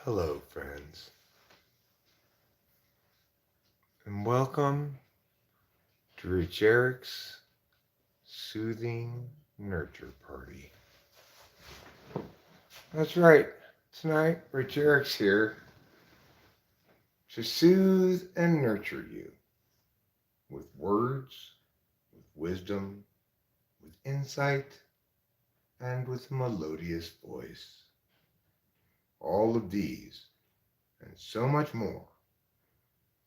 Hello, friends, and welcome to Racheric's Soothing Nurture Party. That's right, tonight Racheric's here to soothe and nurture you with words, with wisdom, with insight, and with a melodious voice. All of these and so much more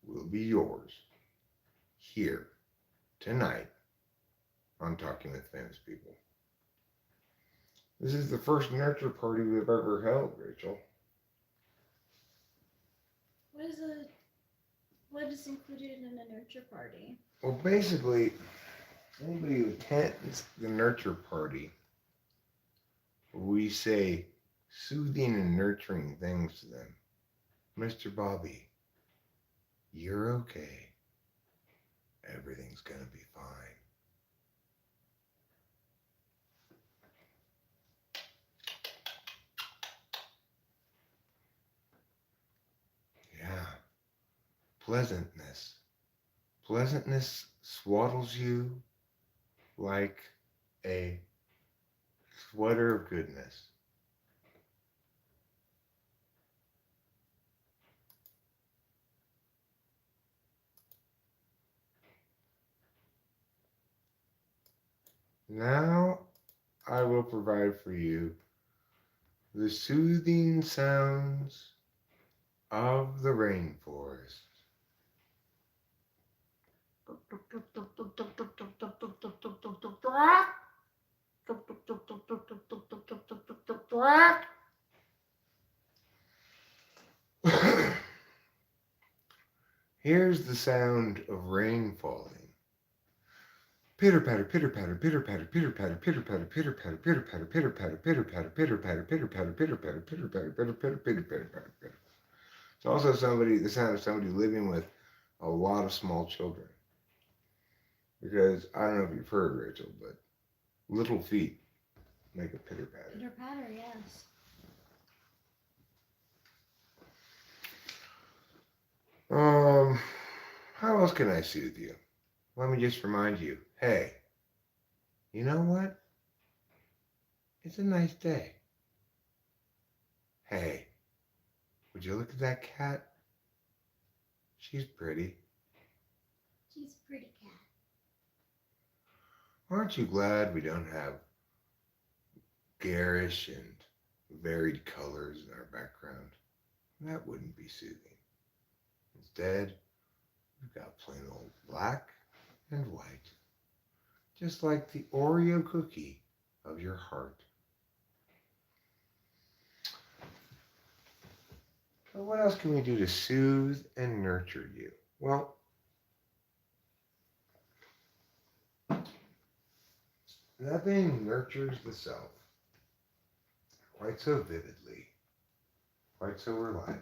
will be yours here tonight on Talking with Famous People. This is the first nurture party we've ever held, Rachel. What is included in a nurture party? Well, basically, anybody who attends the nurture party, we say soothing and nurturing things to them. Mr. Bobby, you're okay. Everything's going to be fine. Yeah, pleasantness. Pleasantness swaddles you like a sweater of goodness. Now I will provide for you the soothing sounds of the rainforest. Here's the sound of rain falling. Pitter patter, pitter patter, pitter patter, pitter patter, pitter patter, pitter patter, pitter patter, pitter patter, pitter patter, pitter patter, pitter patter, pitter patter, pitter patter, pitter patter, pitter patter, pitter patter. It's also the sound of somebody living with a lot of small children. Because I don't know if you've heard, Rachel, but little feet make a pitter patter. Pitter patter, yes. Um, how else can I soothe you? Let me just remind you, hey, you know what? It's a nice day. Hey, would you look at that cat? She's pretty. She's a pretty cat. Aren't you glad we don't have garish and varied colors in our background? That wouldn't be soothing. Instead, we've got plain old black and white, just like the Oreo cookie of your heart. So what else can we do to soothe and nurture you? Well, nothing nurtures the self quite so vividly, quite so reliably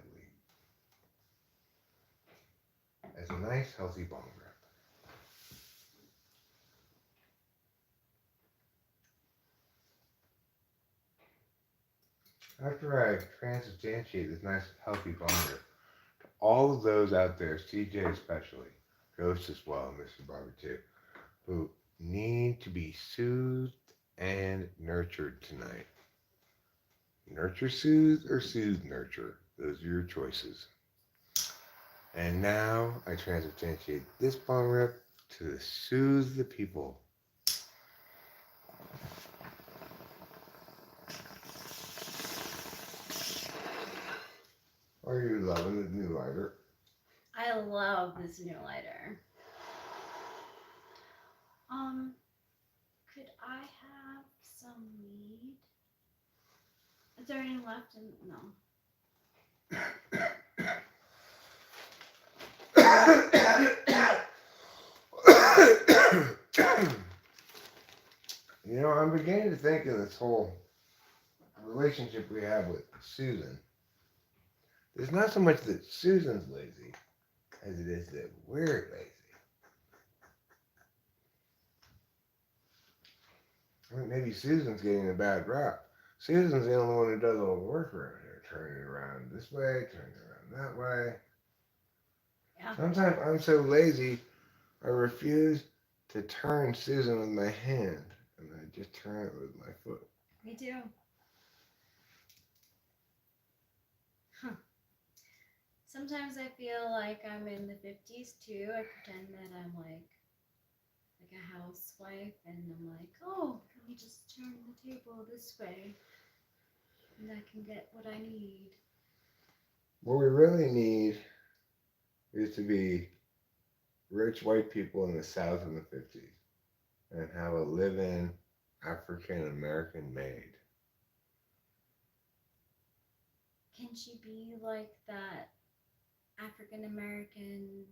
as a nice, healthy bong rip. After I transubstantiate this nice, healthy bong rip, to all of those out there, CJ especially, Ghost as well, Mr. Bobby too, who need to be soothed and nurtured tonight. Nurture soothe or soothe nurture. Those are your choices. And now I transubstantiate this bong rip to soothe the people. Are you loving the new lighter? I love this new lighter. Could I have some weed? Is there any left in no? You know, I'm beginning to think of this whole relationship we have with Susan. It's not so much that Susan's lazy as it is that we're lazy. I think maybe Susan's getting a bad rap. Susan's the only one who does all the work around here, turn it around this way, turn it around that way. Yeah. Sometimes I'm so lazy, I refuse to turn Susan with my hand, and I just turn it with my foot. Me too. Huh. Sometimes I feel like I'm in the 50s too. I pretend that I'm like a housewife, and I'm like, oh, let me just turn the table this way, and I can get what I need. What we really need is to be rich white people in the South in the 50s and have a live-in African American maid. Can she be like that African American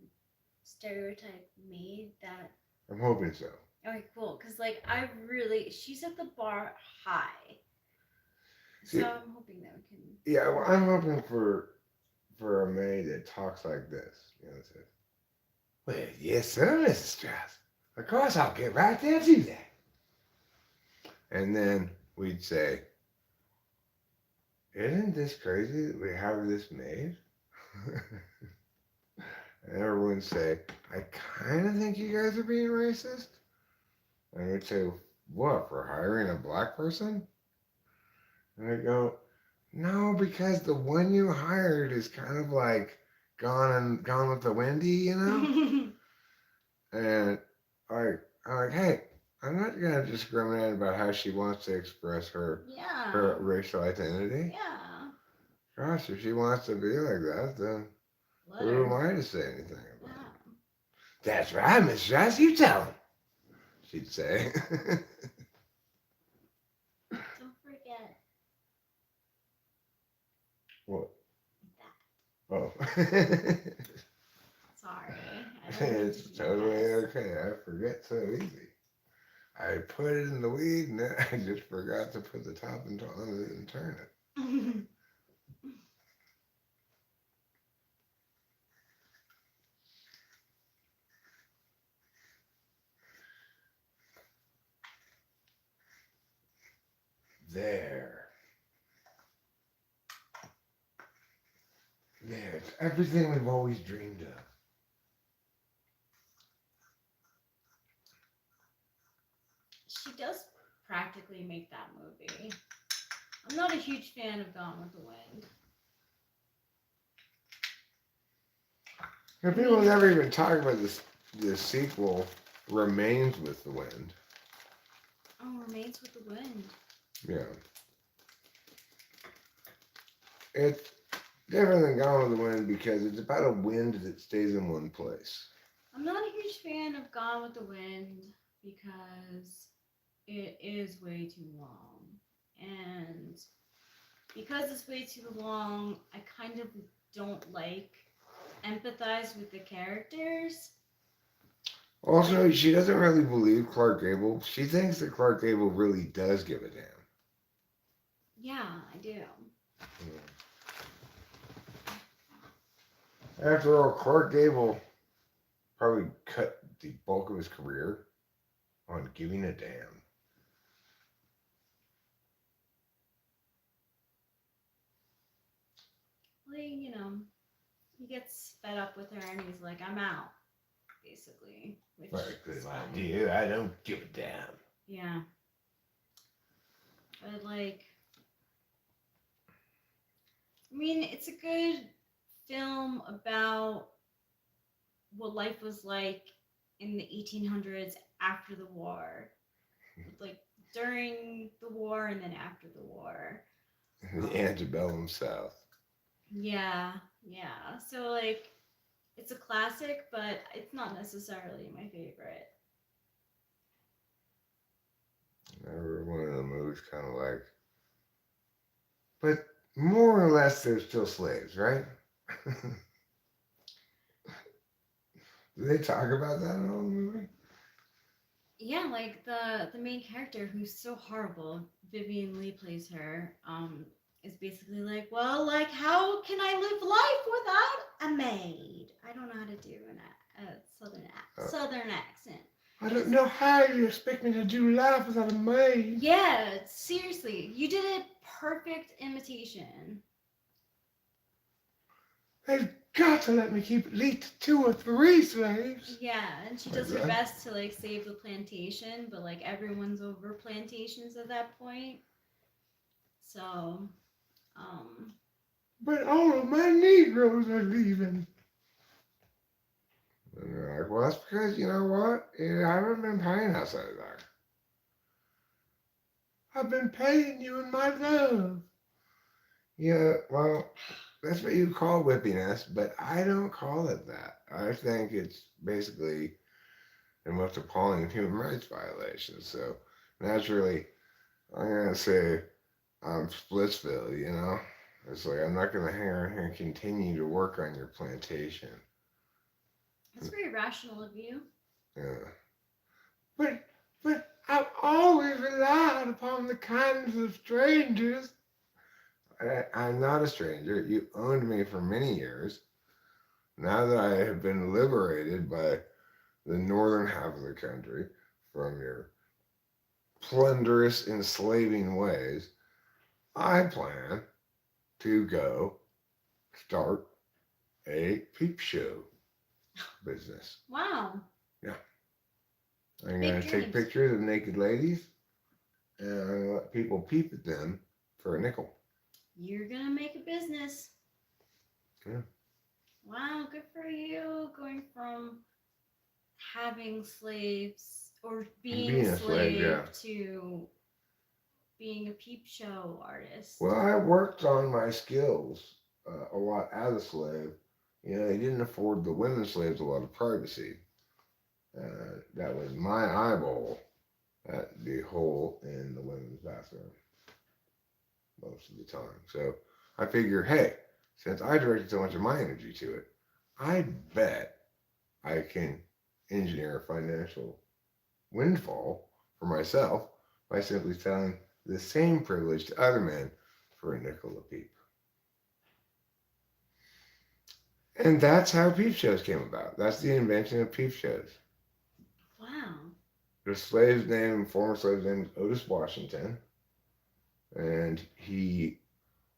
stereotype maid that? I'm hoping so. Okay, cool. Cause like she set the bar high. See, So I'm hoping that we can. yeah, well, I'm hoping for a maid that talks like this. You know, says, "Well, yes, sir, Mrs. Strauss. Of course, I'll get right there to that." And then we'd say, "Isn't this crazy that we have this maid?" And everyone would say, "I kind of think you guys are being racist." And we'd say, "What, for hiring a black person?" And I'd go, "No, because the one you hired is kind of like gone with the windy, you know?" And I'm like, hey, I'm not gonna discriminate about how she wants to express her Yeah. racial identity. Yeah. Gosh, if she wants to be like that, then Let who am her. I to say anything about Yeah. it? That's right, Miss Joss, you tell him, she'd say. Don't forget What? that. Oh. Sorry. I don't mean It's to be totally pest. okay. I forget so easy. I put it in the weed and then I just forgot to put the top on it and turn it. There. There. It's everything we've always dreamed of. She does practically make that movie. I'm not a huge fan of Gone with the Wind. And people never even talk about this sequel, Remains with the Wind. Oh, Remains with the Wind. Yeah. It's different than Gone with the Wind because it's about a wind that stays in one place. I'm not a huge fan of Gone with the Wind because it is way too long. And because it's way too long, I kind of don't empathize with the characters. Also, she doesn't really believe Clark Gable. She thinks that Clark Gable really does give a damn. Yeah, I do. After all, Clark Gable probably cut the bulk of his career on giving a damn. Well, he gets fed up with her and he's like, I'm out, basically. Which is fine. Dude, I don't give a damn. Yeah. But, it's a good film about what life was like in the 1800s after the war. Like, during the war and then after the war. The Antebellum South. Yeah. So, it's a classic, but it's not necessarily my favorite. Every one of the movies kind of like, but more or less they're still slaves, right? Do they talk about that in all the movie? Yeah, the main character who's so horrible, Vivian Lee plays her, is basically like, well, how can I live life without a maid? I don't know how to do a southern accent. I don't know how you expect me to do life without a maid. Yeah, seriously, you did a perfect imitation. They've got to let me keep at least 2 or 3 slaves. Yeah, and she Like does her that. best to like save the plantation, but like everyone's over plantations at that point. So, um, But all of my Negroes are leaving. And they're like, well, that's because, you know what? Yeah, I haven't been paying outside of that. I've been paying you in my love. Yeah, well, that's what you call whipping us, but I don't call it that. I think it's basically the most appalling human rights violation. So naturally, I'm gonna say I'm Splitsville. You know, it's like I'm not gonna hang around here and continue to work on your plantation. that's very rational of you. Yeah, but I've always relied upon the kindness of strangers. I'm not a stranger. You owned me for many years. Now that I have been liberated by the northern half of the country from your plunderous, enslaving ways, I plan to go start a peep show business. Wow, Yeah. I'm big going to take dreams. pictures of naked ladies and I'm going to let people peep at them for a nickel. You're gonna make a business. Yeah. Wow, good for you. Going from having slaves or being Being a a slave, slave yeah. to being a peep show artist. Well, I worked on my skills a lot as a slave. You know, they didn't afford the women slaves a lot of privacy. That was my eyeball at the hole in the women's bathroom most of the time. So I figure, hey, since I directed so much of my energy to it, I bet I can engineer a financial windfall for myself by simply selling the same privilege to other men for a nickel a peep. And that's how peep shows came about. That's the invention of peep shows. Wow. The slave's name, former slave's name, is Otis Washington, and he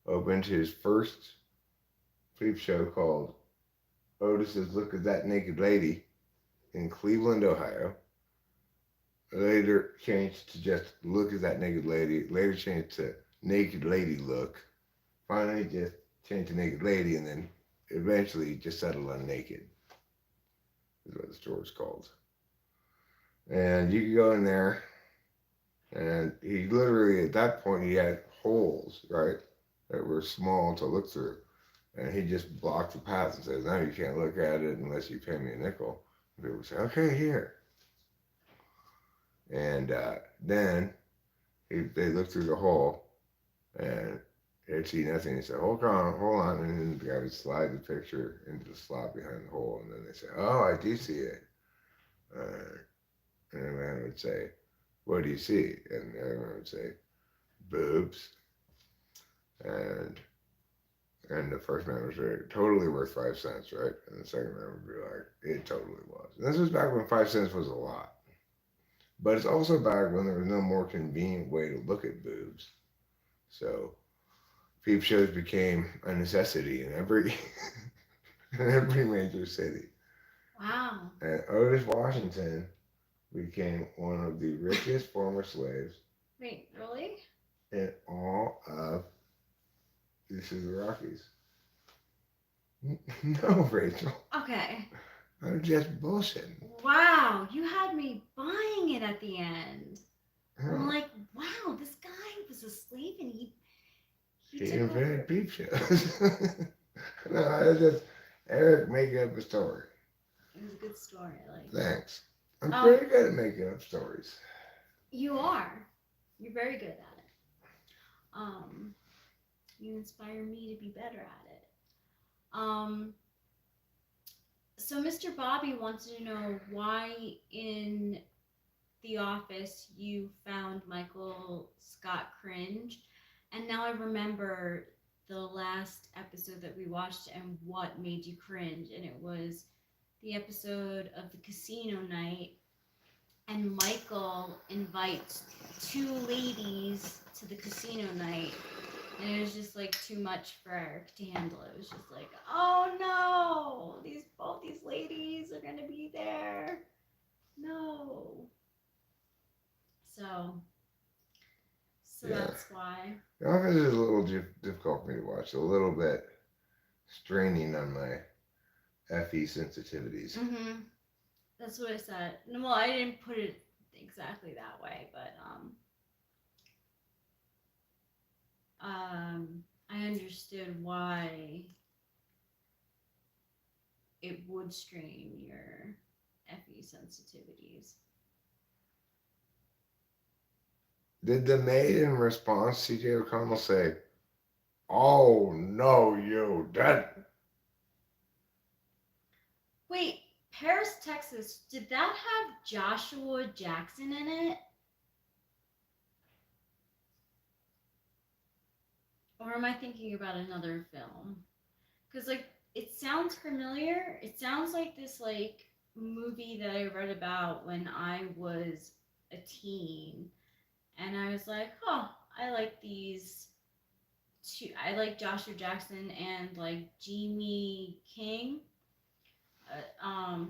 opened his first peep show called Otis's Look at That Naked Lady in Cleveland, Ohio. Later changed to just Look at That Naked Lady. Later changed to Naked Lady Look. Finally just changed to Naked Lady, and then eventually just settled on Naked, is what the store is called. And you could go in there, and he literally, at that point, he had holes, right, that were small to look through. And he just blocked the path and says, no, you can't look at it unless you pay me a nickel. And people would say, okay, here. And then they looked through the hole, and they'd see nothing. He said, hold on. And then the guy would slide the picture into the slot behind the hole. And then they say, oh, I do see it. And the man would say, what do you see? And the other man would say, boobs. And the first man would say, totally worth 5 cents, right? And the second man would be like, it totally was. And this was back when 5 cents was a lot. But it's also back when there was no more convenient way to look at boobs. So peep shows became a necessity in every in every major city. Wow. And Otis Washington became one of the richest former slaves Wait, really? in all of this is the Rockies. No, Rachel. Okay. I'm just bullshitting. Wow, you had me buying it at the end. I'm Huh. like, wow, this guy was a slave and he He took invented over. peep shows. No, it's just Eric making up a story. It was a good story. I like it. Thanks. I'm Um, pretty good at making up stories. You are. You're very good at it. You inspire me to be better at it. So Mr. Bobby wanted to know why in The Office you found Michael Scott cringe, and now I remember the last episode that we watched and what made you cringe, and it was the episode of the casino night, and Michael invites two ladies to the casino night, And it was just like too much for Eric to handle. It was just like, oh no, both these ladies are gonna be there. No. So Yeah. that's why. The Office is a little difficult for me to watch. A little bit straining on my FE sensitivities. That's what I said. No, well, I didn't put it exactly that way, but I understood why it would strain your FE sensitivities. Did the maid in response, C.J. O'Connell, say, "Oh no, you did"? Wait, Paris, Texas, did that have Joshua Jackson in it? Or am I thinking about another film? Because, like, it sounds familiar. It sounds like this, like, movie that I read about when I was a teen. And I was like, oh, I like these two. I like Joshua Jackson and, like, Jamie King. I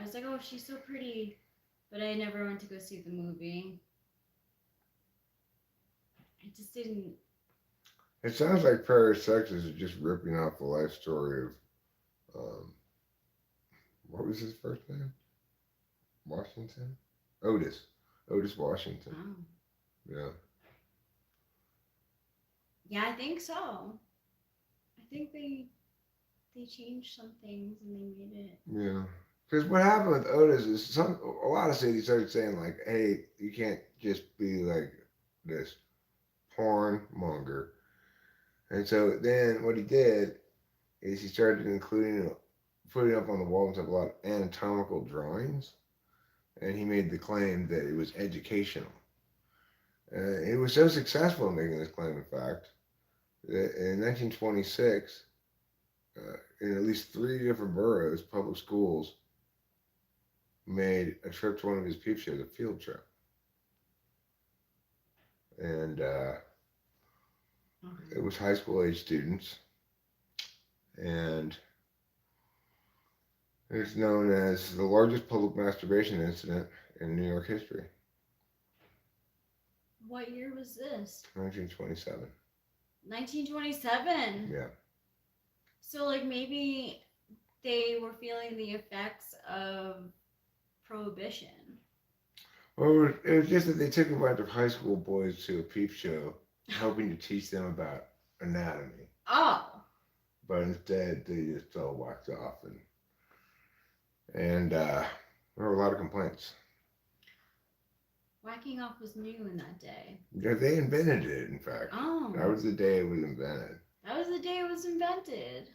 was like, oh, she's so pretty. But I never went to go see the movie. I just didn't. It sounds like Paris, Texas is just ripping off the life story of, what was his first name? Washington? Otis. Otis Washington. Oh. Yeah. Yeah, I think so. I think they changed some things and they made it. Yeah. Because what happened with Otis is a lot of cities started saying, like, hey, you can't just be like this porn monger. And so then what he did is he started putting up on the walls of a lot of anatomical drawings, and he made the claim that it was educational. He was so successful in making this claim, in fact, that in 1926, in at least 3 different boroughs, public schools made a trip to one of his peep shows a field trip. And it was high school age students. And it's known as the largest public masturbation incident in New York history. What year was this? 1927. 1927? Yeah. So, like, maybe they were feeling the effects of Prohibition. Well, it was just that they took a bunch of high school boys to a peep show, hoping to teach them about anatomy. Oh. But instead, they just all walked off, and there were a lot of complaints. Whacking off was new in that day. Yeah, they invented it, in fact. Oh. That was the day it was invented. That was the day it was invented.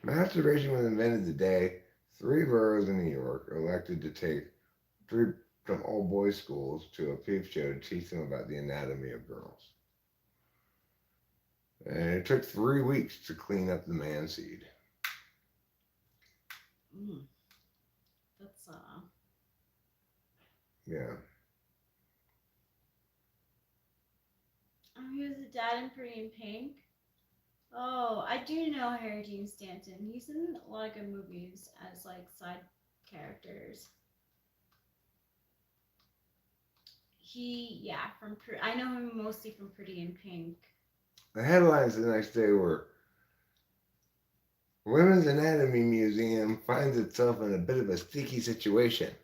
Masturbation was invented the day 3 boroughs in New York elected to take 3 from all boys schools to a peep show to teach them about the anatomy of girls. And it took 3 weeks to clean up the man seed. That's Yeah. He was the dad in Pretty in Pink. Oh, I do know Harry Dean Stanton. He's in a lot of good movies as, like, side characters. I know him mostly from Pretty in Pink. The headlines the next day were, Women's Anatomy Museum finds itself in a bit of a sticky situation.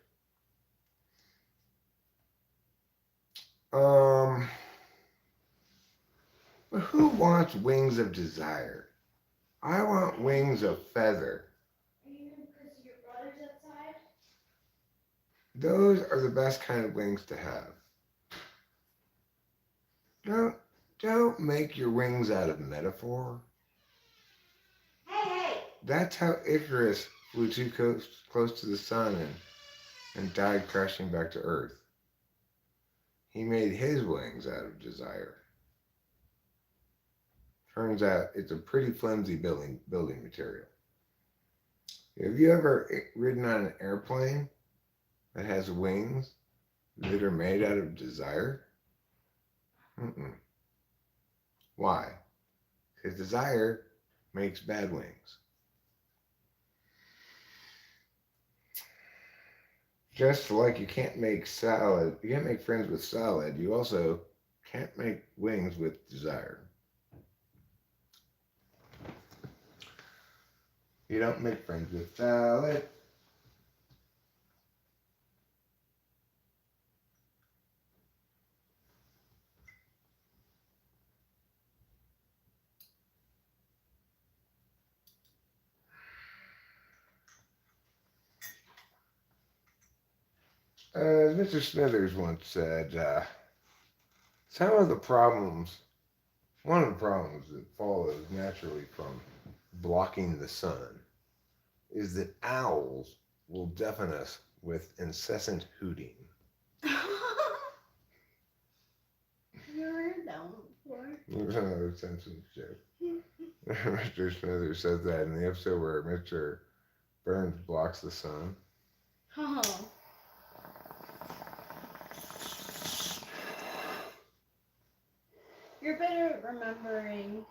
But who wants wings of desire? I want wings of feather. Are you because your brother's outside? Those are the best kind of wings to have. Don't make your wings out of metaphor. Hey! That's how Icarus flew too close to the sun and died crashing back to Earth. He made his wings out of desire. Turns out it's a pretty flimsy building material. Have you ever ridden on an airplane that has wings that are made out of desire? Why? Because desire makes bad wings. Just like you can't make salad, you can't make friends with salad, you also can't make wings with desire. You don't make friends with salad. As Mr. Smithers once said, some of the problems, one of the problems that follows naturally from blocking the sun is that owls will deafen us with incessant hooting. Have you ever heard that one before? Another Simpsons joke. Mr. Smithers says that in the episode where Mr. Burns blocks the sun. Oh. You're better at remembering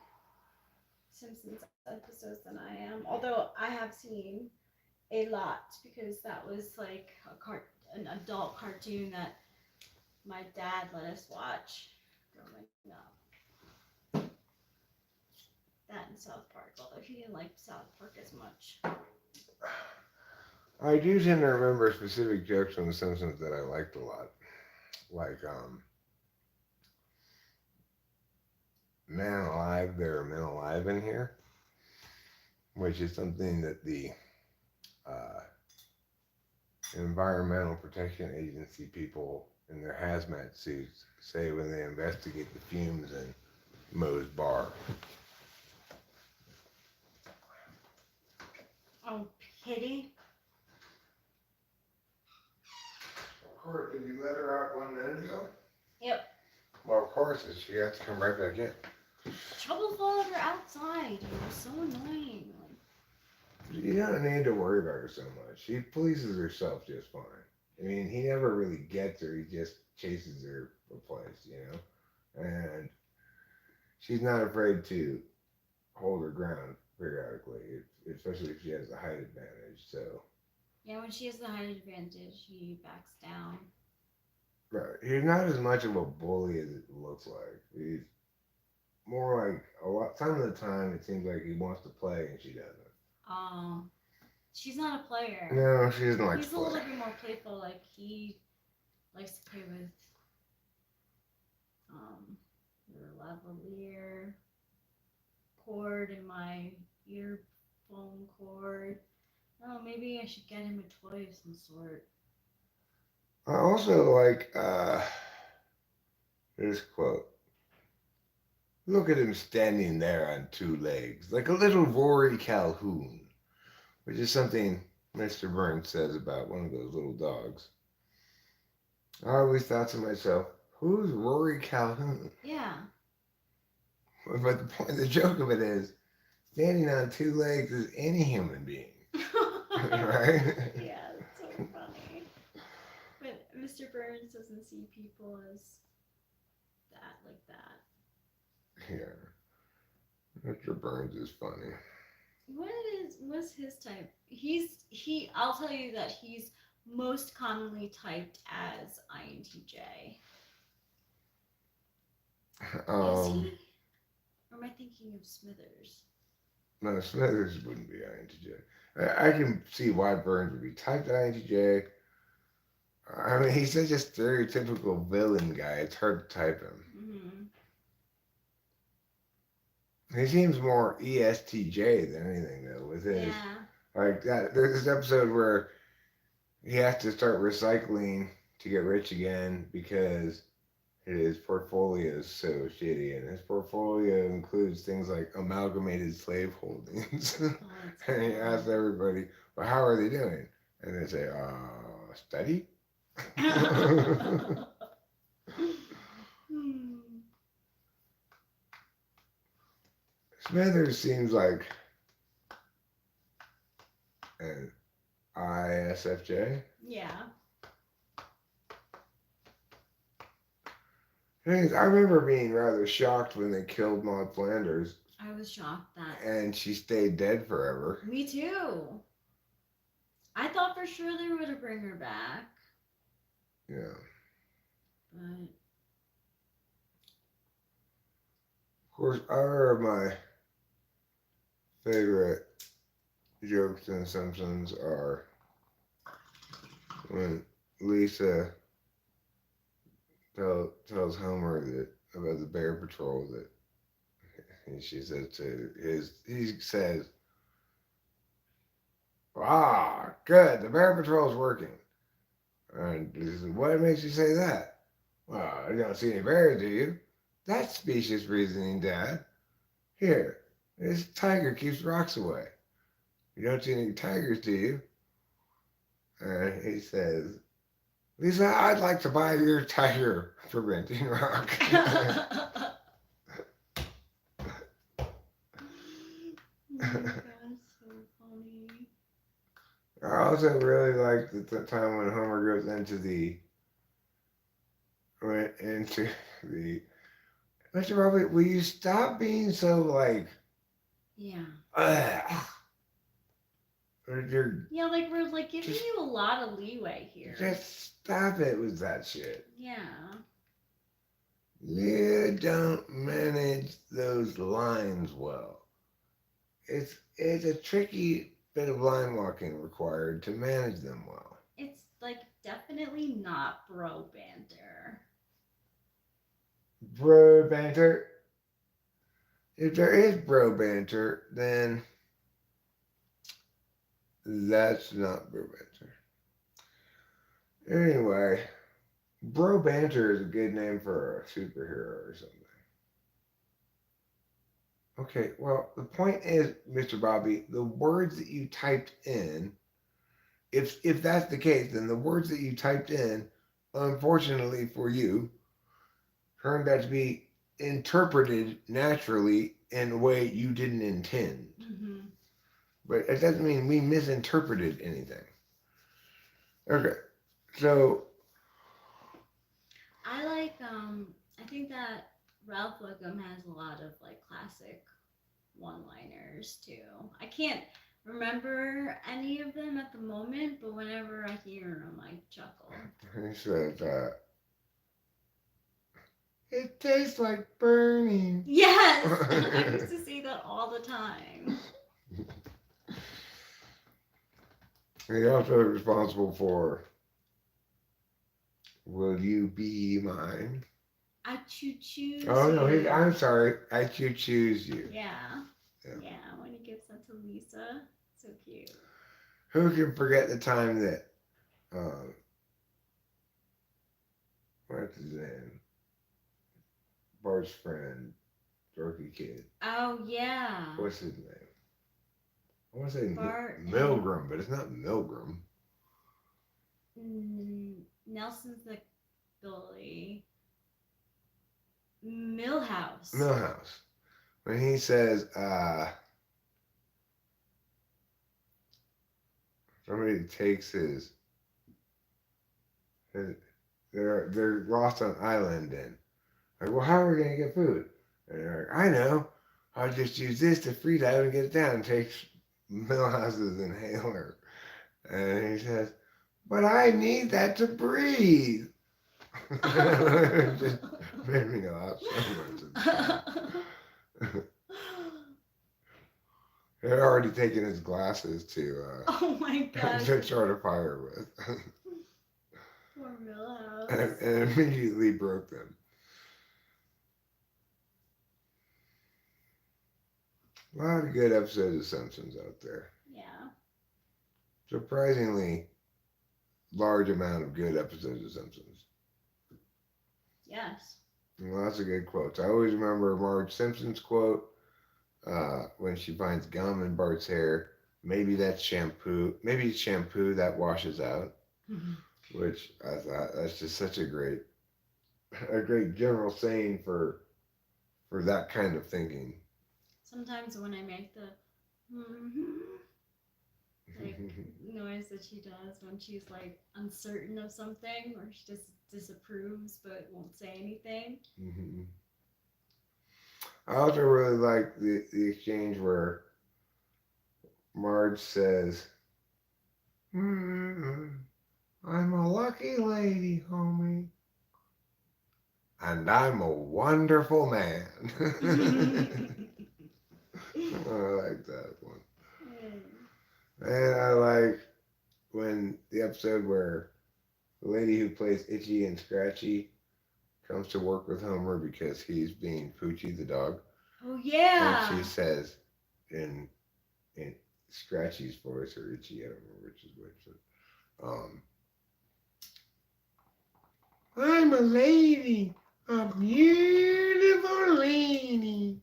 Simpsons episodes than I am. Although I have seen a lot because that was like an adult cartoon that my dad let us watch growing up. That and South Park, although he didn't like South Park as much. I do tend to remember specific jokes from The Simpsons that I liked a lot. Like, Man Alive, there are men alive in here, which is something that the Environmental Protection Agency people in their hazmat suits say when they investigate the fumes in Moe's bar. Oh, pity. Of course, did you let her out 1 minute ago? Yep. Well, of course, she has to come right back in. Trouble followed her outside. It was so annoying. You don't need to worry about her so much. She pleases herself just fine. I mean, he never really gets her. He just chases her a place, you know? And she's not afraid to hold her ground periodically, especially if she has a height advantage. So, Yeah, when she has the height advantage, she backs down. right. He's not as much of a bully as it looks like. He's more like some of the time it seems like he wants to play and she doesn't. She's not a player. No, she doesn't like He's to a play. little bit more playful. Like he likes to play with the lavalier cord and my earphone cord. Oh, maybe I should get him a toy of some sort. I also like this quote. Look at him standing there on 2 legs, like a little Rory Calhoun, which is something Mr. Burns says about one of those little dogs. I always thought to myself, who's Rory Calhoun? Yeah. But the joke of it is, standing on 2 legs is any human being, right? Yeah, it's so funny. But Mr. Burns doesn't see people as that, like that. Yeah. Mr. Burns is funny. What's his type? I'll tell you that he's most commonly typed as INTJ. Is he? Or am I thinking of Smithers? No, Smithers wouldn't be INTJ. I can see why Burns would be typed INTJ. I mean, he's such a stereotypical villain guy. It's hard to type him. He seems more ESTJ than anything, though, with his like that. There's this episode where he has to start recycling to get rich again because his portfolio is so shitty, and his portfolio includes things like amalgamated slave holdings. And he asks everybody, "Well, how are they doing?" And they say, "Steady." Smithers seems like an ISFJ. Yeah. I remember being rather shocked when they killed Maud Flanders I was shocked that. and she stayed dead forever. Me too. I thought for sure they were gonna bring her back, Yeah. but Of course, other of my favorite jokes in The Simpsons are when Lisa tells Homer that about the Bear Patrol that and she says to he says, "Ah, good, the Bear Patrol's working." And he says, "What makes you say that?" "Well, you don't see any bears, do you?" "That's specious reasoning, Dad. Here, this tiger keeps rocks away. You don't see any tigers, do you?" And he says, "Lisa, I'd like to buy your tiger for renting rock." oh my god, so funny. I also really liked the time when Homer goes went into the Mr. Robert, will you stop being so like Yeah. ugh? You're Yeah, like we're like giving just, you a lot of leeway here. just stop it with that shit. Yeah. You don't manage those lines well. It's a tricky bit of line walking required to manage them well. It's like definitely not bro banter. Bro banter. If there is bro banter, then that's not bro banter. Anyway, bro banter is a good name for a superhero or something. Okay, well, the point is, Mr. Bobby, the words that you typed in, if that's the case, then the words that you typed in, unfortunately for you, turned out to be interpreted naturally in a way you didn't intend. Mm-hmm. But it doesn't mean we misinterpreted anything. Okay, so I like I think that Ralph Wiggum has a lot of like classic one-liners too. I can't remember any of them at the moment, but whenever I hear them, I chuckle. he said, "It tastes like burning." Yes, I used to say that all the time. He also is responsible for "Will you be mine?" I choose. Oh no, you. I'm sorry. I choose you. Yeah. Yeah. Yeah, when he gives that to Lisa. So cute. Who can forget the time that what's his name? Bart's friend, dorky kid. Oh yeah. What's his name? I want to say Bart Milgram, but it's not Milgram. Nelson's the bully. Millhouse. Millhouse. When he says, somebody takes they're lost on island and like, well, how are we gonna get food? And they're like, I know. I'll just use this to free dive and get it down. And takes Millhouse's inhaler, and he says, but I need that to breathe. It just made me laugh so much. He had already taken his glasses to oh my god. to start a fire with. Poor Millhouse. and immediately broke them. A lot of good episodes of Simpsons out there. Yeah. Surprisingly large amount of good episodes of Simpsons. Yes. And lots of good quotes. I always remember Marge Simpson's quote when she finds gum in Bart's hair. Maybe that's shampoo. Maybe it's shampoo that washes out. Mm-hmm. Which I thought that's just such a great general saying for that kind of thinking. Sometimes when I make the like noise that she does when she's like uncertain of something or she just disapproves but won't say anything. Mm-hmm. I also really like the exchange where Marge says, "Mm, I'm a lucky lady, homie. And I'm a wonderful man." I like that one. And I like when the episode where the lady who plays Itchy and Scratchy comes to work with Homer because he's being Poochie the dog. Oh And yeah. she says in Scratchy's voice or Itchy, I don't remember which is which. Um, I'm a lady, a beautiful lady.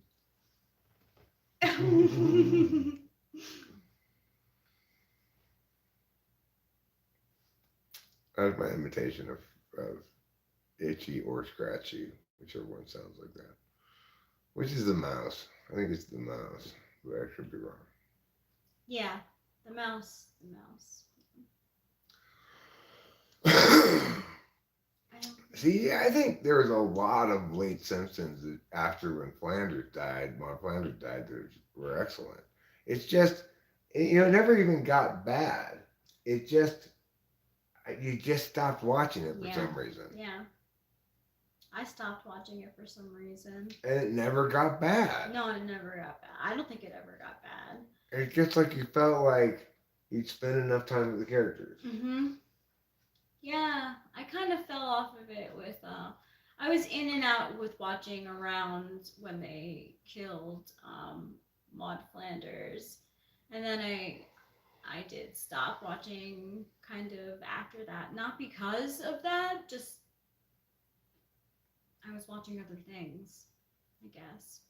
That's my imitation of Itchy or Scratchy, whichever one sounds like that. Which is the mouse? I think it's the mouse, but I could be wrong. Yeah, the mouse. The mouse. I don't. See, I think there was a lot of late Simpsons that after when Flanders died, Mark Flanders died, that were excellent. It's just, it never even got bad. It just, you just stopped watching it for Yeah. some reason. Yeah. I stopped watching it for some reason. And it never got bad. No, it never got bad. I don't think it ever got bad. It's just like you felt like you'd spend enough time with the characters. Mm-hmm. Yeah, I kind of fell off of it with, I was in and out with watching around when they killed, Maud Flanders. And then I did stop watching kind of after that. Not because of that, just I was watching other things, I guess.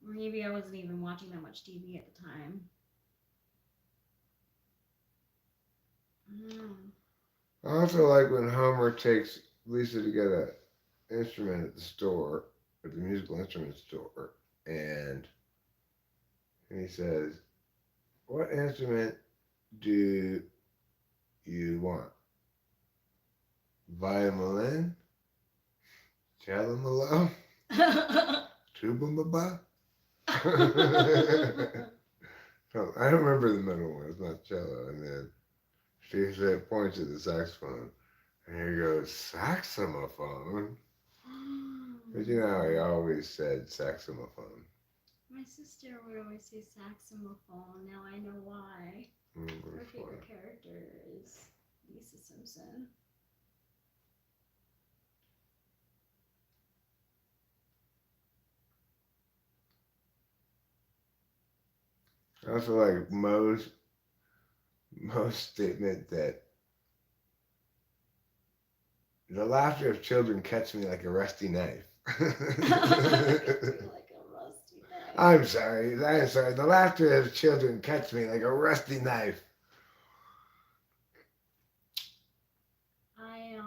Or maybe I wasn't even watching that much TV at the time. I also like when Homer takes Lisa to get an instrument at the store, at the musical instrument store, and he says, "What instrument do you want? Violin? Cello? Tuba? So I don't remember the middle one. It's not cello. And then she said, points at the saxophone, and he goes, "Saxophone." But you know how he always said saxophone. My sister would always say saxophone. Now I know why. Her favorite character is Lisa Simpson. I also like Moe's statement that the laughter of children cuts me like a rusty knife. I'm sorry. The laughter of children cuts me like a rusty knife. I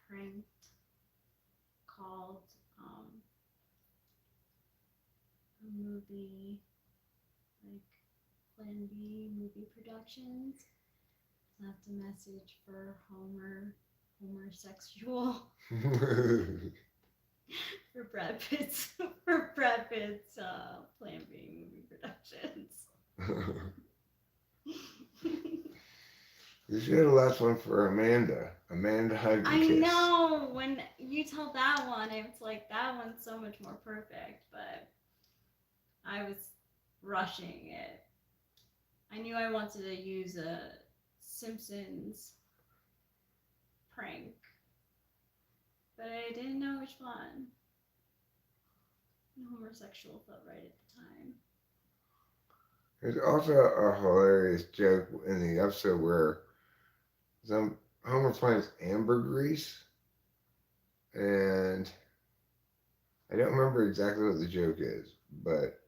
pranked called a movie like Plan B movie productions. Left a message for Homer sexual for Brad Pitt's Plan B movie productions. You should have left one for Amanda. Amanda Hug I Kiss. know, when you tell that one, it's like that one's so much more perfect, but I was rushing it. I knew I wanted to use a Simpsons prank, but I didn't know which one. Homosexual felt right at the time. There's also a hilarious joke in the episode where Homer finds ambergris, and I don't remember exactly what the joke is, but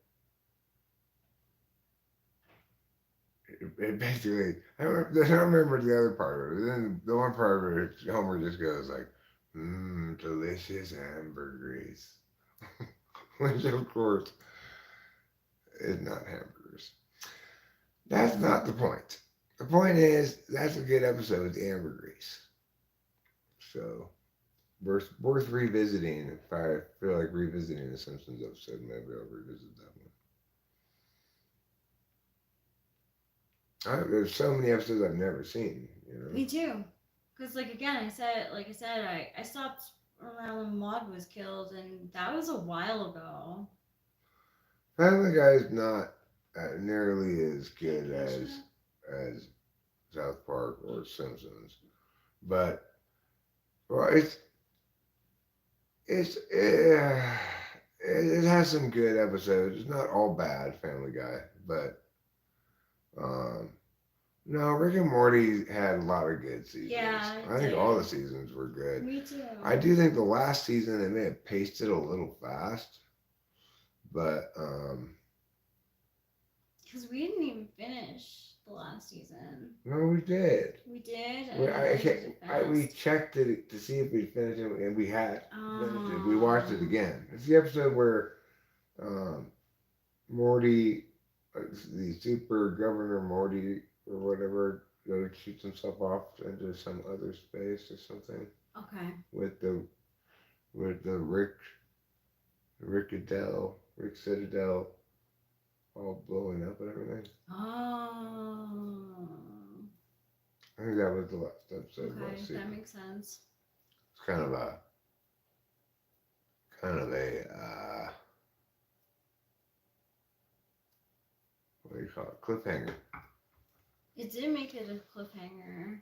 it basically, I don't remember the other part of it. Then the one part of it, Homer just goes like, delicious ambergris. Which, of course, is not hamburgers. That's not the point. the point is, that's a good episode with the ambergris. So, worth revisiting. If I feel like revisiting the Simpsons episode, maybe I'll revisit that one. There's so many episodes I've never seen, you know? Me too. Because, like, again, I stopped around when Maud was killed, and that was a while ago. Family Guy is not nearly as good as South Park or Simpsons, but well, it has some good episodes. It's not all bad, Family Guy, but um, no, Rick and Morty had a lot of good seasons. Yeah, it I think did. all the seasons were good. Me too. I do think the last season they may have paced it a little fast, but Because we didn't even finish the last season. no, we did. We did? We checked it to see if we finished it, and we had finished it. We Oh. watched it again. It's the episode where Morty, the super governor Morty or whatever, goes shoots himself off into some other space or something Okay. with the Rick Citadel all blowing up and everything. Oh. I think that was the last episode of Okay, last season. that makes sense. It's kind of a what do you call it? Cliffhanger. It did make it a cliffhanger.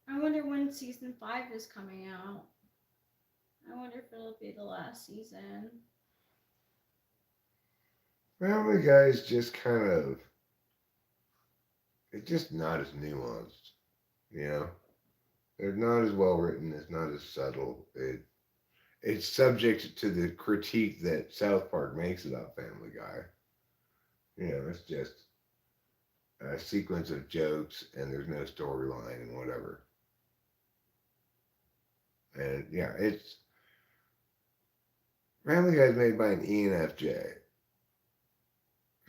I wonder when season 5 is coming out. I wonder if it'll be the last season. Family Guy is just kind of, it's just not as nuanced, you know? It's not as well written, it's not as subtle. It's subject to the critique that South Park makes about Family Guy. You know, it's just a sequence of jokes and there's no storyline and whatever. And yeah, it's Family Guy is made by an ENFJ.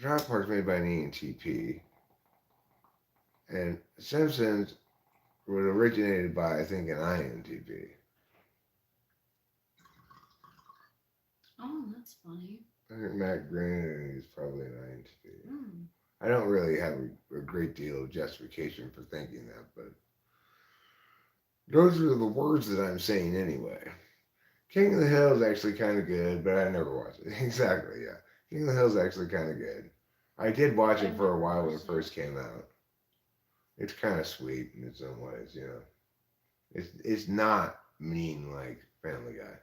South Park's made by an ENTP. And Simpsons was originated by, I think, an INTP. Oh, that's funny. I think Matt Groening is probably an INTP. Mm. I don't really have a great deal of justification for thinking that, but those are the words that I'm saying anyway. King of the Hill is actually kind of good, but I never watched it. Exactly, yeah. King of the Hill is actually kind of good. I did watch it for a while when it first came out. It's kind of sweet in its own ways, you know. It's not mean like Family Guy.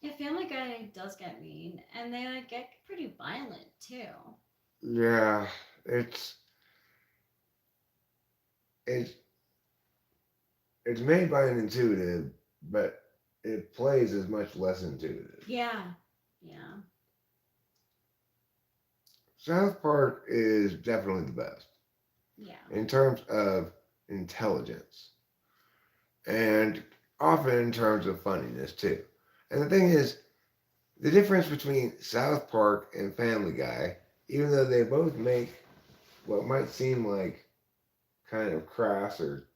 Yeah, Family Guy does get mean, and they like get pretty violent too. Yeah, it's made by an intuitive, but it plays as much less intuitive. Yeah, yeah. South Park is definitely the best. Yeah. In terms of intelligence and often in terms of funniness too. And the thing is, the difference between South Park and Family Guy, even though they both make what might seem like kind of crass or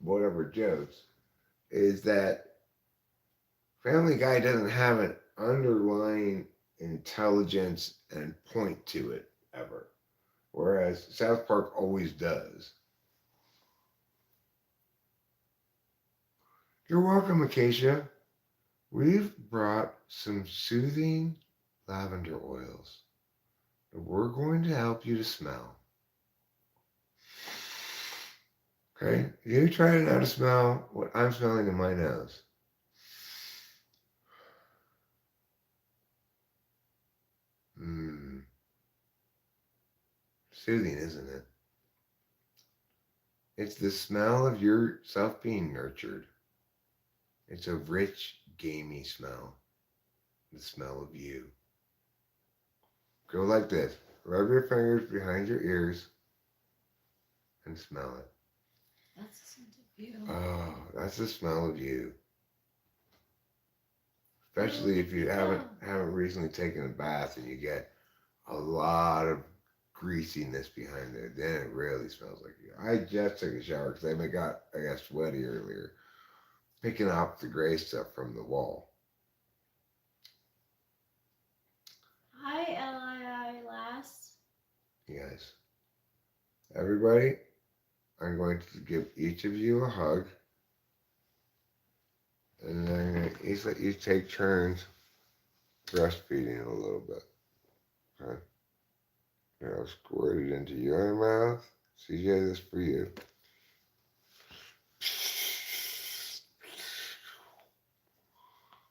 whatever jokes, is that Family Guy doesn't have an underlying intelligence and point to it ever. Whereas South Park always does. You're welcome, Acacia. We've brought some soothing lavender oils that we're going to help you to smell. Okay? You try now to smell what I'm smelling in my nose. Soothing, isn't it? It's the smell of yourself being nurtured. It's a rich, gamey smell. The smell of you. Go like this. Rub your fingers behind your ears and smell it. That's the scent of you. Oh, that's the smell of you. Especially if you haven't recently taken a bath and you get a lot of greasiness behind it. Then it really smells like you. I just took a shower because I got sweaty earlier, picking up the gray stuff from the wall. Hi, Li Lass. Yes. Everybody, I'm going to give each of you a hug. And then I'm going to each let you take turns breastfeeding a little bit. Okay? Here, I'll squirt it into your mouth. CJ, this for you.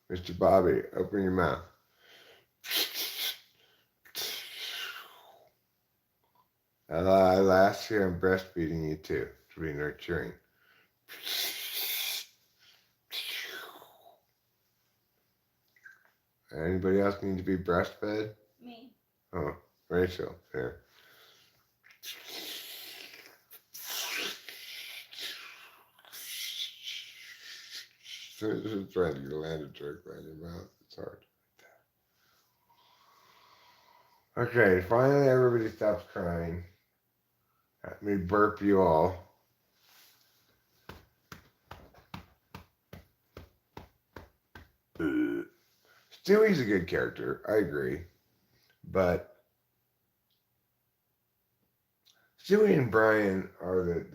Mr. Bobby, open your mouth. Last year I'm breastfeeding you too, to be nurturing. Anybody else need to be breastfed? Me. Oh, Rachel, here. Trying to get a landed trick right in your mouth. It's hard. Okay, finally everybody stops crying. Let me burp you all. Stewie's a good character, I agree. But Stewie and Brian are the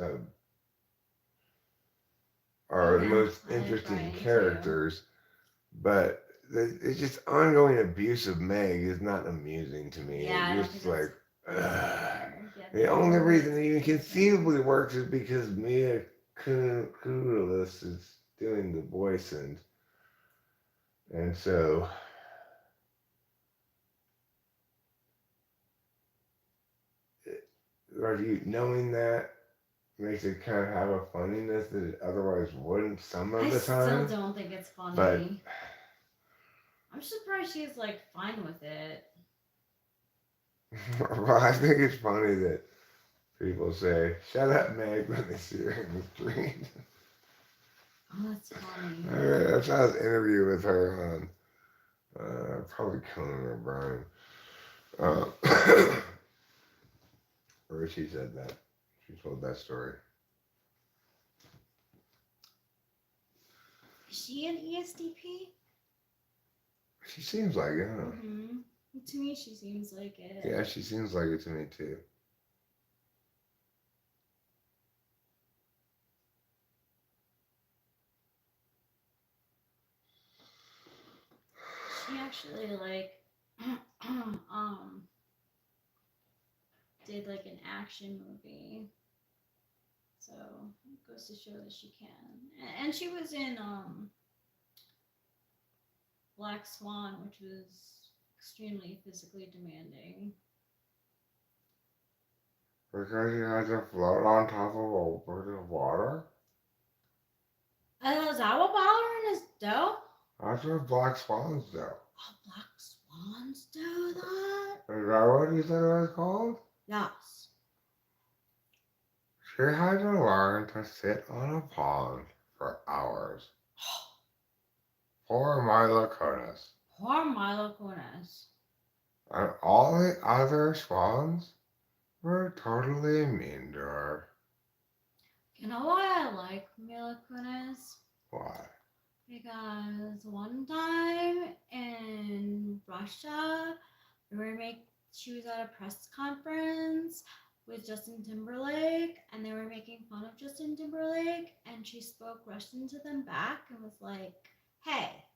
most interesting Brian characters. Too. But it's just ongoing abuse of Meg is not amusing to me. Yeah, it's just like, the only reason it even conceivably works is because Mia Kunis is doing the voice, and so are you knowing that makes it kind of have a funniness that it otherwise wouldn't some of the time. I still don't think it's funny. But I'm surprised she's like fine with it. Well, I think it's funny that people say, "Shut up, Meg," when they see her in the street. Oh, that's funny. I saw this interview with her on probably Conan O'Brien. Where she said that. She told that story. Is she an ESTP? She seems like it, huh? Mm-hmm. To me, she seems like it. Yeah, she seems like it to me, too. She actually, like, did, like, an action movie. So, it goes to show that she can. And she was in, Black Swan, which was extremely physically demanding. Because he has to float on top of a bucket of water? Is that what Baller is do? That's what black swans do. Oh, black swans do that? Is that what you said it was called? Yes. She had to learn to sit on a pond for hours. Poor Milo Kunis. Poor Milo Kunis. And all the other swans were totally mean to her. You know why I like Mila Kunis? Why? Because one time in Russia, she was at a press conference with Justin Timberlake, and they were making fun of Justin Timberlake, and she spoke Russian to them back and was like, "Hey,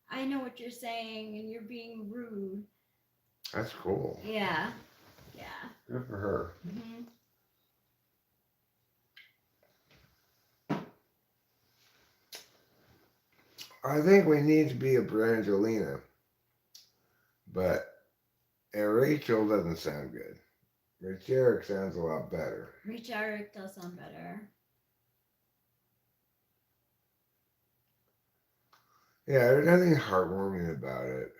I know what you're saying, and you're being rude." That's cool. Yeah. Good for her. Mm-hmm. I think we need to be a Brangelina, but Rachel doesn't sound good. Racheric sounds a lot better. Racheric does sound better. Yeah, there's nothing heartwarming about it.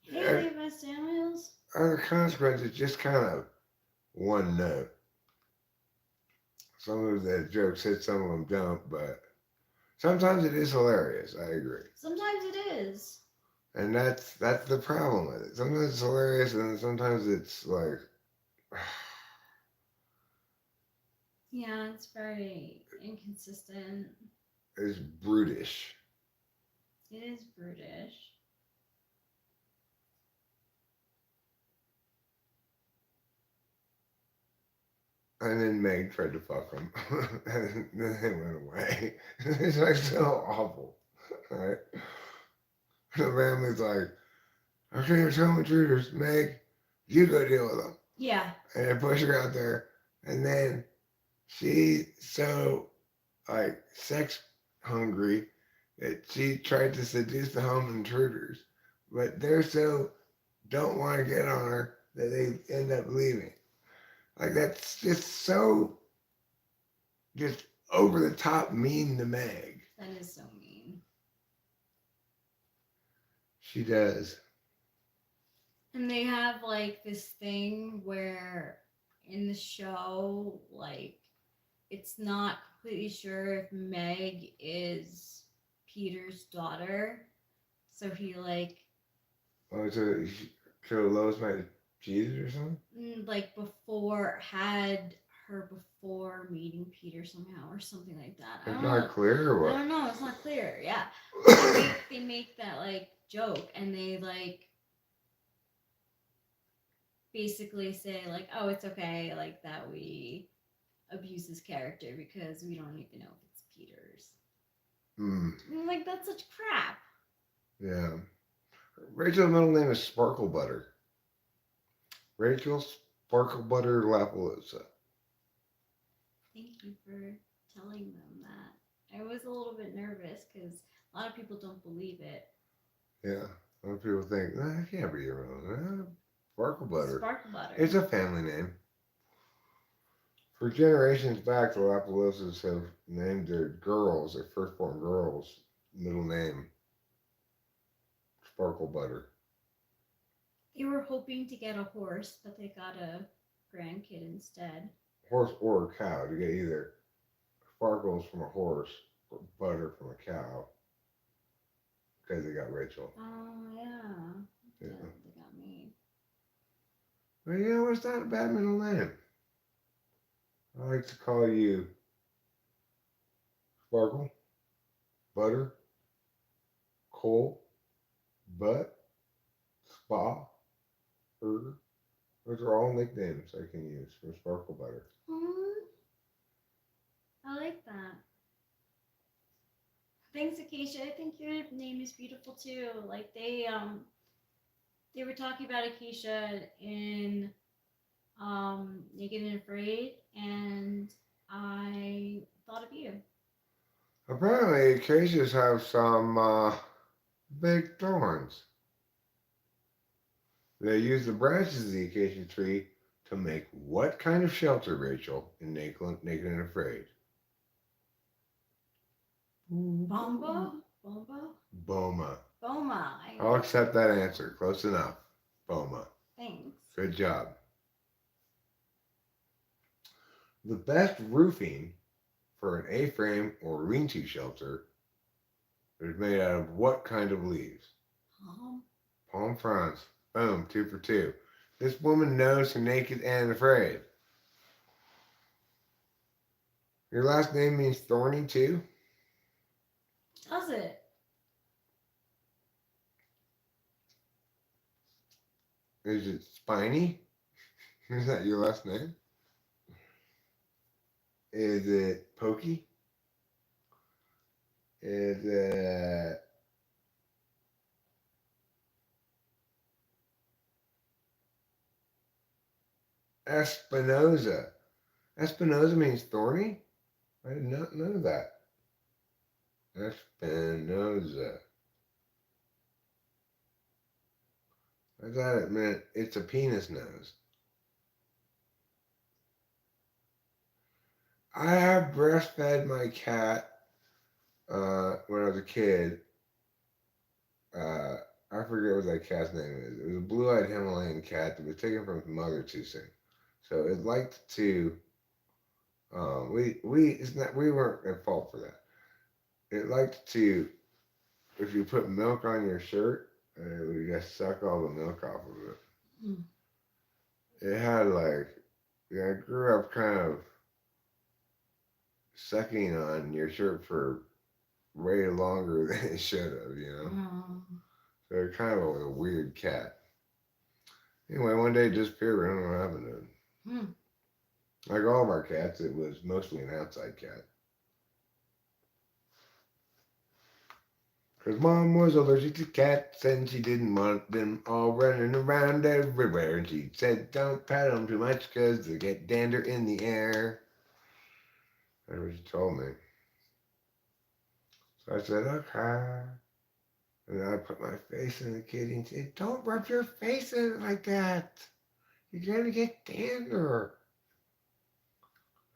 Hey, Levi Samuels. The consequence is just kind of one note. Some of the jokes hit, some of them don't, but sometimes it is hilarious. I agree. Sometimes it is. And that's the problem with it. Sometimes it's hilarious, and sometimes it's like, Yeah, it's very inconsistent. it's brutish. It is brutish. And then Meg tried to fuck him, and then they went away. It's like so awful, right? The family's like, okay, there's home intruders. Meg, you go deal with them. Yeah. And they push her out there, and then she's so like sex hungry that she tried to seduce the home intruders, but they're so don't want to get on her that they end up leaving. Like that's just so just over the top mean to Meg. That is so mean. She does. And they have like this thing where in the show, like, it's not completely sure if Meg is Peter's daughter. So he like Oh, so Lois might have cheated or something? like before had her before meeting Peter somehow or something like that. I It's don't not know. clear or I what? don't know. It's not clear. Yeah, they make that like joke, and they like basically say like, oh, it's okay, like that we abuse his character because we don't even know if it's Peter's. I'm like, that's such crap. Yeah. Rachel's middle name is Sparkle Butter. Rachel Sparkle Butter Lapaloosa. Thank you for telling them that. I was a little bit nervous because a lot of people don't believe it. Yeah. A lot of people think, that can't be your own. Sparkle Butter. Sparkle Butter. It's a family name. For generations back, the Lapaloosas have named their girls, their firstborn girls, middle name Sparkle Butter. They were hoping to get a horse, but they got a grandkid instead. Horse or a cow to get either sparkles from a horse or butter from a cow. Because they got Rachel. Oh, yeah. Yeah. They got me. But you know, it's not a bad middle name. I like to call you Sparkle, Butter, Coal, Butt, Spa, Burger. Those are all nicknames I can use for Sparkle Butter. I like that. Thanks, Acacia. I think your name is beautiful too. Like they were talking about Acacia in Naked and Afraid, and I thought of you. Apparently, acacias have some big thorns. They use the branches of the acacia tree to make what kind of shelter, Rachel, in Naked and Afraid? Bomba? Bomba? Boma. Boma. I'll accept that answer. Close enough. Boma. Thanks. Good job. The best roofing for an A-frame or lean-to shelter is made out of what kind of leaves? Palm fronds. Boom, 2 for 2. This woman knows her Naked and Afraid. Your last name means thorny too? Does it? Is it spiny? Is that your last name? Is it pokey? Is it Espinoza? Espinoza means thorny? I did not know that. Espinoza. I thought it meant it's a penis nose. I have breastfed my cat when I was a kid. I forget what that cat's name is. It was a blue-eyed Himalayan cat that was taken from its mother too soon. So it liked to. We weren't at fault for that. It liked to, if you put milk on your shirt, and we just suck all the milk off of it. Mm. It had like, yeah, I grew up kind of sucking on your shirt for way longer than it should have, you know? Oh. So it's kind of a weird cat. Anyway, one day it disappeared. I don't know what happened to it. Hmm. Like all of our cats, it was mostly an outside cat. Because mom was allergic to cats and she didn't want them all running around everywhere. And she said, don't pet them too much because they get dander in the air. That's what she told me. So I said, okay. And then I put my face in the kitty and said, don't rub your face in it like that. You're going to get dander.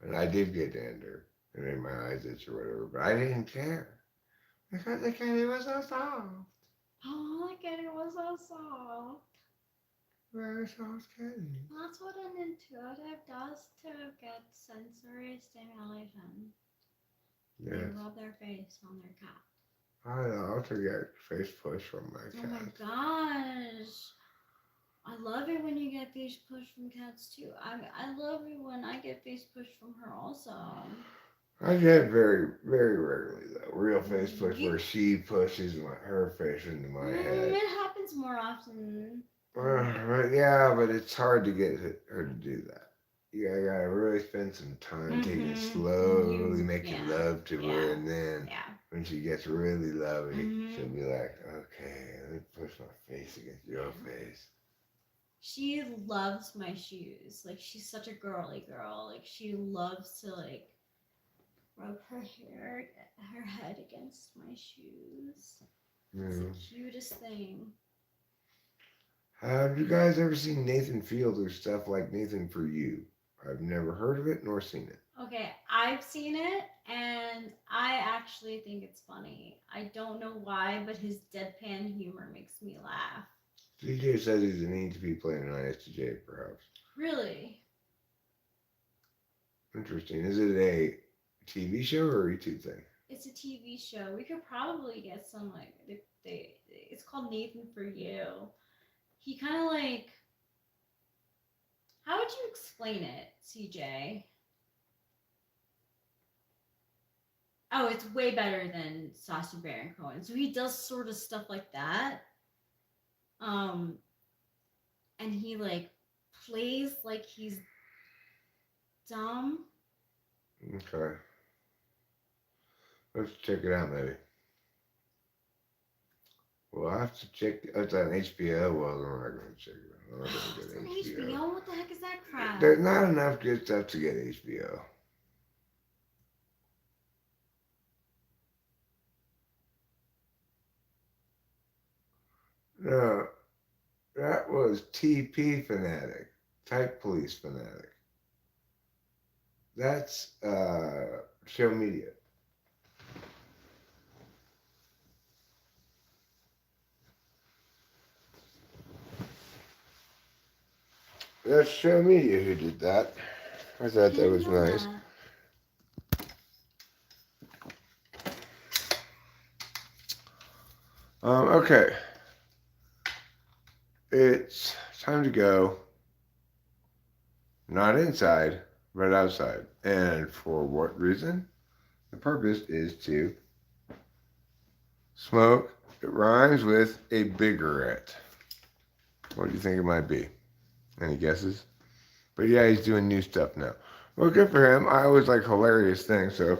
And I did get dander. It made my eyes itch or whatever, but I didn't care. Because the kitty was so soft. Oh, the kitty was so soft. Very soft kitty. That's what an intuitive does to get sensory stimulation. They Yes. rub their face on their cat. I also get face push from my Oh cat. my gosh. I love it when you get face push from cats too. I love it when I get face push from her also. I get very, very rarely though. Real face push You- where she pushes her face into my head. It happens more often. Yeah, but it's hard to get her to do that. You gotta really spend some time taking it Mhm. slowly, making Yeah. love to her, Yeah. and then Yeah. when she gets really lovey, Mhm. she'll be like, okay, let me push my face against your face. She loves my shoes. Like, she's such a girly girl. Like, she loves to like rub her head against my shoes. It's the cutest thing. Have you guys ever seen Nathan Fielder's stuff like Nathan For You? I've never heard of it nor seen it. Okay, I've seen it and I actually think it's funny. I don't know why, but his deadpan humor makes me laugh. CJ says he's a need to be playing an ISTJ, perhaps. Really? Interesting. Is it a TV show or a YouTube thing? It's a TV show. We could probably get some like it's called Nathan For You. He kind of like, how would you explain it, CJ? Oh, it's way better than Sacha Baron Cohen. So he does sort of stuff like that. And he like plays like he's dumb. Okay. Let's check it out, maybe. Well, I have to check. It's on HBO. Well, I'm not going to check it out. I'm not going It's to on get HBO. HBO. What the heck is that crap? There's not enough good stuff to get HBO. No, that was TP Fanatic, Type Police Fanatic. That's show media. That's show media who did that. I thought that was nice. Okay. It's time to go. Not inside, but outside. And for what reason? The purpose is to smoke. It rhymes with a biggerette. What do you think it might be? Any guesses? But yeah, he's doing new stuff now. Well, good for him. I always like hilarious things, so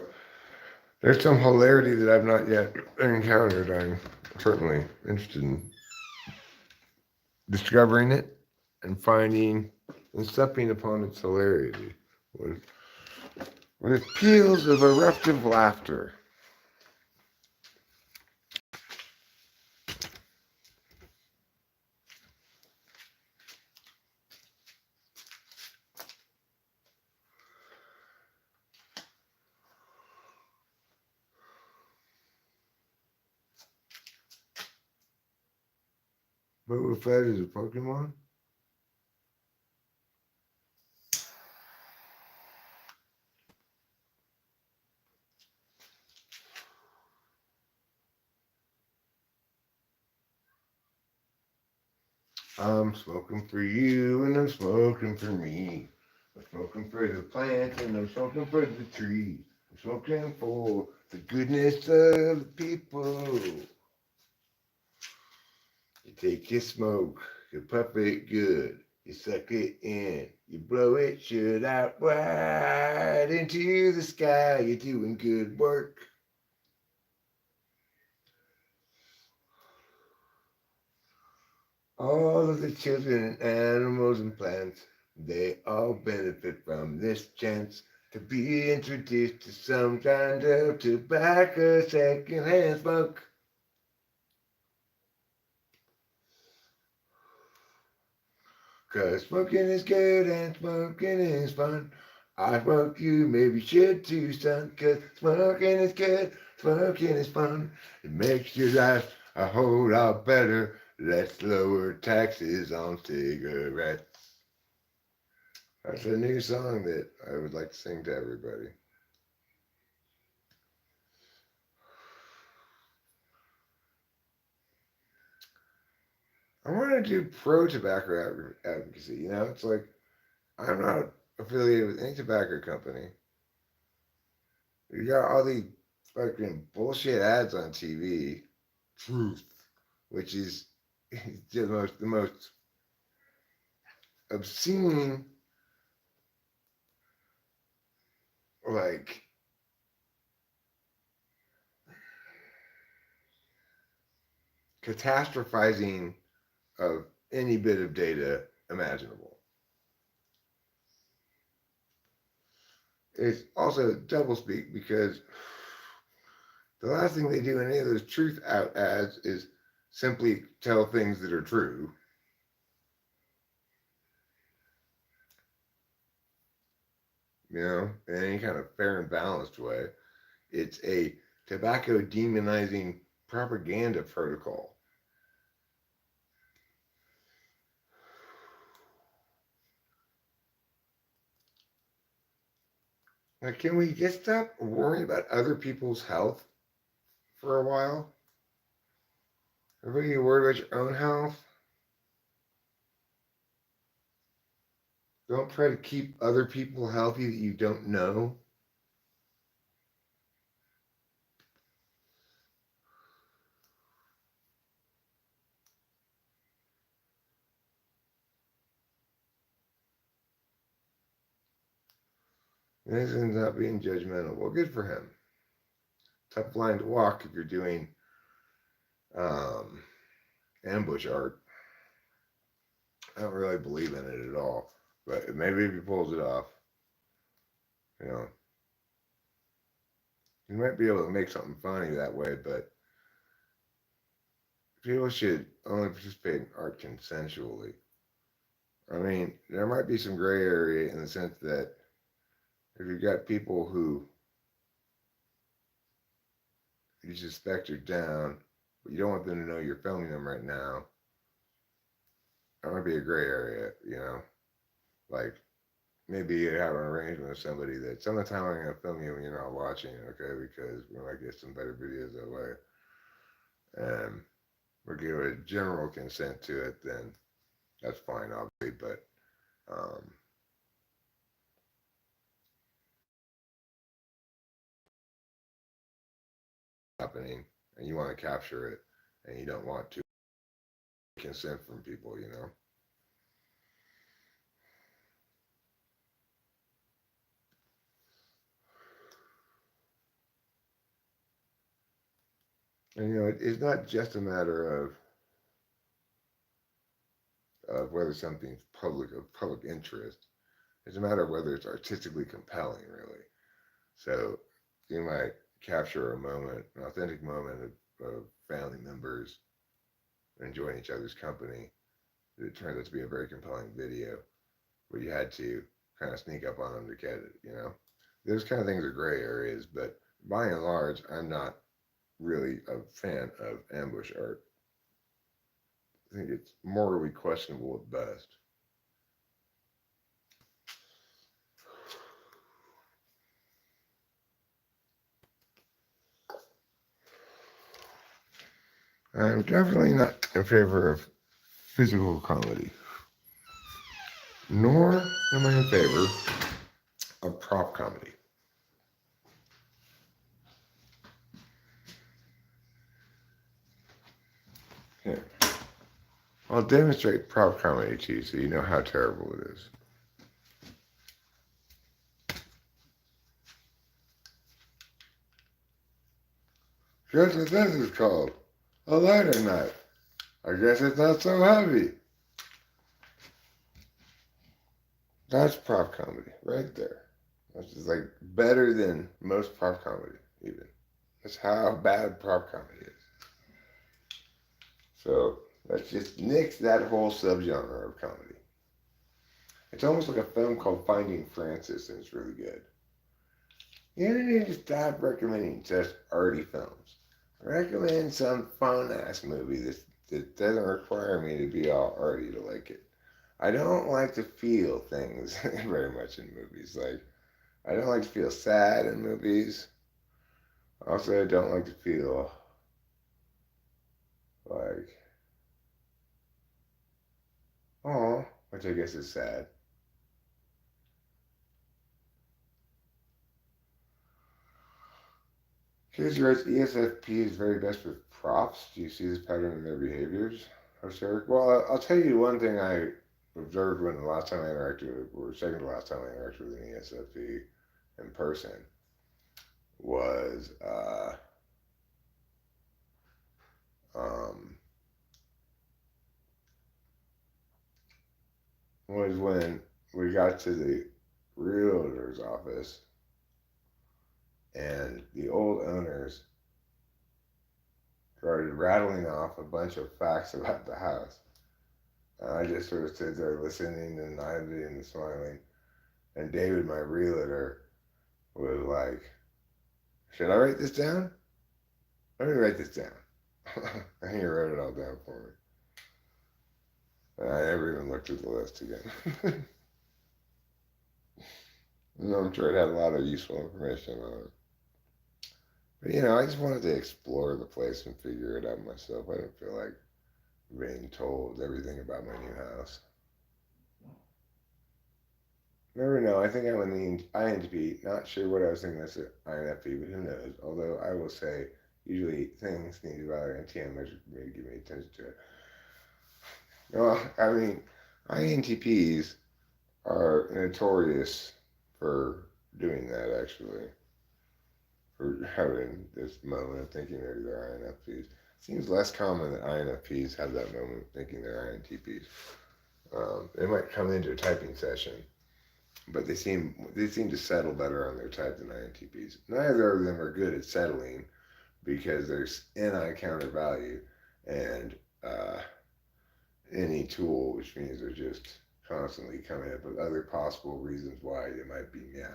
there's some hilarity that I've not yet encountered. I'm certainly interested in discovering it and finding and stepping upon its hilarity with peals of eruptive laughter. Boba Fett is a Pokemon? I'm smoking for you and I'm smoking for me. I'm smoking for the plants and I'm smoking for the trees. I'm smoking for the goodness of the people. You take your smoke, you puff it good, you suck it in, you blow it shit out right into the sky. You're doing good work. All of the children and animals and plants, they all benefit from this chance to be introduced to some kind of tobacco secondhand smoke. Cause smoking is good and smoking is fun. I smoke you, maybe should too, son. Cause smoking is good, smoking is fun. It makes your life a whole lot better. Let's lower taxes on cigarettes. That's a new song that I would like to sing to everybody. I want to do pro tobacco advocacy. You know, it's like I'm not affiliated with any tobacco company. You got all these fucking bullshit ads on TV. Truth, which is the most obscene, like catastrophizing of any bit of data imaginable. It's also doublespeak because the last thing they do in any of those truth out ads is simply tell things that are true. You know, in any kind of fair and balanced way. It's a tobacco demonizing propaganda protocol. Like, can we just stop worrying about other people's health for a while? Everybody worried about your own health. Don't try to keep other people healthy that you don't know. This ends up being judgmental. Well, good for him. Tough line to walk if you're doing um, ambush art. I don't really believe in it at all, but maybe if he pulls it off, you know, you might be able to make something funny that way. But people should only participate in art consensually. I mean, there might be some gray area in the sense that if you've got people who you suspect are down, but you don't want them to know you're filming them right now, that might be a gray area, you know? Like, maybe you have an arrangement with somebody that some of the time I'm going to film you when you're not watching, okay? Because we might get some better videos that way. And we'll give a general consent to it, then that's fine, obviously, but happening and you want to capture it and you don't want to consent from people, you know? And you know, it's not just a matter of whether something's of public interest. It's a matter of whether it's artistically compelling, really. So you might capture a moment, an authentic moment of family members enjoying each other's company. It turns out to be a very compelling video, but you had to kind of sneak up on them to get it, you know? Those kind of things are gray areas, but by and large, I'm not really a fan of ambush art. I think it's morally questionable at best. I'm definitely not in favor of physical comedy. Nor am I in favor of prop comedy. Here, I'll demonstrate prop comedy to you so you know how terrible it is. Guess what this is called? A lighter knife. I guess it's not so heavy. That's prop comedy right there. That's just like better than most prop comedy, even. That's how bad prop comedy is. So let's just nix that whole subgenre of comedy. It's almost like a film called Finding Francis, and it's really good. You need to stop recommending just arty films. Recommend some fun-ass movie that doesn't require me to be all arty to like it. I don't like to feel things very much in movies. Like, I don't like to feel sad in movies. Also, I don't like to feel like, oh, which I guess is sad. Casey writes, ESFP is very best with props. Do you see this pattern in their behaviors? Racheric? Well, I'll tell you one thing I observed when the last time I interacted, or second to last time I interacted with an ESFP in person, was when we got to the realtor's office and the old owners started rattling off a bunch of facts about the house. And I just sort of stood there listening and nodding and smiling. And David, my realtor, was like, should I write this down? Let me write this down. And he wrote it all down for me. And I never even looked at the list again. I'm sure it had a lot of useful information on it. But I just wanted to explore the place and figure it out myself. I didn't feel like being told everything about my new house. Never know. I think I'm in the INTP. Not sure what I was thinking as an INFP, but who knows? Although I will say, usually things need about NTM measure for me to give me attention to it. Well, I mean, INTPs are notorious for doing that, actually. For having this moment of thinking they're INFPs. Seems less common that INFPs have that moment thinking they're INTPs. They might come into a typing session, but they seem to settle better on their type than INTPs. Neither of them are good at settling because there's NI counter value and any tool, which means they're just constantly coming up with other possible reasons why it might be meow.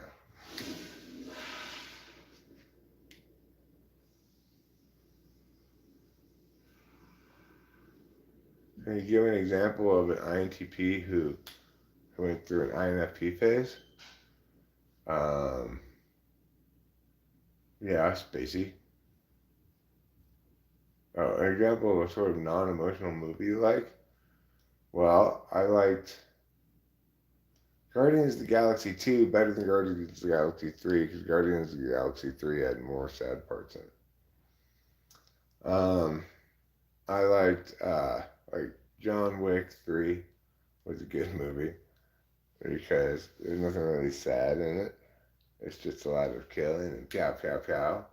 Can you give an example of an INTP who went through an INFP phase? Yeah, Spacey. Oh, an example of a sort of non-emotional movie you like? Well, I liked Guardians of the Galaxy 2 better than Guardians of the Galaxy 3 because Guardians of the Galaxy 3 had more sad parts in it. I liked John Wick 3 was a good movie because there's nothing really sad in it. It's just a lot of killing and pow, pow, pow.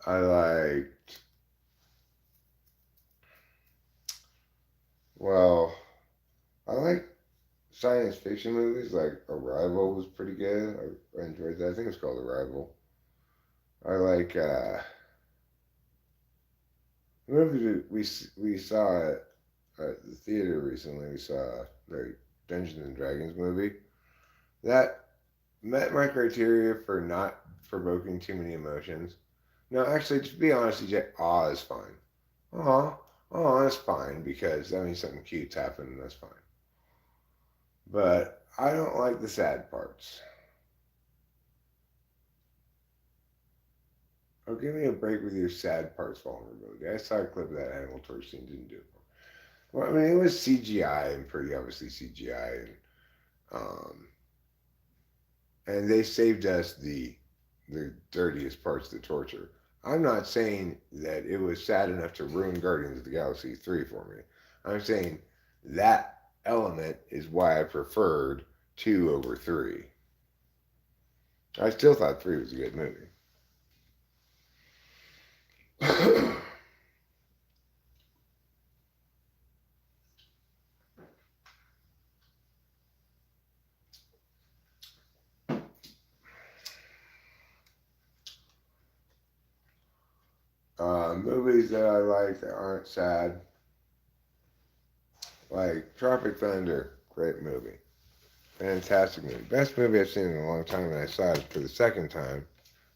I liked, I like science fiction movies, like Arrival was pretty good. I enjoyed that. I think it's called Arrival. I like the movie we saw at the theater recently. We saw the Dungeons and Dragons movie. That met my criteria for not provoking too many emotions. No, actually, to be honest, awe is fine. Aw, that's fine because that means something cute's happened and that's fine. But I don't like the sad parts. Oh, give me a break with your sad parts vulnerability. I saw a clip of that animal torch scene, didn't do it. Well, I mean, it was CGI and pretty obviously CGI, um, and they saved us the dirtiest parts of the torture. I'm not saying that it was sad enough to ruin Guardians of the Galaxy 3 for me. I'm saying that element is why I preferred 2 over 3. I still thought 3 was a good movie. Movies that I like that aren't sad, like Tropic Thunder, great movie. Fantastic movie. Best movie I've seen in a long time, and I saw it for the second time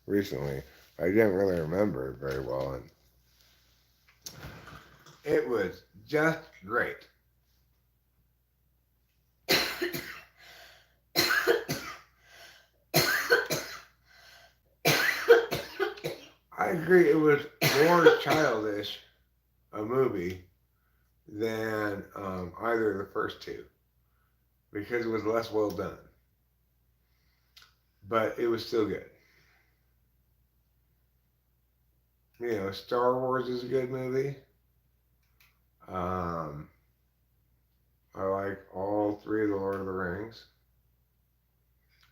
recently. I didn't really remember it very well, and it was just great. I agree, it was more childish a movie than either of the first two because it was less well done, but it was still good. You know, Star Wars is a good movie. Um, I like all three of the Lord of the Rings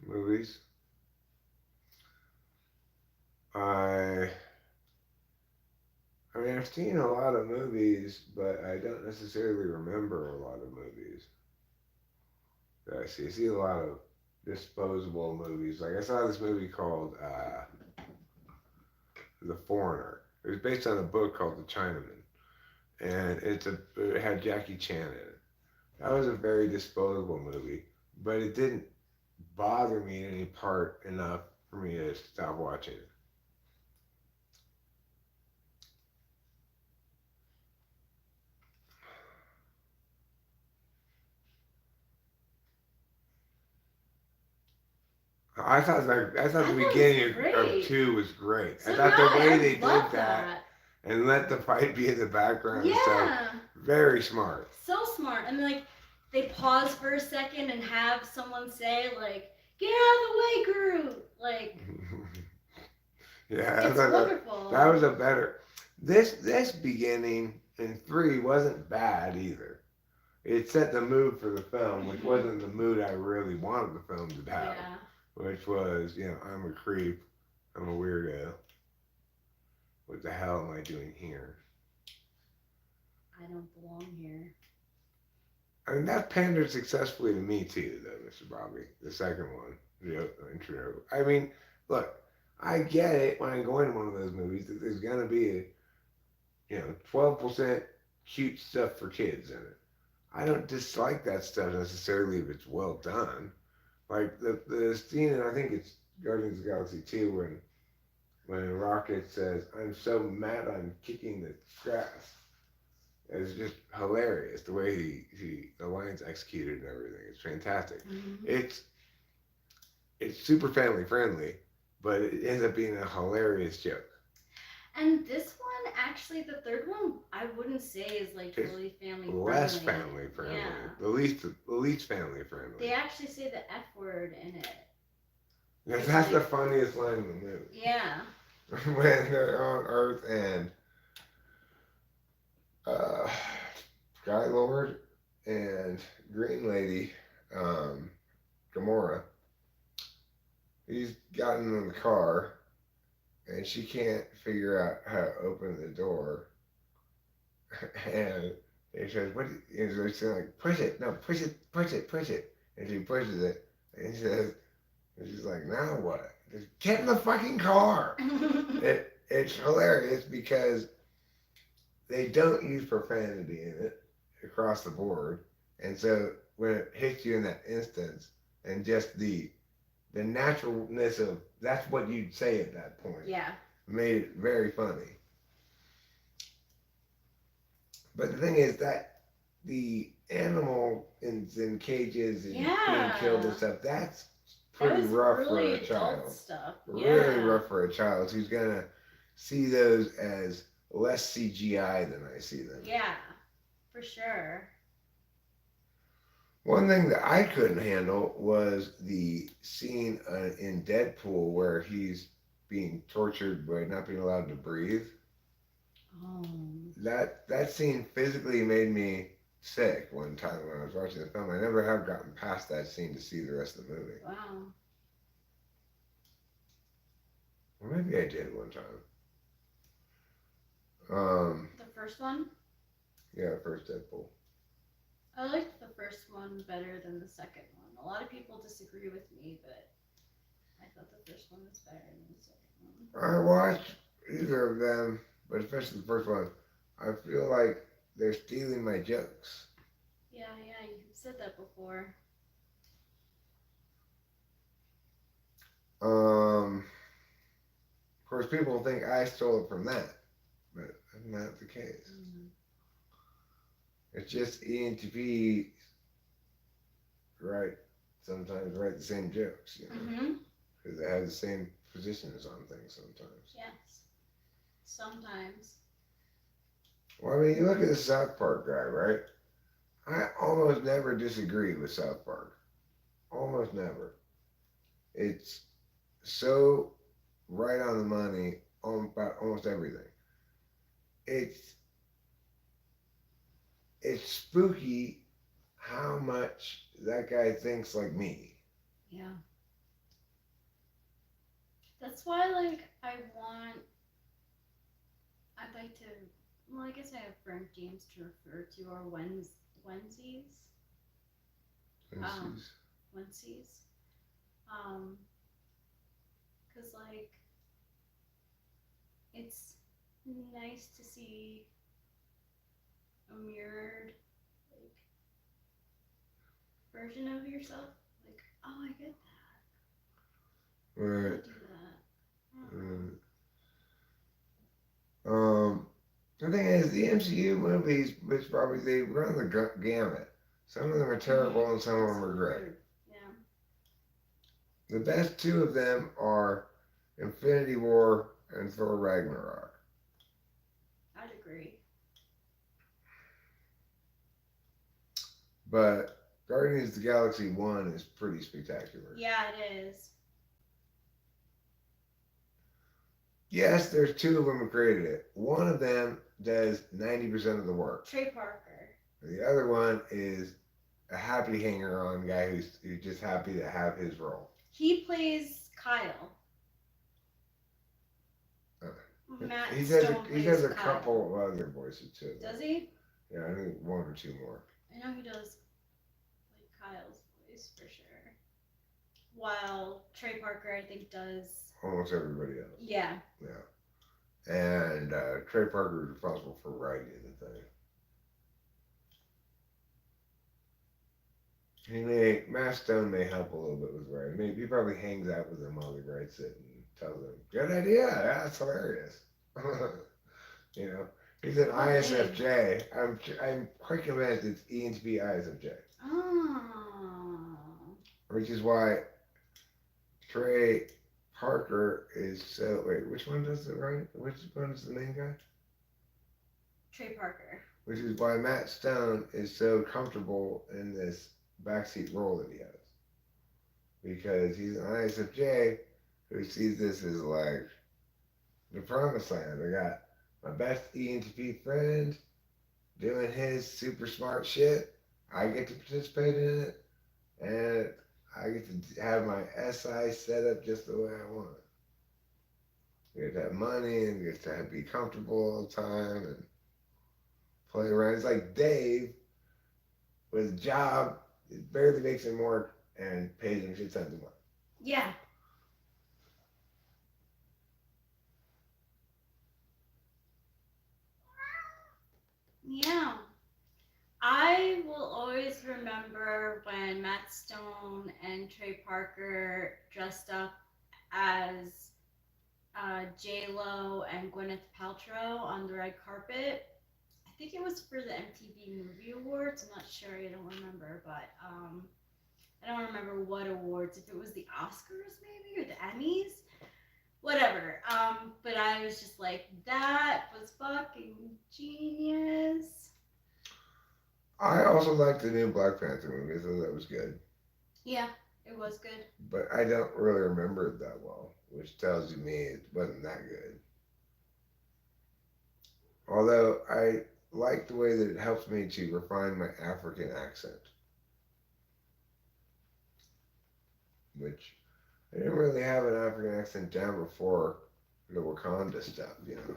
movies. I I mean, I've seen a lot of movies, but I don't necessarily remember a lot of movies that I see. I see a lot of disposable movies. Like I saw this movie called The Foreigner. It was based on a book called The Chinaman, and it had Jackie Chan in it. That was a very disposable movie, but it didn't bother me in any part enough for me to stop watching it. I thought the beginning of 2 was great. So I thought the way they did love that and let the fight be in the background and stuff, Yeah. very smart. So smart. And like they pause for a second and have someone say like, "Get out of the way, Groot!" Like Yeah, it's wonderful. that was a better. This beginning in 3 wasn't bad either. It set the mood for the film, which wasn't the mood I really wanted the film to have. Yeah. Which was, you know, I'm a creep, I'm a weirdo. What the hell am I doing here? I don't belong here. I mean, that pandered successfully to me too, though, Mr. Bobby. The second one, the intro. I mean, look, I get it when I go into one of those movies that there's gonna be 12% cute stuff for kids in it. I don't dislike that stuff necessarily if it's well done. Like the scene, and I think it's Guardians of the Galaxy 2 when Rocket says, "I'm so mad I'm kicking the grass." It's just hilarious the way the lines executed and everything. It's fantastic. Mm-hmm. It's super family friendly, but it ends up being a hilarious joke. And this one, actually, the third one, I wouldn't say is like really family friendly. Less family friendly. Yeah. The least family friendly. They actually say the F word in it. That's the funniest line in the movie. Yeah. When they're on Earth and Sky Lord and Green Lady, Gamora, he's gotten in the car and she can't figure out how to open the door. And he says, "What?" And so she's like, "Push it, no, push it, push it, push it." And she pushes it, and he says, and she's like, "Now what?" Just get in the fucking car. It's hilarious because they don't use profanity in it across the board, and so when it hits you in that instance, and just the naturalness of that's what you'd say at that point, Yeah. made it very funny. But the thing is that the animal in cages and being killed and stuff, that's pretty rough really for a child. Stuff. Really rough for a child who's gonna see those as less CGI than I see them. Yeah, for sure. One thing that I couldn't handle was the scene in Deadpool where he's being tortured by not being allowed to breathe. Oh. That scene physically made me sick one time when I was watching the film. I never have gotten past that scene to see the rest of the movie. Wow. Or maybe I did one time. Um, The first one? yeah, first Deadpool. I liked the first one better than the second one. A lot of people disagree with me, but I thought the first one was better than the second one. I watched either of them, but especially the first one. I feel like they're stealing my jokes. Yeah, you've said that before. Of course, people think I stole it from that, but that's not the case. Mm. It's just ENTP, right? Sometimes write the same jokes, you know, Mm-hmm. because they have the same positions on things sometimes. Yes. Sometimes. Well, I mean, you look at the South Park guy, right? I almost never disagree with South Park. Almost never. It's so right on the money on about almost everything. It's it's spooky how much that guy thinks like me. Yeah. That's why, like, I'd like to, well, I guess I have burnt James to refer to our Wednesdays. Um, This Wednesdays. Um, cause like, it's nice to see a mirrored, like, version of yourself. Like, oh, I get that. I right. do that. Mm. The thing is, the MCU movies, which probably they run the gamut. Some of them are terrible and some of them are great. Yeah. The best two of them are Infinity War and Thor Ragnarok. I'd agree. But Guardians of the Galaxy 1 is pretty spectacular. Yeah, it is. Yes, there's two of them who created it. One of them does 90% of the work. Trey Parker. The other one is a happy hanger on guy who's just happy to have his role. He plays Kyle. Matt Stone He has a Kyle. couple of other voices too. Does he? Yeah, I think one or two more. I know he does like Kyle's voice for sure. While Trey Parker, I think, does Almost everybody else. Yeah. Yeah. And Trey Parker is responsible for writing the thing. Matt Stone may help a little bit with writing. He probably hangs out with them while he writes it and tells them, "Good idea, that's hilarious." You know, he's an ISFJ. I'm quite convinced it's ENTP ISFJ. Oh. Which is why Trey Parker is so. Wait, which one does it right? Which one is the main guy? Trey Parker. Which is why Matt Stone is so comfortable in this backseat role that he has. Because he's an ISFJ who sees this as like the promised land. I got my best ENTP friend doing his super smart shit. I get to participate in it. And I get to have my SI set up just the way I want it. You get to have money and you get to be comfortable all the time and play around. It's like Dave with a job, it barely makes him work and pays him shit tons of money. Yeah. Yeah. I will always remember when Matt Stone and Trey Parker dressed up as J-Lo and Gwyneth Paltrow on the red carpet. I think it was for the MTV Movie Awards. I'm not sure. I don't remember, but I don't remember what awards. If it was the Oscars maybe or the Emmys, whatever. But I was just like, that was fucking genius. I also liked the new Black Panther movie. I thought that was good. Yeah, it was good. But I don't really remember it that well, which tells me it wasn't that good. Although I like the way that it helps me to refine my African accent, which I didn't really have an African accent down before the Wakanda stuff, you know.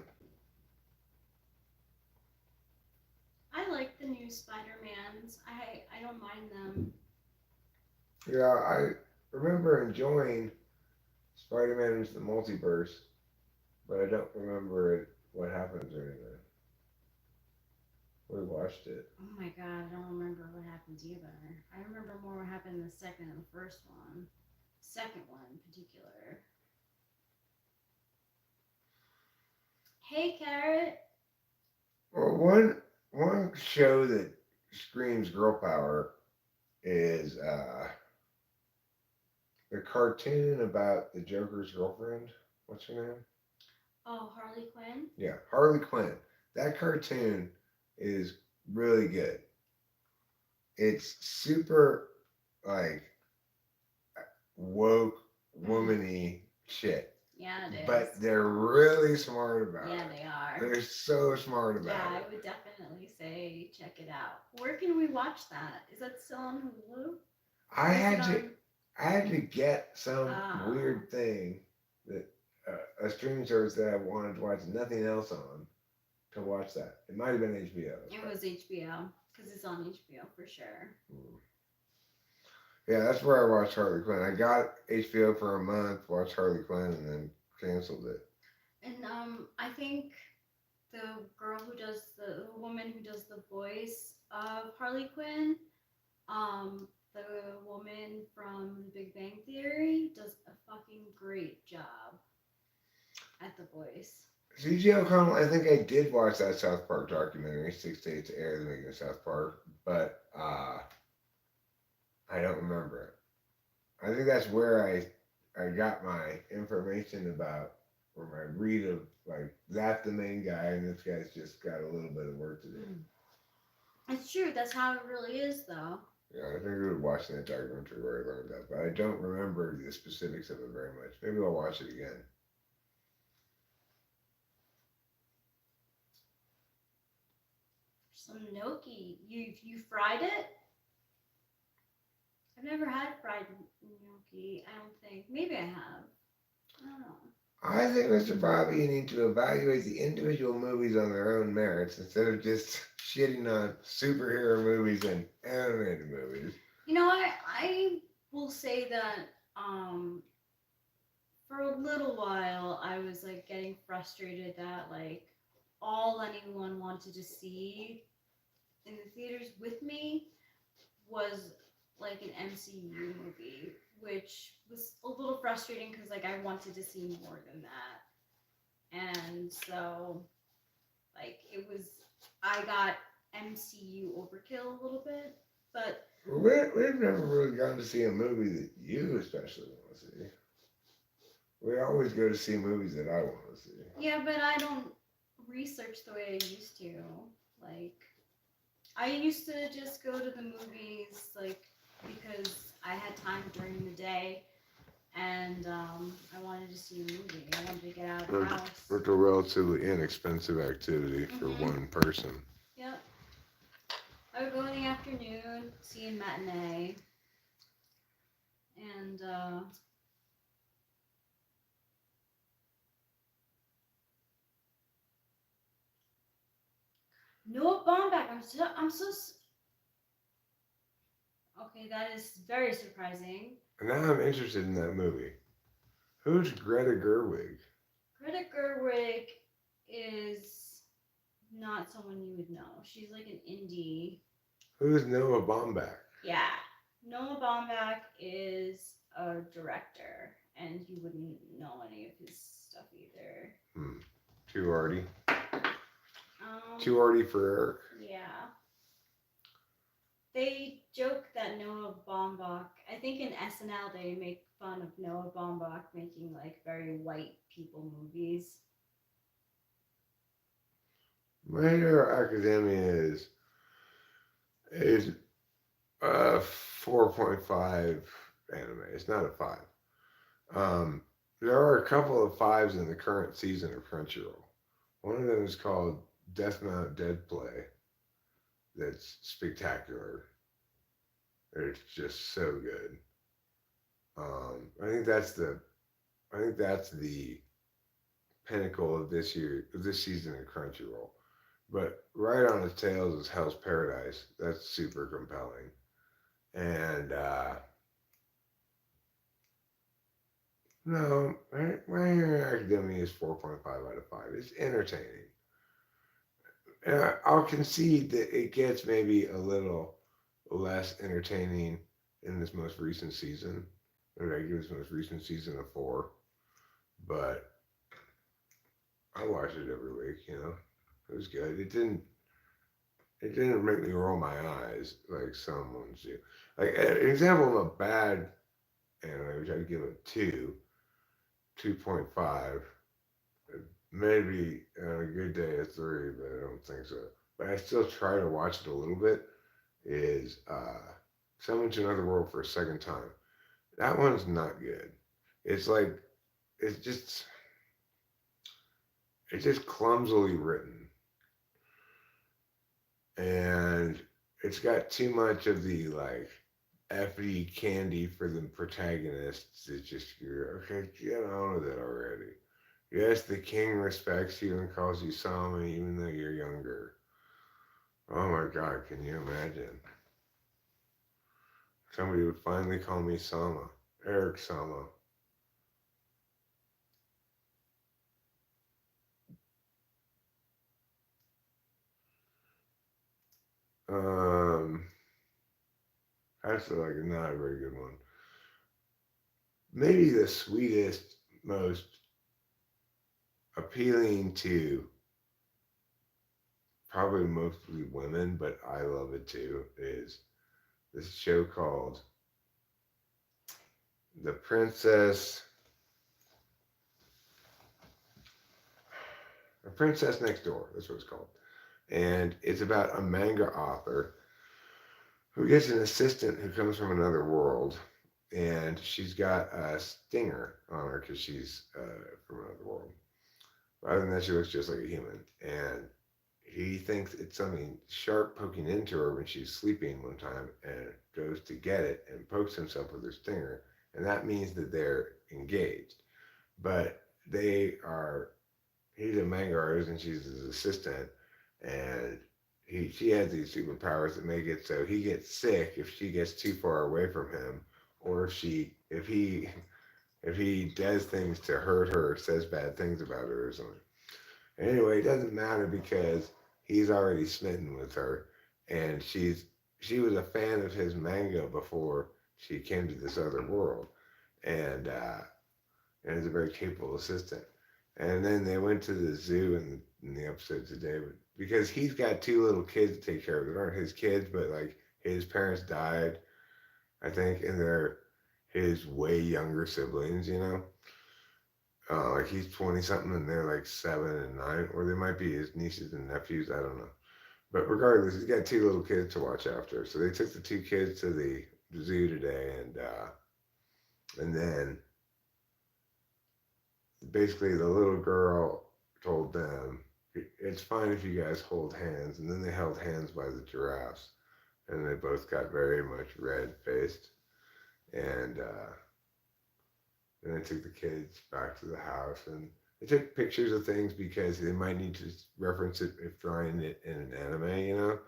I like the new Spider-Mans. I don't mind them. Yeah, I remember enjoying Spider-Man into the Multiverse, but I don't remember what happens or anything. We watched it. Oh my god, I don't remember what happens either. I remember more what happened in the second and the first one. Second one in particular. Hey, Carrot. Well, one show that screams girl power is the cartoon about the Joker's girlfriend. What's her name? Oh, Harley Quinn. Yeah, Harley Quinn. That cartoon is really good. It's super like woke womany shit. Yeah, it is. But they're really smart about yeah, it. they are. They're so smart about Yeah, it. I would definitely say check it out. Where can we watch that? Is that still on Hulu? I Is had it to on- I had to get some Ah. weird thing that a streaming service that I wanted to watch nothing else on to watch that. It might have been HBO. It was HBO because it's on HBO for sure. Yeah, that's where I watched Harley Quinn. I got HBO for a month, watched Harley Quinn, and then canceled it. And I think the girl who does the woman who does the voice of Harley Quinn, the woman from Big Bang Theory, does a fucking great job at the voice. CG O'Connell, I think I did watch that South Park documentary, 6 Days to Air the Making of South Park, but I don't remember it. I think that's where I got my information about, or my read of, like, that's the main guy, and this guy's just got a little bit of work to do. It's true. That's how it really is, though. Yeah, I think I was watching that documentary where I learned that, but I don't remember the specifics of it very much. Maybe I'll watch it again. Some gnocchi. You fried it? I've never had fried gnocchi. I don't think. Maybe I have. I don't know. I think, Mr. Bobby, you need to evaluate the individual movies on their own merits instead of just shitting on superhero movies and animated movies. You know, I will say that for a little while I was like getting frustrated that like all anyone wanted to see in the theaters with me was like an MCU movie, which was a little frustrating because like I wanted to see more than that. And so like it was I got MCU overkill a little bit, but We've never really gone to see a movie that you especially want to see. We always go to see movies that I want to see. yeah, but I don't research the way I used to. Like, I used to just go to the movies, like, because I had time during the day and I wanted to see a movie. I wanted to get out of the house. It's a relatively inexpensive activity for one person. Yep. I would go in the afternoon, see a matinee, and Noah Baumbach. Okay, that is very surprising. And now I'm interested in that movie. Who's Greta Gerwig? Greta Gerwig is not someone you would know. She's like an indie. Who's Noah Baumbach? Yeah. Noah Baumbach is a director, and you wouldn't know any of his stuff either. Too arty. Too arty for Eric. Yeah. They joke that Noah Baumbach, I think think in SNL they make fun of Noah Baumbach making like very white people movies. My Hero Academia is 4.5 anime. It's not a 5. Um, there are a couple of 5s in the current season of Crunchyroll. One of them is called Death Mount Dead Play. That's spectacular. It's just so good. I think that's the pinnacle of this season of Crunchyroll. But right on its tails is Hell's Paradise. That's super compelling. And no, My Hero Academia is 4.5 out of 5. It's entertaining. And I'll concede that it gets maybe a little less entertaining in this most recent season. Maybe I give this most recent season a 4. But I watch it every week. It was good. It didn't make me roll my eyes like some ones do. Like an example of a bad anime, which I'd give a 2.5. Maybe on a good day a 3, but I don't think so. But I still try to watch it a little bit. Is Summon to Another World for a second time. That one's not good. It's like it's just it's just clumsily written, and it's got too much of the like FD candy for the protagonists. It's just you're okay. Get on with it already. Yes, the king respects you and calls you Sama even though you're younger. Oh my god, can you imagine? Somebody would finally call me Sama. Eric Sama. Um, that's like not a very good one. Maybe the sweetest, most appealing to probably mostly women, but I love it too, is this show called The Princess. The Princess Next Door. That's what it's called. And it's about a manga author who gets an assistant who comes from another world, and she's got a stinger on her because she's from another world. Other than that, she looks just like a human, and he thinks it's something sharp poking into her when she's sleeping one time, and goes to get it and pokes himself with her stinger, and that means that they're engaged. But they are. He's a manga artist, and she's his assistant, and she has these superpowers that make it so he gets sick if she gets too far away from him, or if he does things to hurt her, says bad things about her or something. Anyway, it doesn't matter because he's already smitten with her, and she was a fan of his manga before she came to this other world, and is a very capable assistant. And then they went to the zoo in the episode today because he's got 2 little kids to take care of. They aren't his kids, but like his parents died, I think, and they're his way younger siblings. Like he's 20 something and they're like 7 and 9, or they might be his nieces and nephews. I don't know. But regardless, he's got 2 little kids to watch after. So they took the 2 kids to the zoo today, and then basically the little girl told them, "It's fine if you guys hold hands." And then they held hands by the giraffes, and they both got very much red faced, and then they took the kids back to the house, and they took pictures of things because they might need to reference it if drawing it in an anime. And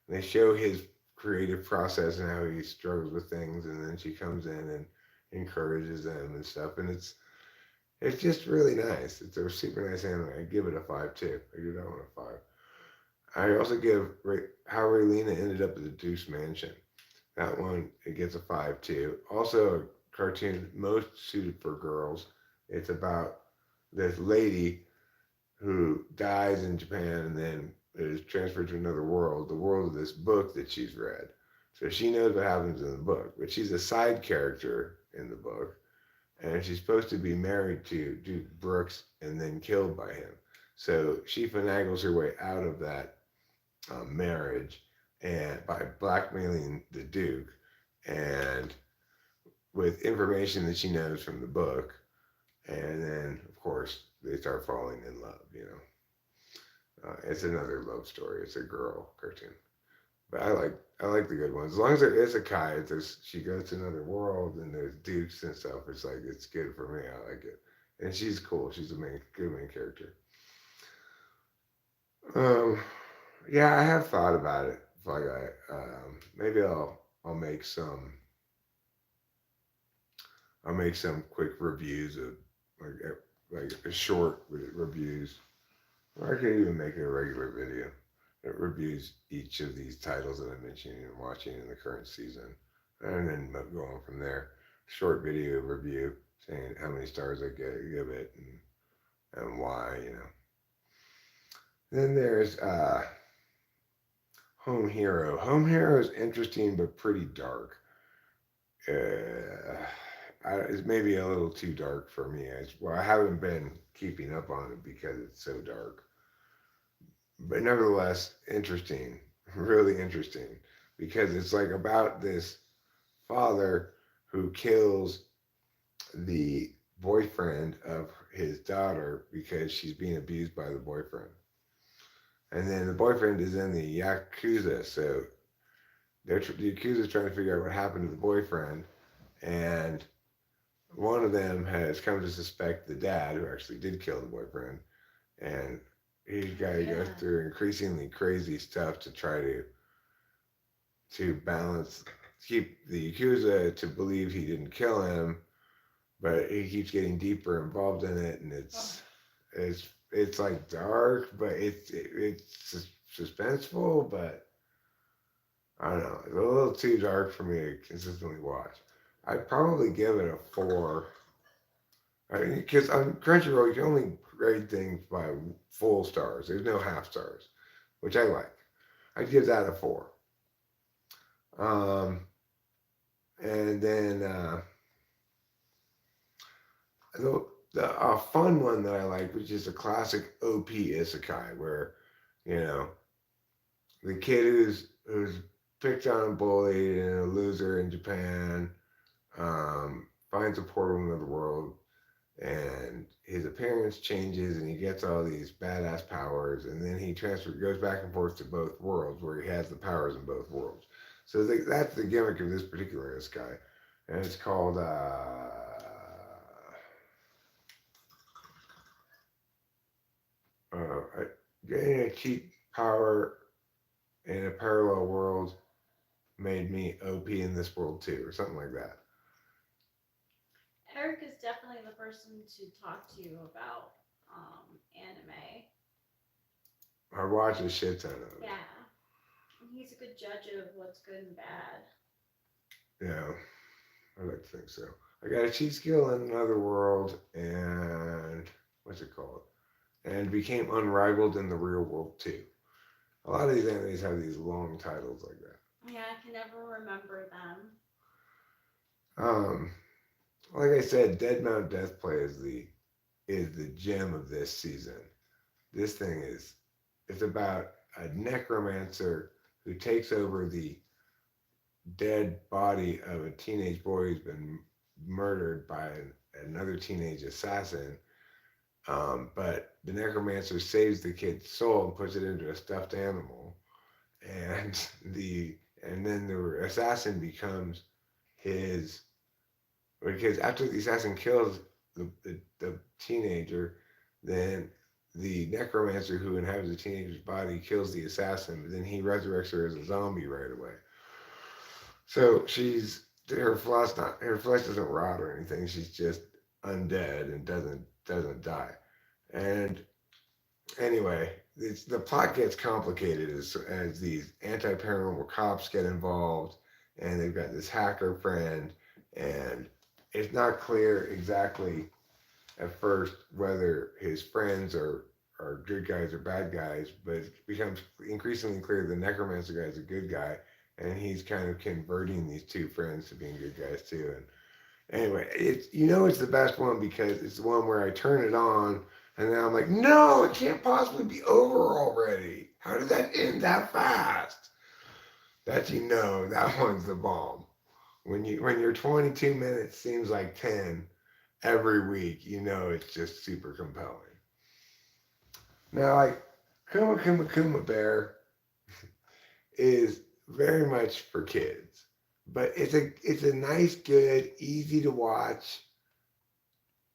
they show his creative process and how he struggles with things, and then she comes in and encourages them and stuff, and it's just really nice. It's a super nice anime. I give it a 5 too. I give that one a 5. I also give How Raylena Ended Up at the Deuce Mansion. That one, it gets a 5 too. Also a cartoon most suited for girls. It's about this lady who dies in Japan and then is transferred to another world, the world of this book that she's read. So she knows what happens in the book, but she's a side character in the book, and she's supposed to be married to Duke Brooks and then killed by him. So she finagles her way out of that marriage and by blackmailing the Duke and with information that she knows from the book, and then of course they start falling in love. It's another love story. It's a girl cartoon, but I like the good ones. As long as there is a Kai, there's she goes to another world and there's dukes and stuff. It's like it's good for me. I like it, and she's cool. She's a good main character. Um, yeah, I have thought about it. Like maybe I'll make some quick reviews of like a short reviews. Or I could even make a regular video that reviews each of these titles that I'm mentioning and watching in the current season, and then go on from there. Short video review saying how many stars I give it and why. Then there's Home Hero. Home Hero is interesting but pretty dark. It's maybe a little too dark for me. I haven't been keeping up on it because it's so dark. But nevertheless, interesting, really interesting, because it's like about this father who kills the boyfriend of his daughter because she's being abused by the boyfriend. And then the boyfriend is in the Yakuza, so the Yakuza is trying to figure out what happened to the boyfriend, and one of them has come to suspect the dad who actually did kill the boyfriend, and he's got to go through increasingly crazy stuff to try to balance, keep the Yakuza to believe he didn't kill him, but he keeps getting deeper involved in it, and it's like dark, but it's suspenseful, but I don't know, it's a little too dark for me to consistently watch. I'd probably give it a 4. I mean, because on Crunchyroll, you can only grade things by full stars. There's no half stars, which I like. I'd give that a 4. Um, and then a fun one that I like, which is a classic OP isekai, where you know the kid who's picked on and bullied and a loser in Japan finds a portal into the world, and his appearance changes, and he gets all these badass powers, and then he goes back and forth to both worlds, where he has the powers in both worlds. So that's the gimmick of this particular guy, and it's called getting a cheap power in a parallel world made me OP in this world too, or something like that. Eric is definitely the person to talk to about anime. I watch a shit ton of it. Yeah. He's a good judge of what's good and bad. Yeah, I like to think so. I got a cheat skill in another world, and what's it called? And became unrivaled in the real world too. A lot of these animes have these long titles like that. Yeah, I can never remember them. Like I said, Dead Mount Deathplay is the gem of this season. This thing it's about a necromancer who takes over the dead body of a teenage boy who's been murdered by another teenage assassin. But the necromancer saves the kid's soul and puts it into a stuffed animal, and then the assassin becomes his, because after the assassin kills the teenager, then the necromancer who inhabits the teenager's body kills the assassin, but then he resurrects her as a zombie right away. So her flesh doesn't rot or anything. She's just undead and doesn't die. And anyway, the plot gets complicated as these anti-paranormal cops get involved, and they've got this hacker friend, and it's not clear exactly at first whether his friends are good guys or bad guys, but it becomes increasingly clear the necromancer guy is a good guy, and he's kind of converting these two friends to being good guys too. And anyway, it's the best one because it's the one where I turn it on and then I'm like, no, it can't possibly be over already. How did that end that fast? That one's the bomb. When your 22 minutes seems like 10 every week, it's just super compelling. Now, like Kuma Kuma Kuma Bear is very much for kids, but it's a nice, good, easy to watch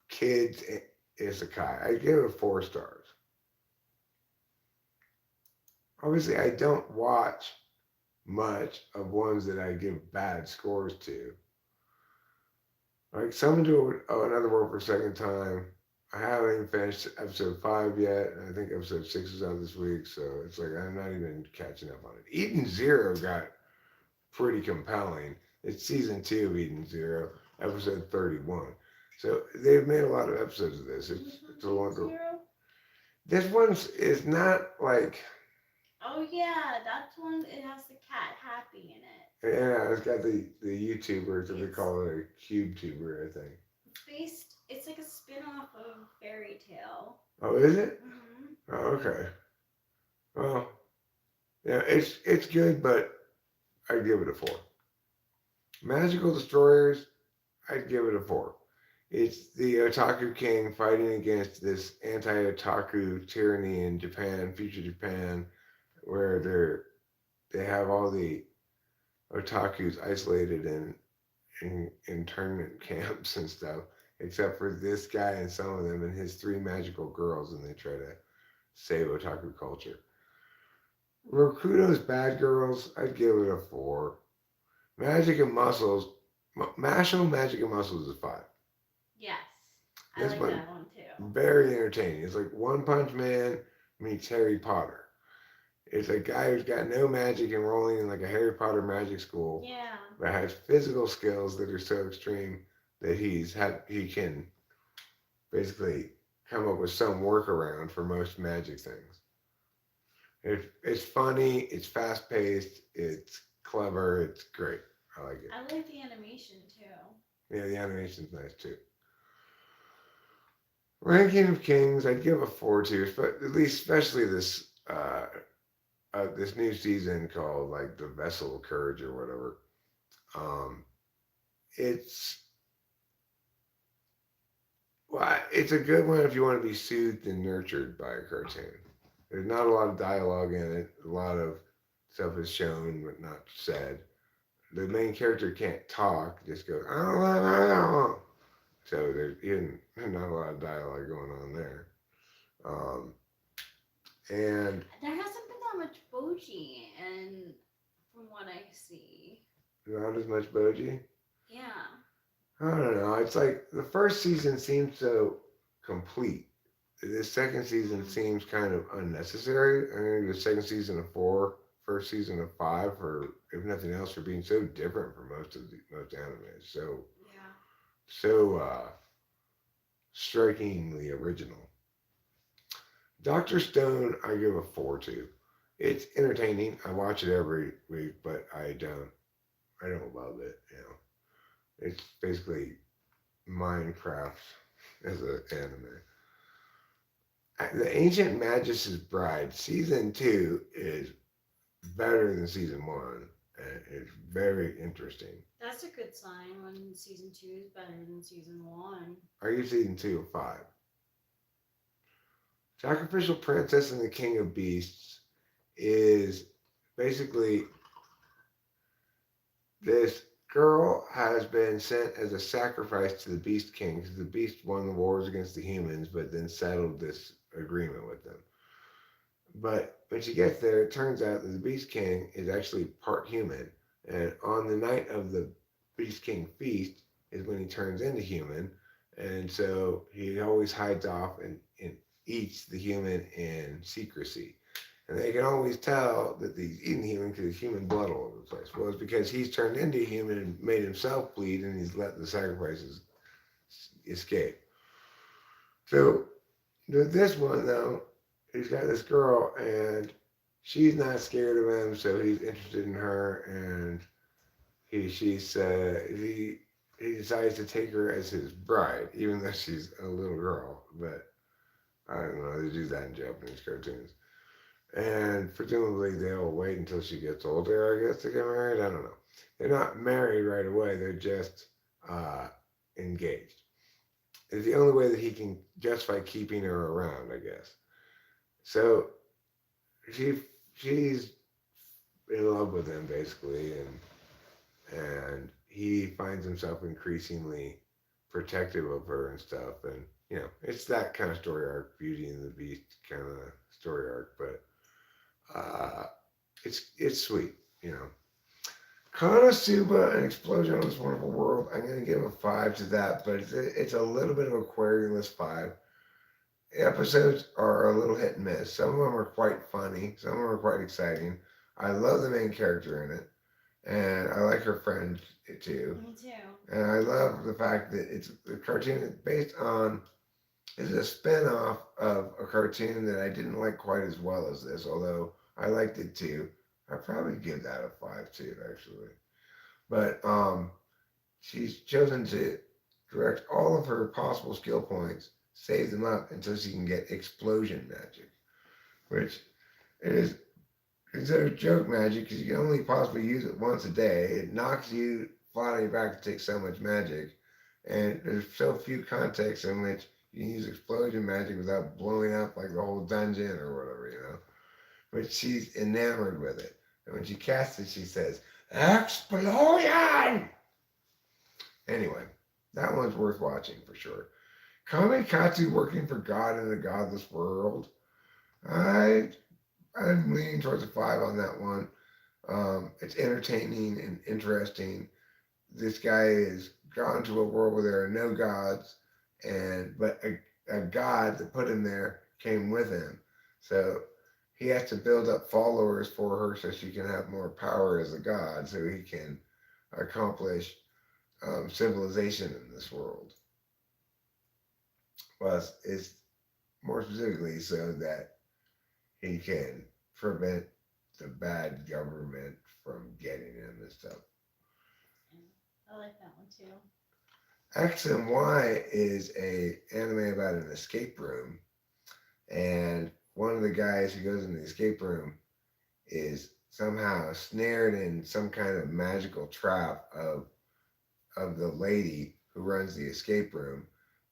kids isekai. I give it 4 stars. Obviously, I don't watch much of ones that I give bad scores to. Like Summon to Another World for a second time. I haven't even finished episode 5 yet, and I think episode 6 is out this week, so it's like I'm not even catching up on it. Eden Zero got pretty compelling. It's season 2 of Eden Zero, episode 31. So they've made a lot of episodes of this. It's a longer. Zero? This one is not like. Oh yeah, that's one. It has the cat Happy in it. Yeah, it's got the YouTubers that they call it a cube tuber, I think. It's based. It's like a spin-off of Fairy Tale. Oh, is it? Mm-hmm. Oh, okay. Well, yeah, it's good, but I'd give it a 4. Magical Destroyers, I'd give it a 4. It's the Otaku King fighting against this anti-otaku tyranny in Japan, future Japan, where they have all the otakus isolated in internment camps and stuff, except for this guy and some of them and his 3 magical girls, and they try to save otaku culture. Rokudo's Bad Girls, I'd give it a 4. Magic and Muscles, National Magic and Muscles is 5. Yes, I This like one, that one too. very entertaining. It's like One Punch Man meets Harry Potter. It's a guy who's got no magic enrolling in like a Harry Potter magic school, Yeah. but has physical skills that are so extreme that he can basically come up with some workaround for most magic things. It's funny, it's fast paced, it's clever, it's great. I like it. I like the animation too. Yeah, the animation's nice too. Ranking of Kings, I'd give a 4 to, but at least especially this new season called like the Vessel of Courage or whatever. Um, it's it's a good one if you want to be soothed and nurtured by a cartoon. There's not a lot of dialogue in it. A lot of stuff is shown but not said. The main character can't talk; just goes. So there's even not a lot of dialogue going on there. Um, and There hasn't been that much Boji, and from what I see. not as much Boji. Yeah. I don't know. It's like the first season seemed so complete. The second season seems kind of unnecessary. I mean, the second season of 4, first season of 5, for if nothing else, for being so different from most animes. Yeah. So strikingly original. Doctor Stone, I give a 4 to. It's entertaining. I watch it every week, but I don't love it. It's basically Minecraft as an anime. The Ancient Magus' Bride season 2 is better than season 1, and it's very interesting. That's a good sign when season 2 is better than season 1. Are you season 2 of 5? Sacrificial Princess and the King of Beasts is basically this girl has been sent as a sacrifice to the Beast King because the Beast won the wars against the humans, but then settled this agreement with them. But when she gets there, it turns out that the Beast King is actually part human, and on the night of the Beast King feast is when he turns into human, and so he always hides off and eats the human in secrecy. And they can always tell that he's eating human because there's human blood all over the place. Well, it's because he's turned into a human and made himself bleed, and he's let the sacrifices escape. So this one, though, he's got this girl, and she's not scared of him, so he's interested in her, and he decides to take her as his bride, even though she's a little girl. But I don't know, they do that in Japanese cartoons. And presumably they'll wait until she gets older, I guess, to get married. I don't know. They're not married right away. They're just uh, engaged. It's the only way that he can justify keeping her around, I guess. So she she's in love with him basically, and he finds himself increasingly protective of her and stuff. And it's that kind of story arc, Beauty and the Beast kind of story arc, but it's sweet, you know. Konosuba, An Explosion on This Wonderful World. I'm gonna give a 5 to that, but it's a little bit of a querulous 5. Episodes are a little hit and miss. Some of them are quite funny. Some of them are quite exciting. I love the main character in it, and I like her friend too. Me too. And I love the fact that it's a cartoon that's based on is a spin-off of a cartoon that I didn't like quite as well as this, although I liked it too. I'd probably give that a 5 too, actually. But she's chosen to direct all of her possible skill points, save them up until she can get explosion magic, which is considered joke magic because you can only possibly use it once a day. It knocks you flat on your back to take so much magic, and there's so few contexts in which you can use explosion magic without blowing up like the whole dungeon or whatever. But she's enamored with it. And when she casts it, she says, "Explosion!" Anyway, that one's worth watching for sure. Kamikatsu, Working for God in a Godless World. I I'm leaning towards a 5 on that one. It's entertaining and interesting. This guy is gone to a world where there are no gods, but a god that put him there came with him. So he has to build up followers for her so she can have more power as a god, so he can accomplish civilization in this world. Plus, it's more specifically so that he can prevent the bad government from getting him and stuff. I like that one too. X and Y is a anime about an escape room, and one of the guys who goes in the escape room is somehow snared in some kind of magical trap of the lady who runs the escape room,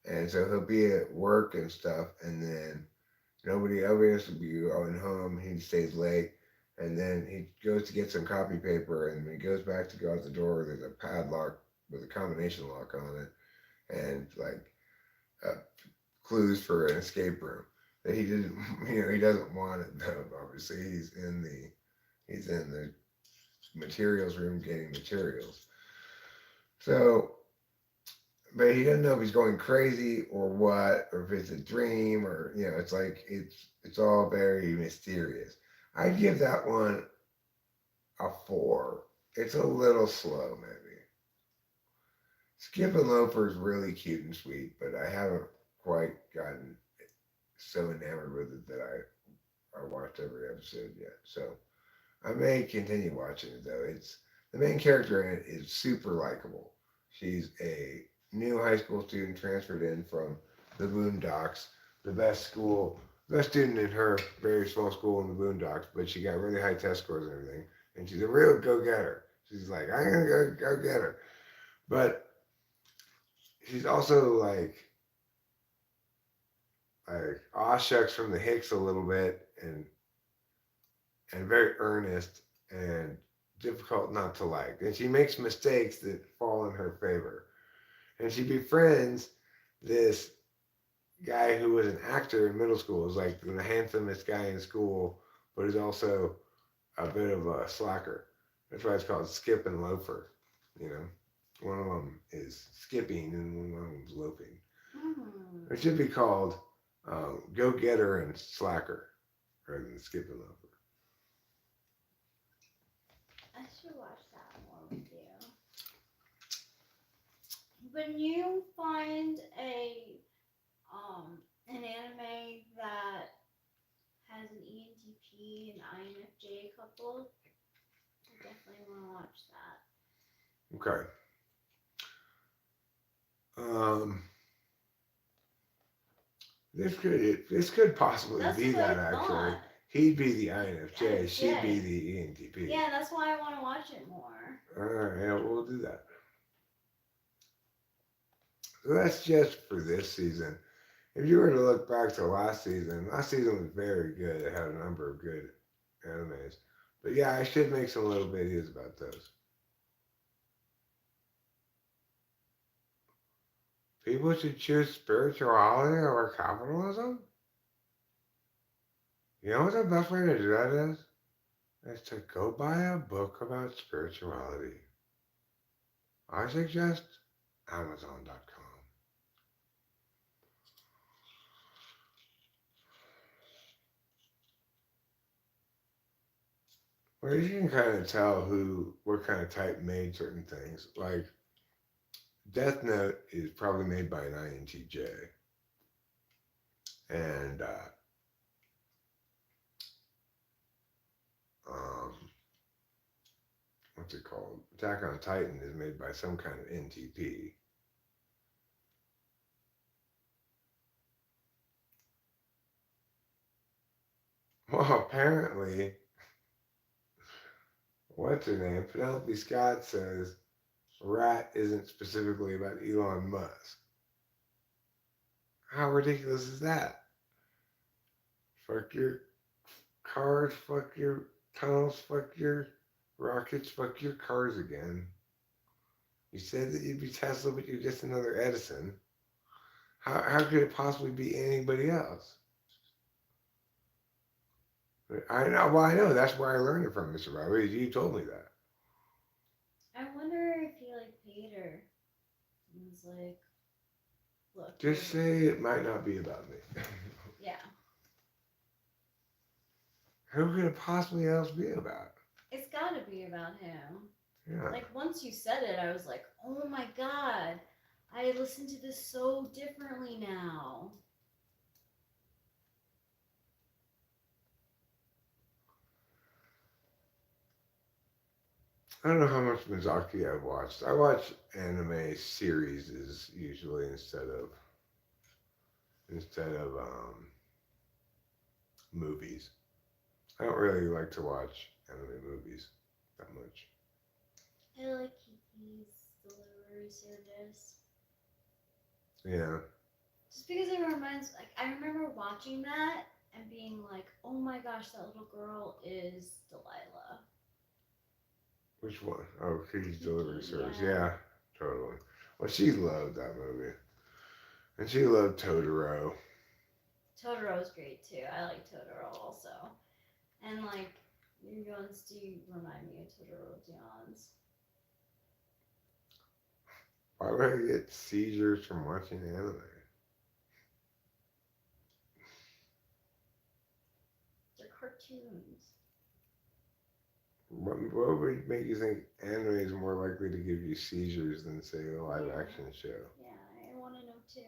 and so he'll be at work and stuff, and then nobody else will be going home. He stays late, and then he goes to get some copy paper, and when he goes back to go out the door, there's a padlock with a combination lock on it, and like uh, clues for an escape room that he didn't, he doesn't want it though. Obviously, he's in the materials room getting materials. So, but he doesn't know if he's going crazy or what, or if it's a dream, or it's like it's all very mysterious. I'd give that one a 4. It's a little slow, maybe. Skip and Loafer is really cute and sweet, but I haven't quite gotten so enamored with it that I watched every episode yet. So I may continue watching it though. It's the main character in it is super likable. She's a new high school student transferred in from the Boondocks, the best student in her very small school in the Boondocks, but she got really high test scores and everything, and she's a real go-getter. She's like, I'm gonna go get her, but she's also like aw shucks from the Hicks a little bit, and very earnest and difficult not to like. And she makes mistakes that fall in her favor. And she befriends this guy who was an actor in middle school. Is like the handsomest guy in school, but he's also a bit of a slacker. That's why it's called Skip and Loafer. You know, one of them is skipping and one of them's loafing. Mm. It should be called Go Getter and Slacker rather than Skip and Loafer. I should watch that more with you. When you find an anime that has an ENTP ENTP and INFJ couple. I definitely want to watch that. Okay. This could possibly That's be what I that actually. thought. He'd be the INFJ. INFJ. She'd be the ENTP. Yeah, that's why I want to watch it more. Alright, yeah, we'll do that. So that's just for this season. If you were to look back to last season was very good. It had a number of good animes. But yeah, I should make some little videos about those. People should choose spirituality over capitalism? You know what the best way to do that is? Is to go buy a book about spirituality. I suggest Amazon.com. Well, you can kind of tell what kind of type made certain things. Like, Death Note is probably made by an INTJ. And, what's it called? Attack on Titan is made by some kind of NTP. Well, apparently, what's her name? Penelope Scott says Rat isn't specifically about Elon Musk. How ridiculous is that? Fuck your cars, fuck your tunnels, fuck your rockets, fuck your cars again. You said that you'd be Tesla, but you're just another Edison. How could it possibly be anybody else? I know. Well, I know. That's where I learned it from, Mr. Robbie. You told me that. I wonder if he like paid her. And was like, look. Just say it might not be about me. Yeah. Who could it possibly else be about? It's got to be about him. Yeah. Like once you said it, I was like, oh my god, I listen to this so differently now. I don't know how much Mizaki I've watched. I watch anime series usually instead of movies. I don't really like to watch anime movies that much. I like Kiki's delivery service. Yeah. Just because it reminds, like, I remember watching that and being like, oh my gosh, that little girl is Delilah. Which one? Oh, Kiki's Delivery Service. Yeah. Yeah, totally. Well, she loved that movie. And she loved Totoro. Totoro's great too. I like Totoro also. And like, your ones do remind me of Totoro John's. Why would I get seizures from watching anime? They're cartoons. What would make you think anime is more likely to give you seizures than, say, a live action show? Yeah, I want to know too.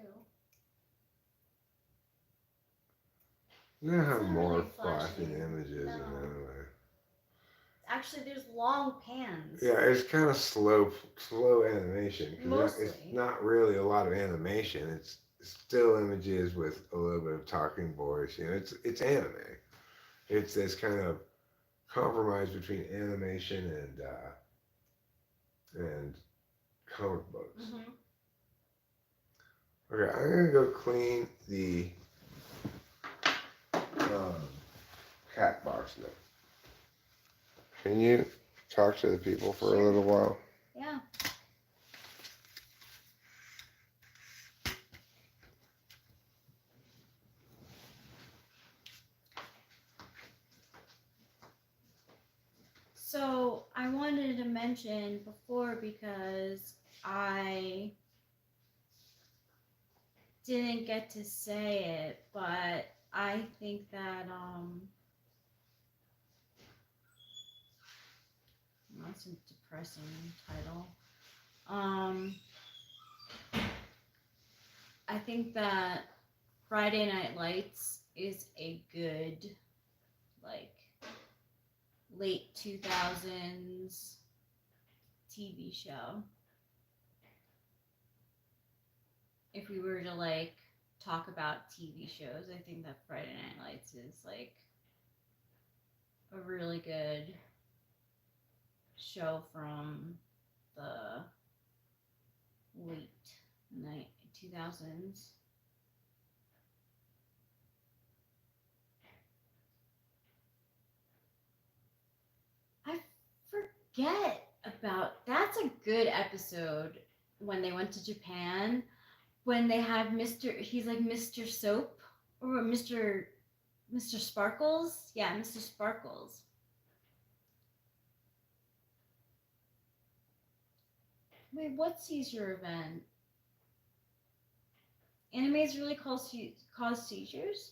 You're going to have It's not more really flashing flashy. images No. in anime. Actually, there's long pans. Yeah, it's kind of slow animation. 'Cause Mostly. It's not really a lot of animation. It's still images with a little bit of talking voice. You know, it's anime. It's this kind of compromise between animation and comic books. Mm-hmm. Okay, I'm gonna go clean the cat box now. Can you talk to the people for a little while? Yeah. So I wanted to mention before because I didn't get to say it, but I think that that's a depressing title. I think that Friday Night Lights is a good like late 2000s TV show. If we were to like talk about TV shows, I think that Friday Night Lights is like a really good show from the late 2000s. I forget about that's a good episode when they went to Japan when they have he's like Mr. Soap or Mr. Sparkles. Yeah, Mr. Sparkles. Wait, what seizure event? Animes really cause seizures?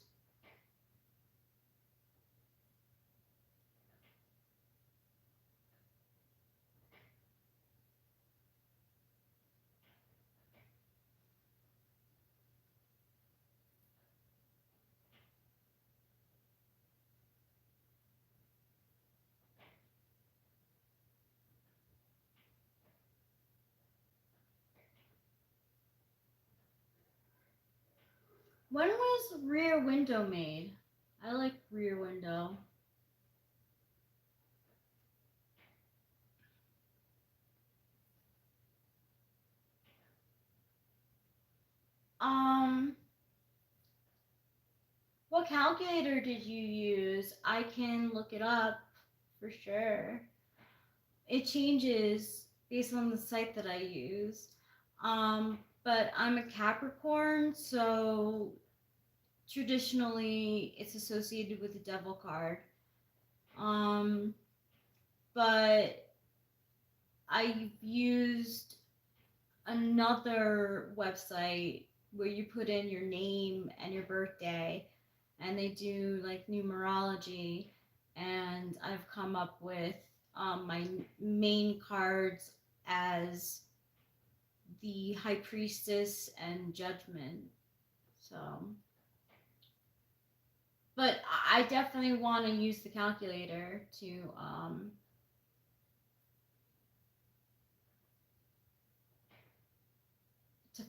When was Rear Window made? I like Rear Window. What calculator did you use? I can look it up for sure. It changes based on the site that I use. But I'm a Capricorn, so traditionally it's associated with the devil card. But I've used another website where you put in your name and your birthday and they do like numerology, and I've come up with my main cards as the High Priestess and Judgment. So, but I definitely want to use the calculator to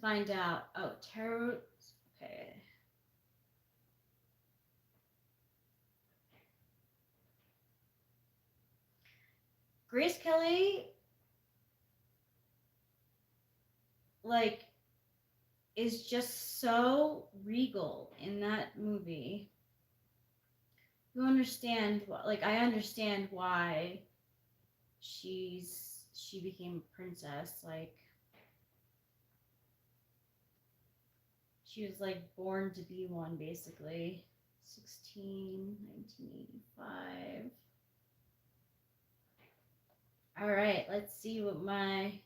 find out. Oh, tarot. Okay. Grace Kelly, like, is just so regal in that movie. You understand, like, I understand why she became a princess. Like, she was like born to be one, basically. 1985. All right, let's see what my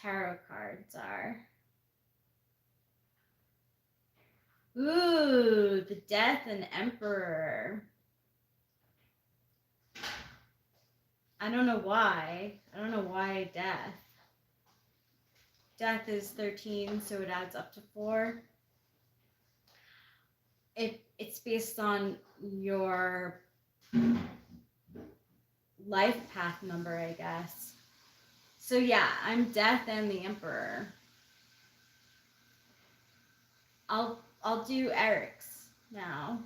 tarot cards are. Ooh, the Death and Emperor. I don't know why. I don't know why Death. Death is 13, so it adds up to 4. It's based on your life path number, I guess. So yeah, I'm Death and the Emperor. I'll do Eric's now.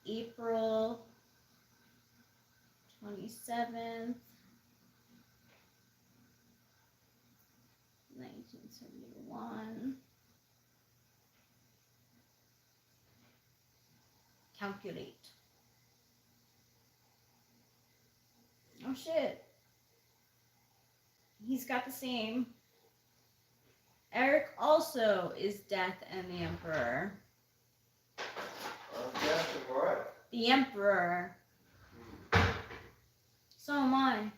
April 27th, 1971. Calculate. Oh shit. He's got the same. Eric also is Death and the Emperor. Death and what? The Emperor. So am I.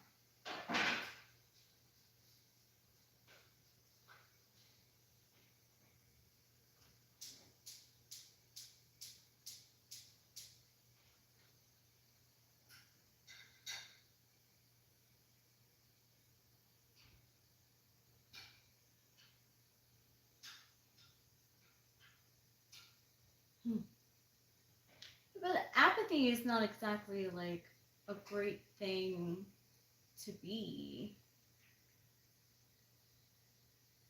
But thinking it's not exactly like a great thing to be.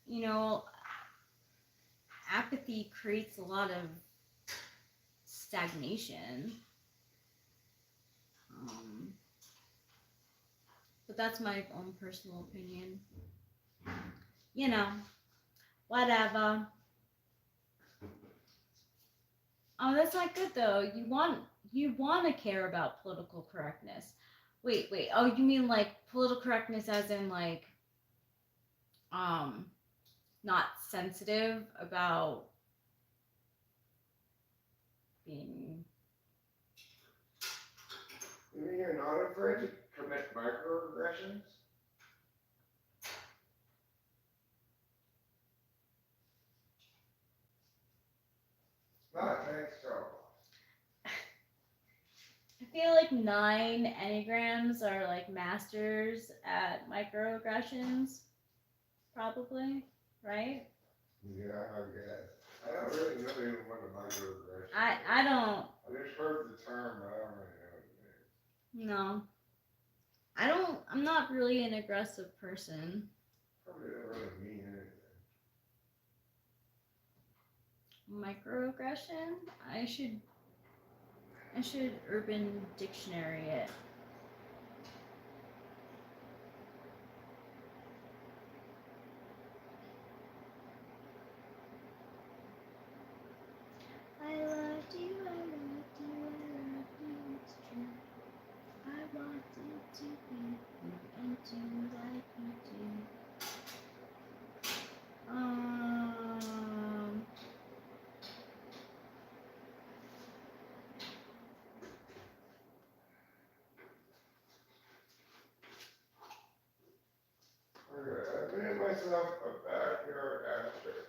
You know, apathy creates a lot of stagnation. Um, but that's my own personal opinion. You know, whatever. Oh, that's not good though. You want to care about political correctness. Wait. Oh, you mean like political correctness as in like um not sensitive about being You mean you're not afraid to commit microaggressions? Not thanks, Joe. I feel like 9 enneagrams are like masters at microaggressions, probably, right? Yeah, I guess. I don't really know even what a microaggression is. I don't. I just heard the term, but I don't really know what it means. No, I don't. I'm not really an aggressive person. Probably don't really mean anything. Microaggression. I should Urban Dictionary it. I loved you, it's true. I wanted to be you and to like you too. Okay, I made myself a backyard ashtray.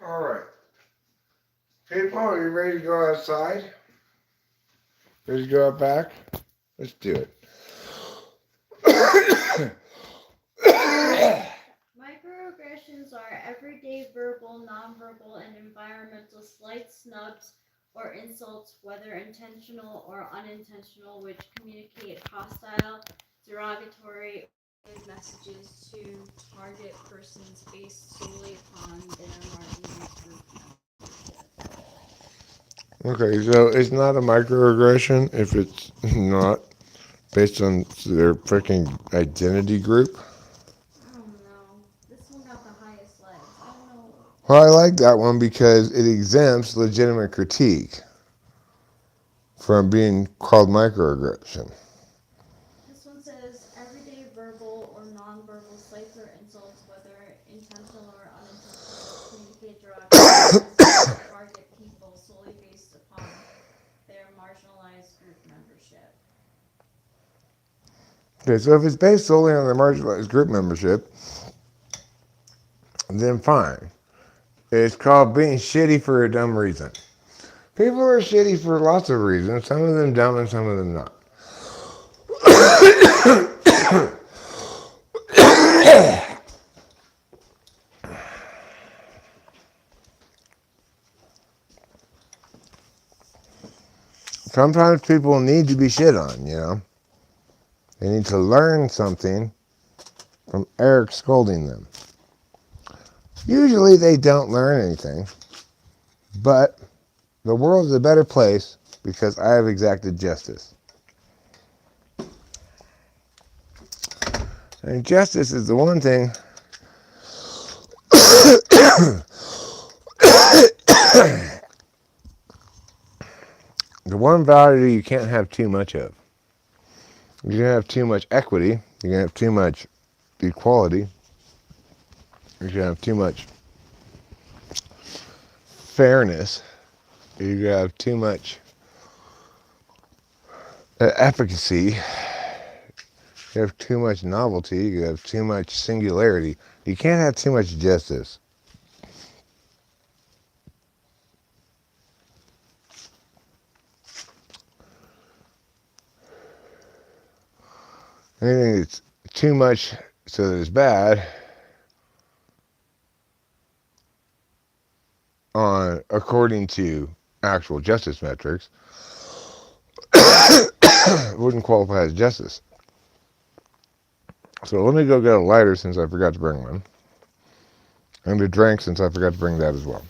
All right. People, are you ready to go outside? Ready to go out back? Let's do it. Microaggressions are everyday verbal, nonverbal, and environmental slights, snubs, or insults, whether intentional or unintentional, which communicate hostile, derogatory, or messages to target persons based solely upon their marginalized group membership. Okay, so it's not a microaggression if it's not based on their freaking identity group. I don't know. This one got the highest likes. I don't know. Well, I like that one because it exempts legitimate critique from being called microaggression. This one says everyday verbal or nonverbal slights or insults, whether intentional or unintentional, communicate derogatory messages to target people solely based upon their marginalized group membership. Okay, so if it's based solely on their marginalized group membership, then fine. It's called being shitty for a dumb reason. People are shitty for lots of reasons, some of them dumb and some of them not. Sometimes people need to be shit on, you know? They need to learn something from Eric scolding them. Usually they don't learn anything, but the world is a better place because I have exacted justice. And justice is the one thing the one value you can't have too much of. You're going to have too much equity. You're going to have too much equality. You're going to have too much fairness. You're going to have too much efficacy. You have too much novelty. You have too much singularity. You can't have too much justice. Anything that's too much so that it's bad according to actual justice metrics wouldn't qualify as justice. So let me go get a lighter since I forgot to bring one. And a drink since I forgot to bring that as well.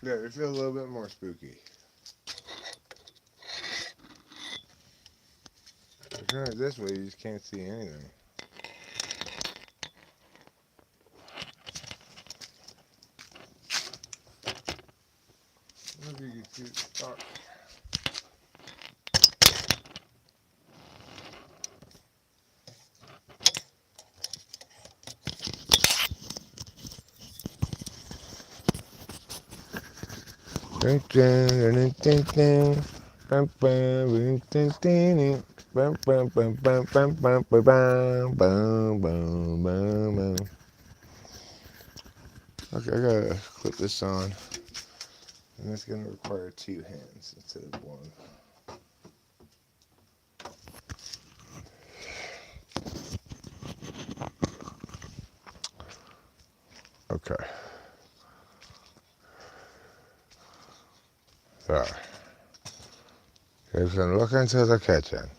Yeah, it feels a little bit more spooky. If you turn it this way, you just can't see anything. Look, you can see the stalk. Okay, I gotta clip this on, and it's gonna require two hands instead of one. Okay. So, here's gonna look into the kitchen.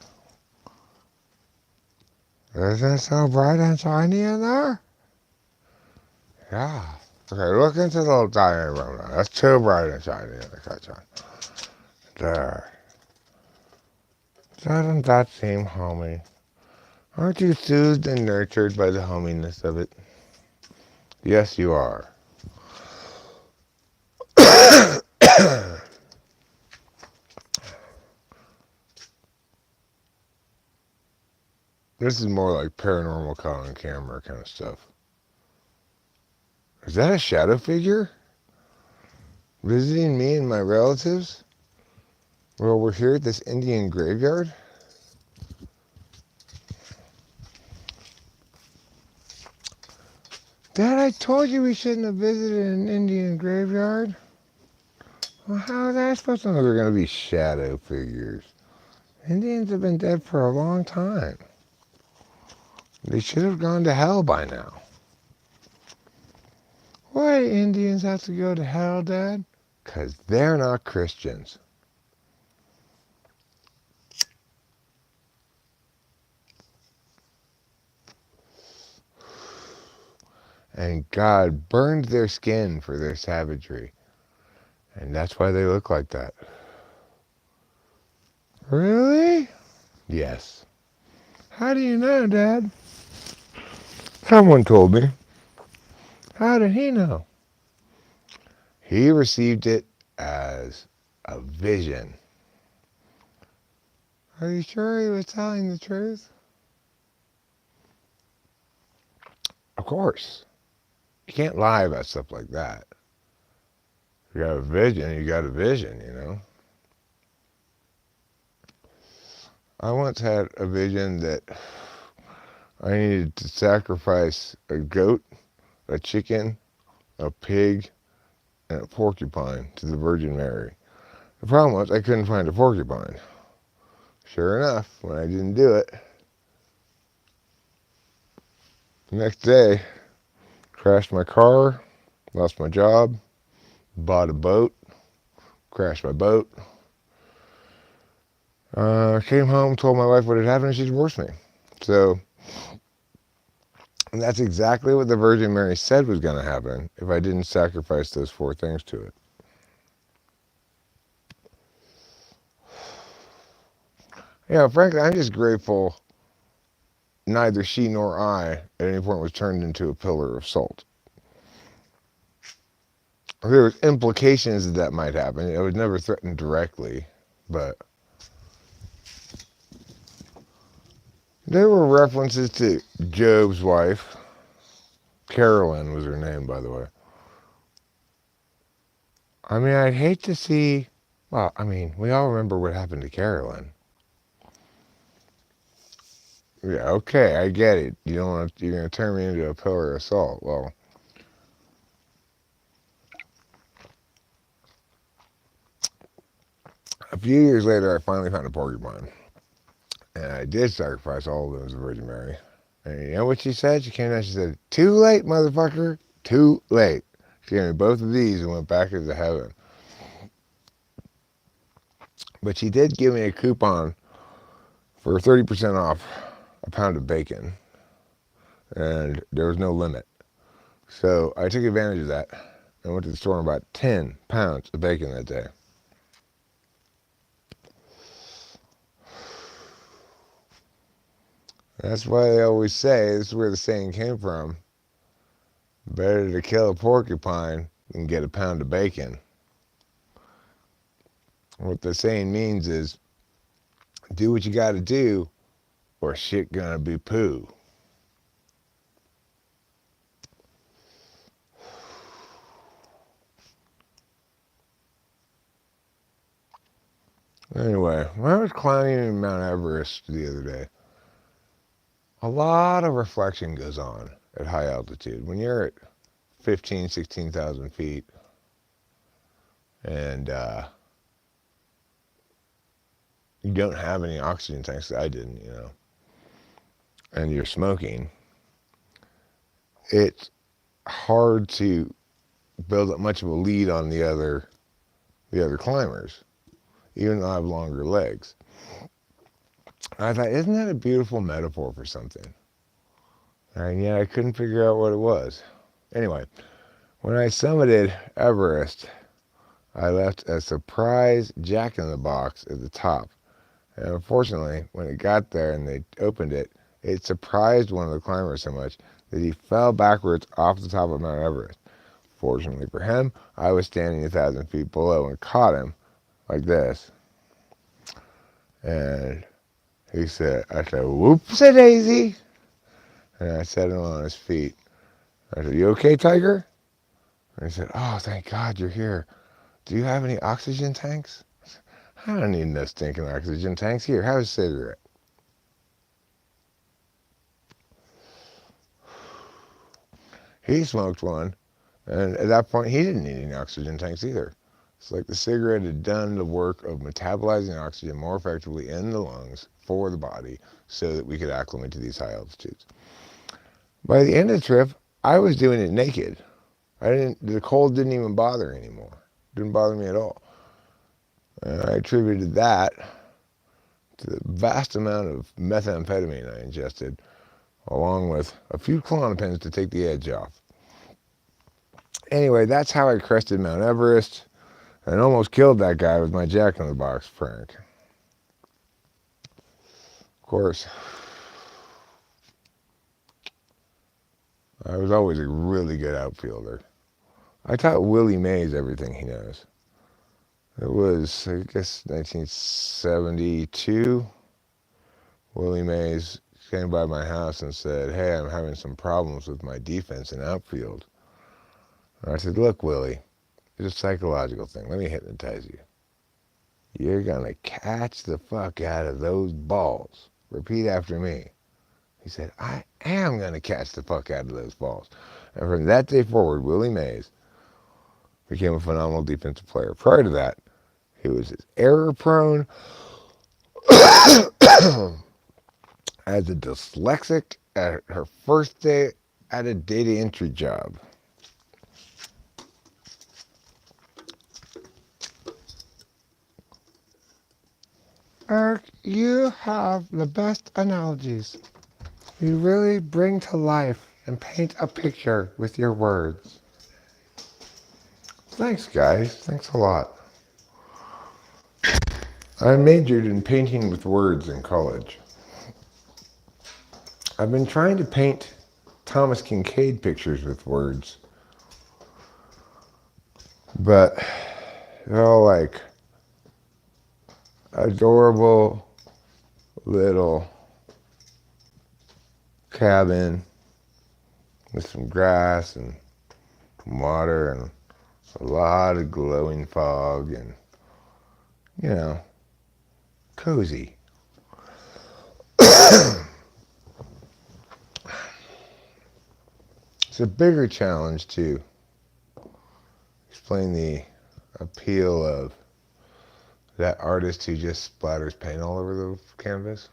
Isn't it so bright and shiny in there? Yeah. Okay, look into the little dining room now. That's too bright and shiny in the kitchen. There. Doesn't that seem homey? Aren't you soothed and nurtured by the hominess of it? Yes, you are. This is more like paranormal caught on camera kind of stuff. Is that a shadow figure? Visiting me and my relatives? Well, we're here at this Indian graveyard? Dad, I told you we shouldn't have visited an Indian graveyard. Well, how is that supposed to know they're going to be shadow figures? Indians have been dead for a long time. They should have gone to hell by now. Why do Indians have to go to hell, Dad? 'Cause they're not Christians. And God burned their skin for their savagery. And that's why they look like that. Really? Yes. How do you know, Dad? Someone told me. How did he know? He received it as a vision. Are you sure he was telling the truth? Of course. You can't lie about stuff like that. You got a vision, you got a vision, you know. I once had a vision that I needed to sacrifice a goat, a chicken, a pig, and a porcupine to the Virgin Mary. The problem was I couldn't find a porcupine. Sure enough, when I didn't do it, the next day, crashed my car, lost my job, bought a boat, crashed my boat. Came home, told my wife what had happened, and she divorced me. So that's exactly what the Virgin Mary said was going to happen if I didn't sacrifice those 4 things to it. Yeah, frankly, I'm just grateful neither she nor I at any point was turned into a pillar of salt. There was implications that might happen. I was never threatened directly, but there were references to Job's wife. Carolyn was her name, by the way. I mean, I'd hate to see... Well, I mean, we all remember what happened to Carolyn. Yeah, okay, I get it. You don't want to, you're going to turn me into a pillar of salt. Well, a few years later, I finally found a porcupine. And I did sacrifice all of them to the Virgin Mary. And you know what she said? She came down, she said, "Too late, motherfucker. Too late." She gave me both of these and went back into heaven. But she did give me a coupon for 30% off a pound of bacon. And there was no limit. So I took advantage of that and went to the store and bought 10 pounds of bacon that day. That's why they always say, this is where the saying came from, better to kill a porcupine than get a pound of bacon. What the saying means is, do what you gotta do, or shit gonna be poo. Anyway, when I was climbing Mount Everest the other day, a lot of reflection goes on at high altitude. When you're at 15, 16,000 feet, and you don't have any oxygen tanks, I didn't, you know, and you're smoking, it's hard to build up much of a lead on the other climbers, even though I have longer legs. And I thought, isn't that a beautiful metaphor for something? And yet I couldn't figure out what it was. Anyway, when I summited Everest, I left a surprise jack-in-the-box at the top. And unfortunately, when it got there and they opened it, it surprised one of the climbers so much that he fell backwards off the top of Mount Everest. Fortunately for him, I was standing 1,000 feet below and caught him like this. And I said, "Whoopsie-daisy." And I set him on his feet. I said, "You okay, Tiger?" And he said, "Oh, thank God you're here. Do you have any oxygen tanks?" "I don't need no stinking oxygen tanks. Here, have a cigarette." He smoked one, and at that point, he didn't need any oxygen tanks either. It's like the cigarette had done the work of metabolizing oxygen more effectively in the lungs for the body so that we could acclimate to these high altitudes. By the end of the trip, I was doing it naked. The cold didn't even bother anymore. It didn't bother me at all. And I attributed that to the vast amount of methamphetamine I ingested, along with a few Klonopins to take the edge off. Anyway, that's how I crested Mount Everest and almost killed that guy with my jack-in-the-box prank. Of course, I was always a really good outfielder. I taught Willie Mays everything he knows. It was, I guess, 1972. Willie Mays came by my house and said, "Hey, I'm having some problems with my defense in outfield." And I said, "Look, Willie, it's a psychological thing. Let me hypnotize you. You're going to catch the fuck out of those balls. Repeat after me." He said, "I am going to catch the fuck out of those balls." And from that day forward, Willie Mays became a phenomenal defensive player. Prior to that, he was as error prone as a dyslexic at her first day at a data entry job. Eric, you have the best analogies. You really bring to life and paint a picture with your words. Thanks, guys. Thanks a lot. I majored in painting with words in college. I've been trying to paint Thomas Kincaid pictures with words, but they're all like adorable little cabin with some grass and water and a lot of glowing fog and, you know, cozy. It's a bigger challenge to explain the appeal of that artist who just splatters paint all over the canvas.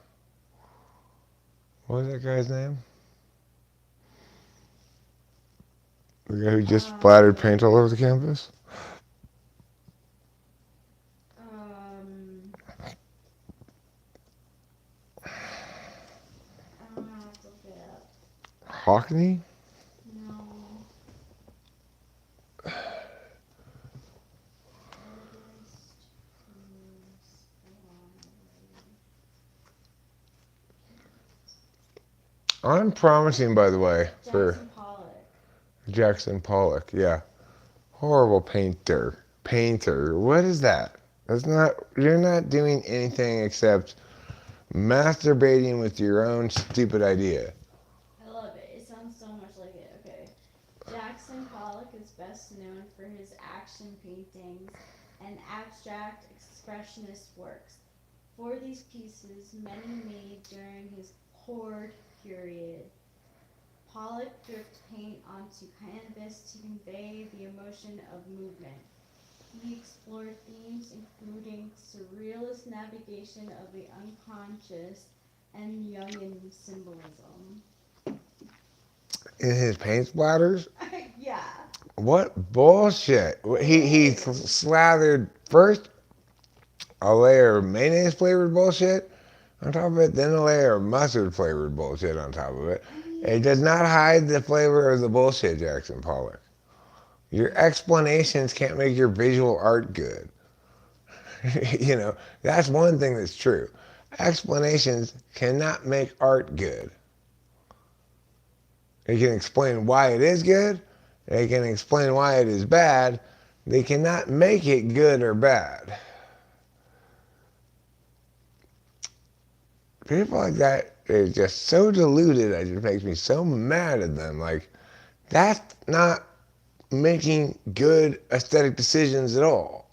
What was that guy's name? The guy who just splattered paint all over the canvas? I don't have to look it up. Hockney? No. I'm promising, by the way, for Jackson Pollock. Jackson Pollock, yeah. Horrible painter. Painter. What is that? That's not, you're not doing anything except masturbating with your own stupid idea. I love it. It sounds so much like it. Okay. Jackson Pollock is best known for his action paintings and abstract expressionist works. For these pieces, many made during his Horde period, Pollock dripped paint onto canvas to convey the emotion of movement. He explored themes including surrealist navigation of the unconscious and Jungian symbolism. In his paint splatters? Yeah. What bullshit. He slathered first a layer of mayonnaise flavored bullshit on top of it, then a layer of mustard flavored bullshit on top of it. It does not hide the flavor of the bullshit, Jackson Pollock. Your explanations can't make your visual art good. You know, that's one thing that's true. Explanations cannot make art good. They can explain why it is good. They can explain why it is bad. They cannot make it good or bad. People like that are just so deluded. It just makes me so mad at them. Like, that's not making good aesthetic decisions at all.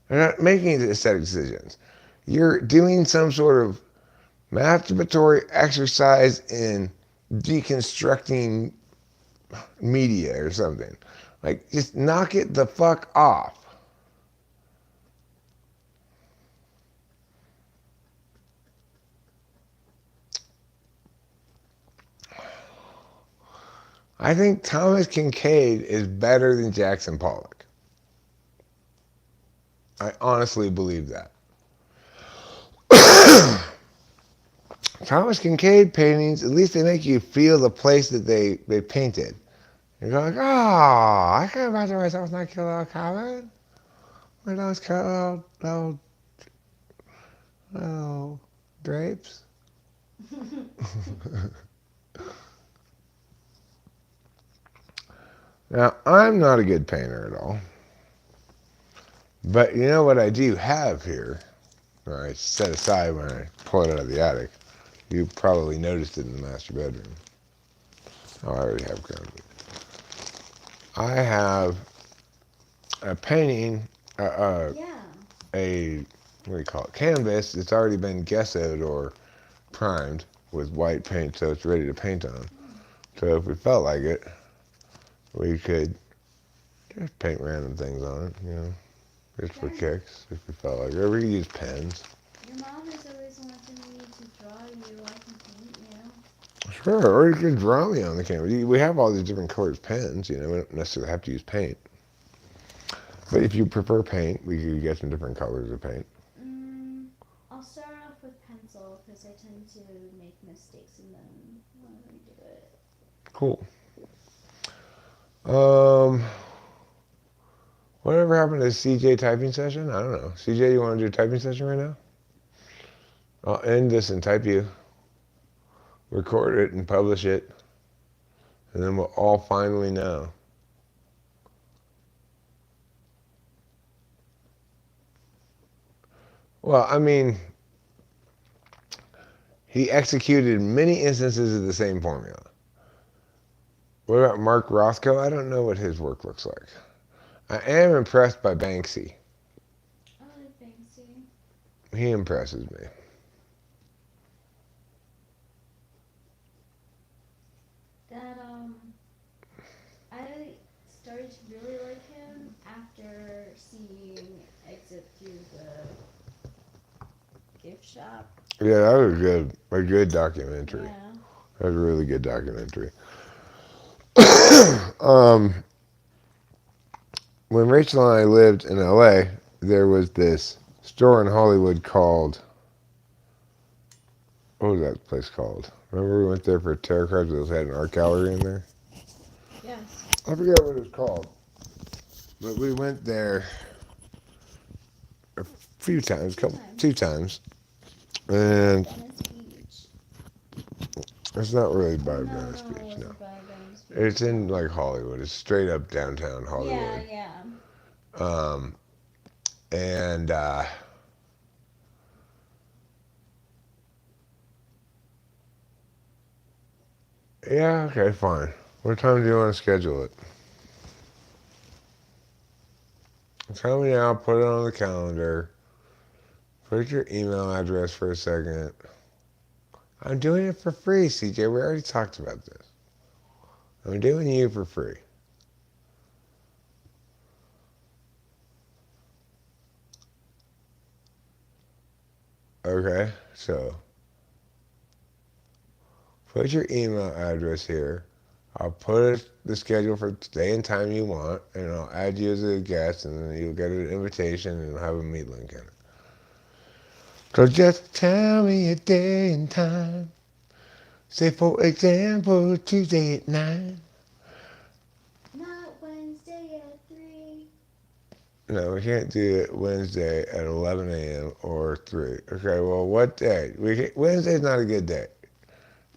They're not making aesthetic decisions. You're doing some sort of masturbatory exercise in deconstructing media or something. Like, just knock it the fuck off. I think Thomas Kincaid is better than Jackson Pollock. I honestly believe that. Thomas Kincaid paintings, at least they make you feel the place that they painted. You're going, oh, I can imagine myself in that cute little cabin with those cute little drapes. Now, I'm not a good painter at all. But you know what I do have here, or I set aside when I pull it out of the attic, You probably noticed it in the master bedroom. Oh, I already have ground beef. I have a painting, Yeah. a, what do you call it, canvas. It's already been gessoed or primed with white paint, so it's ready to paint on. Mm. So if we felt like it, we could just paint random things on it, just for Sure. kicks, if we felt like it. Or we could use pens. Your mom has always wanted me to draw you. I can paint you. Sure, or you could draw me on the canvas. We have all these different colored pens, we don't necessarily have to use paint. But if you prefer paint, we could get some different colors of paint. I'll start off with pencil because I tend to make mistakes and then want to redo it. Cool. Um, whatever happened to CJ typing session? I don't know. CJ, you want to do a typing session right now? I'll end this and type you, record it and publish it, and then we'll all finally know. Well, I mean, he executed many instances of the same formula. What about Mark Rothko? I don't know what his work looks like. I am impressed by Banksy. I like Banksy. He impresses me. That I started to really like him after seeing Exit through the gift shop. Yeah, that was a good documentary. Yeah. That was a really good documentary. um, when Rachel and I lived in LA, there was this store in Hollywood called, what was that place called? Remember we went there for tarot cards that had an art gallery in there? Yes. I forget what it was called. But we went there a few times, two times. And Venice Beach. it's not really Oh, by no, Venice no, it Beach, no. wasn't by Venice Beach. It's in like Hollywood. It's straight up downtown Hollywood. Yeah, yeah. And yeah, okay, fine. What time do you want to schedule it? Tell me now, put it on the calendar. Put your email address for a second. I'm doing it for free, CJ. We already talked about this. I'm doing you for free. Okay, so put your email address here. I'll put the schedule for day and time you want, and I'll add you as a guest, and then you'll get an invitation and it'll have a meet link in it. So just tell me a day and time. Say, for example, Tuesday at 9. Not Wednesday at 3. No, we can't do it Wednesday at 11 a.m. or 3. Okay, well, what day? Wednesday's not a good day.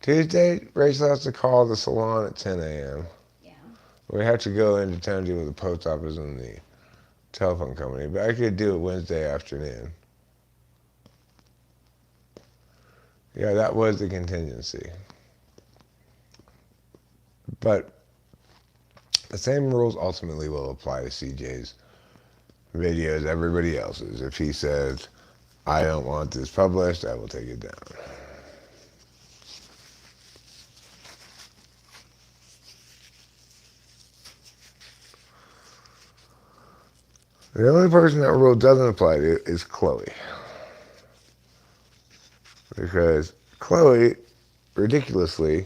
Tuesday, Rachel has to call the salon at 10 a.m. Yeah. We have to go into town to deal with the post office and the telephone company, but I could do it Wednesday afternoon. Yeah, that was the contingency. But the same rules ultimately will apply to CJ's video as everybody else's. If he says, I don't want this published, I will take it down. The only person that rule doesn't apply to is Chloe. Because Chloe, ridiculously,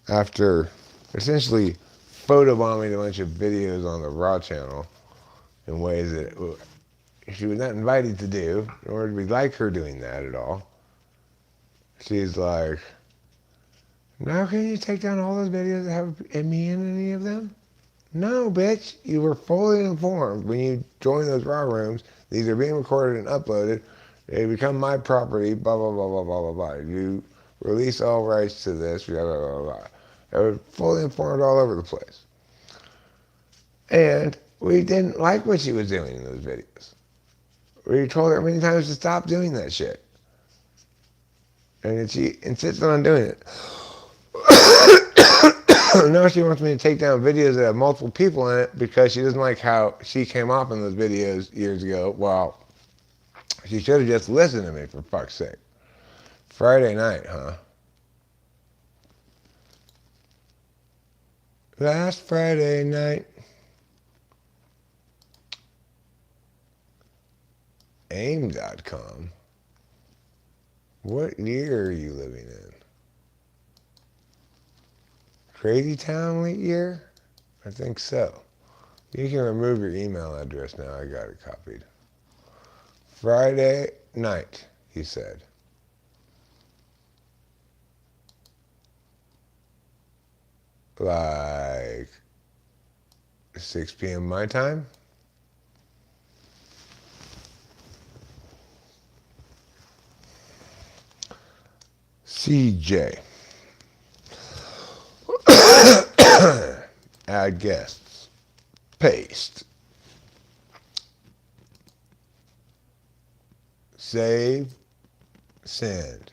after essentially photobombing a bunch of videos on the Raw channel in ways that she was not invited to do, nor did we like her doing that at all, she's like, now can you take down all those videos that have me in any of them? No, bitch. You were fully informed when you joined those Raw rooms. These are being recorded and uploaded. They become my property, blah, blah, blah, blah, blah, blah, blah. You release all rights to this, blah, blah, blah, blah. I was fully informed all over the place. And we didn't like what she was doing in those videos. We told her many times to stop doing that shit. And she insisted on doing it. Now she wants me to take down videos that have multiple people in it because she doesn't like how she came off in those videos years ago. Well, she should have just listened to me, for fuck's sake. Friday night, huh? Last Friday night. AIM.com. What year are you living in? Crazy Town late year? I think so. You can remove your email address now. I got it copied. Friday night, he said. Like 6 p.m. my time? CJ. Add guests. Paste. Save. Send.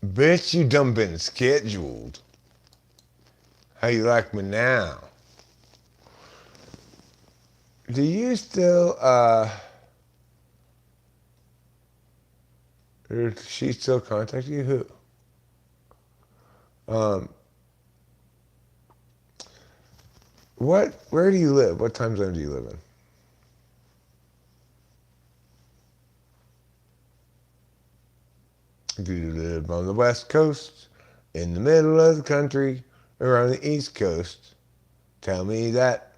Bitch, you done been scheduled. How you like me now? Do you still, does she still contact you? Who? Where do you live? What time zone do you live in? Do you live on the West Coast, in the middle of the country, or on the East Coast? Tell me that.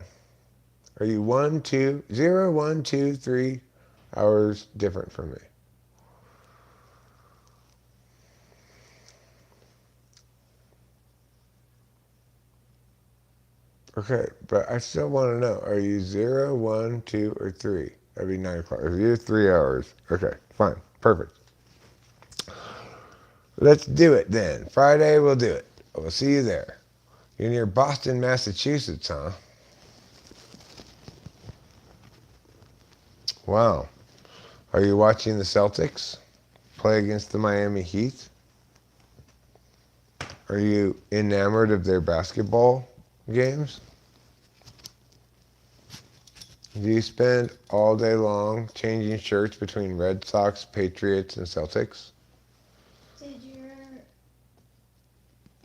Are you 1, 2, 0, 1, 2, 3 hours different from me? Okay, but I still want to know. Are you 0, 1, 2, or 3? That'd be 9 o'clock. If you're 3 hours. Okay, fine. Perfect. Let's do it then. Friday, we'll do it. We'll see you there. You're near Boston, Massachusetts, huh? Wow. Are you watching the Celtics play against the Miami Heat? Are you enamored of their basketball games? Do you spend all day long changing shirts between Red Sox, Patriots, and Celtics? Did your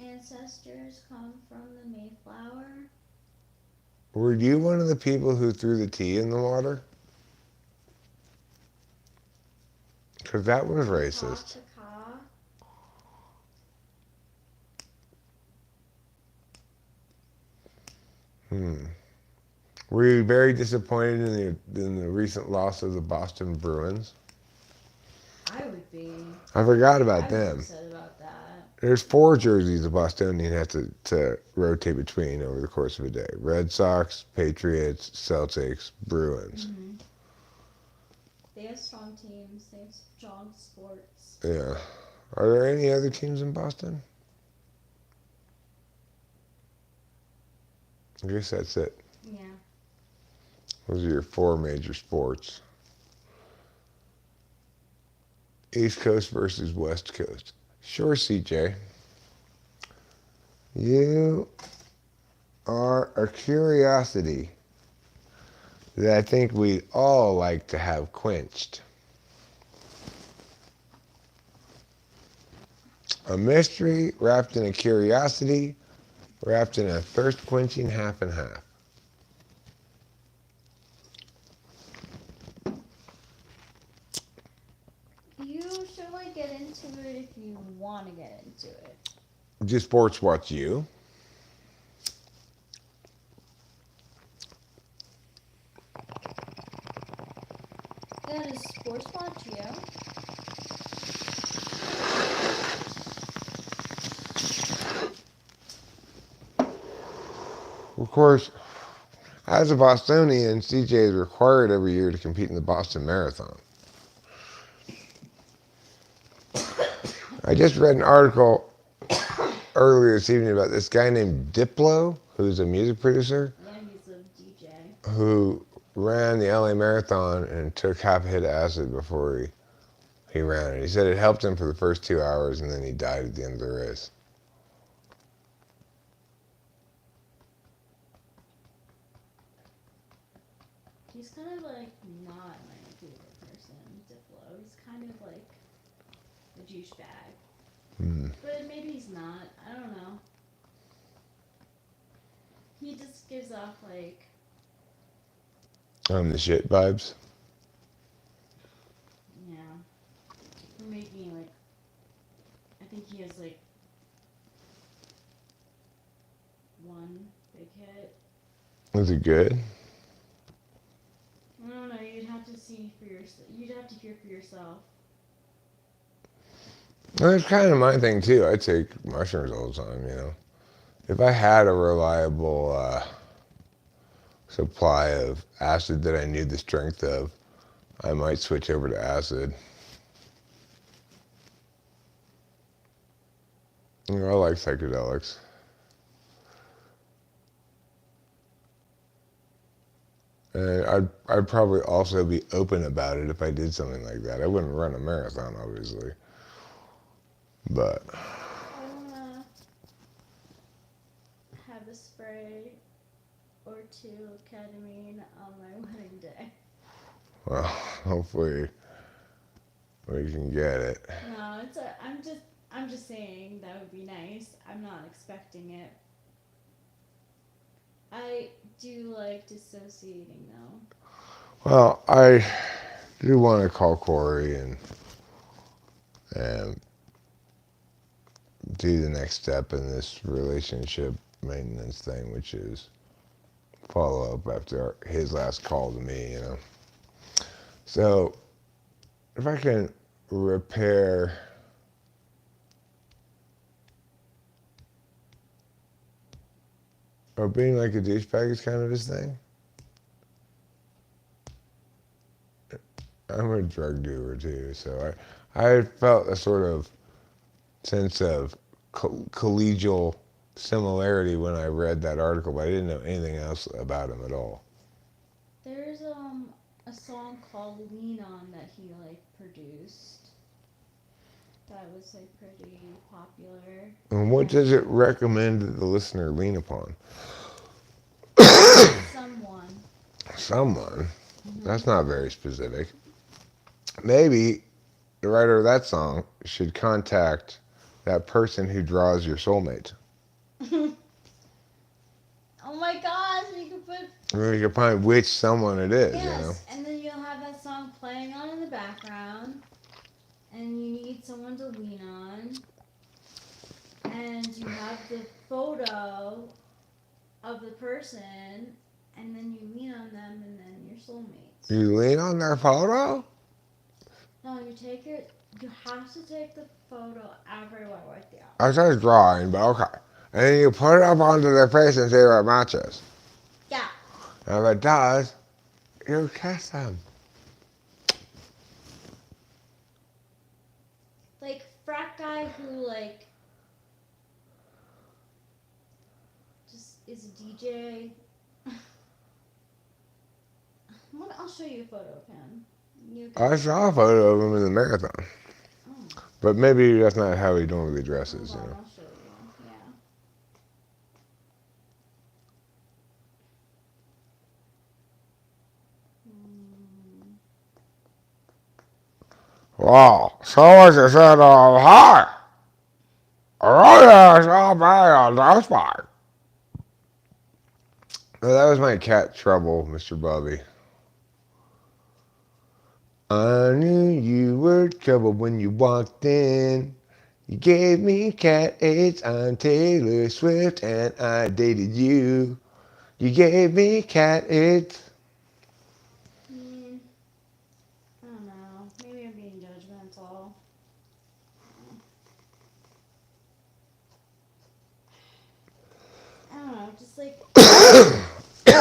ancestors come from the Mayflower? Were you one of the people who threw the tea in the water? Because that was racist. Were you very disappointed in the recent loss of the Boston Bruins? I would be. I forgot I about was them. upset about that. There's 4 jerseys the Bostonian has to rotate between over the course of a day. Red Sox, Patriots, Celtics, Bruins. Mm-hmm. They have strong teams. They have strong sports. Yeah. Are there any other teams in Boston? I guess that's it. Yeah. Those are your 4 major sports. East Coast versus West Coast. Sure, CJ. You are a curiosity that I think we'd all like to have quenched. A mystery wrapped in a curiosity, wrapped in a thirst-quenching half and half. You should get into it if you want to get into it. Do sports watch you? Yeah, does sports watch you? Of course, as a Bostonian, CJ is required every year to compete in the Boston Marathon. I just read an article earlier this evening about this guy named Diplo, who's a music producer. Yeah, he's a DJ. Who ran the LA Marathon and took half a hit of acid before he ran it. He said it helped him for the first 2 hours, and then he died at the end of the race. He's kind of like not my favorite person to flow. He's kind of like a douchebag. But maybe he's not. I don't know. He just gives off like... The shit vibes. Yeah. We're making like... I think he has like one big hit. Was it good? I don't know. You'd have to see for yourself. You'd have to hear for yourself. That's kind of my thing too. I take mushrooms all the time, you know. If I had a reliable supply of acid that I knew the strength of, I might switch over to acid. You know, I like psychedelics. And I'd probably also be open about it if I did something like that. I wouldn't run a marathon, obviously. But I wanna have a spray or two of ketamine on my wedding day. well, hopefully we can get it. No, I'm just saying that would be nice. I'm not expecting it. I do like dissociating though. Well, I do want to call Corey and do the next step in this relationship maintenance thing, which is follow up after his last call to me, you know. So if I can repair or being like a douchebag is kind of his thing. I'm a drug doer too, so I felt a sort of sense of collegial similarity when I read that article, but I didn't know anything else about him at all. There's a song called Lean On that he like produced. That was like pretty popular. And what does it recommend that the listener lean upon? Someone. Someone. Mm-hmm. That's not very specific. Maybe the writer of that song should contact that person who draws your soulmate. Oh my gosh, you could put... Maybe you can find which someone it is, yes, you know? and then you'll have that song playing on in the background, and you need someone to lean on, and you have the photo of the person, and then you lean on them, and then your soulmates. You lean on their photo? No, you have to take the photo everywhere with you. I said drawing, but okay. And then you put it up onto their face and see if it matches. Yeah. And if it does, you kiss them. Like, frat guy who, like, just is a DJ. I'll show you a photo of him. I saw a photo of him in the marathon. Oh. But maybe that's not how he normally dresses, Hold on, you know. I'll show you. Yeah. Wow, so much is said of hi. Oh yeah, it's all bad on that spot. Well, that was my cat Trouble, Mr. Bobby. I knew you were trouble when you walked in. You gave me cat AIDS, I'm Taylor Swift, and I dated you. You gave me cat AIDS. I don't know. Maybe I'm being judgmental. I don't know. Just like... I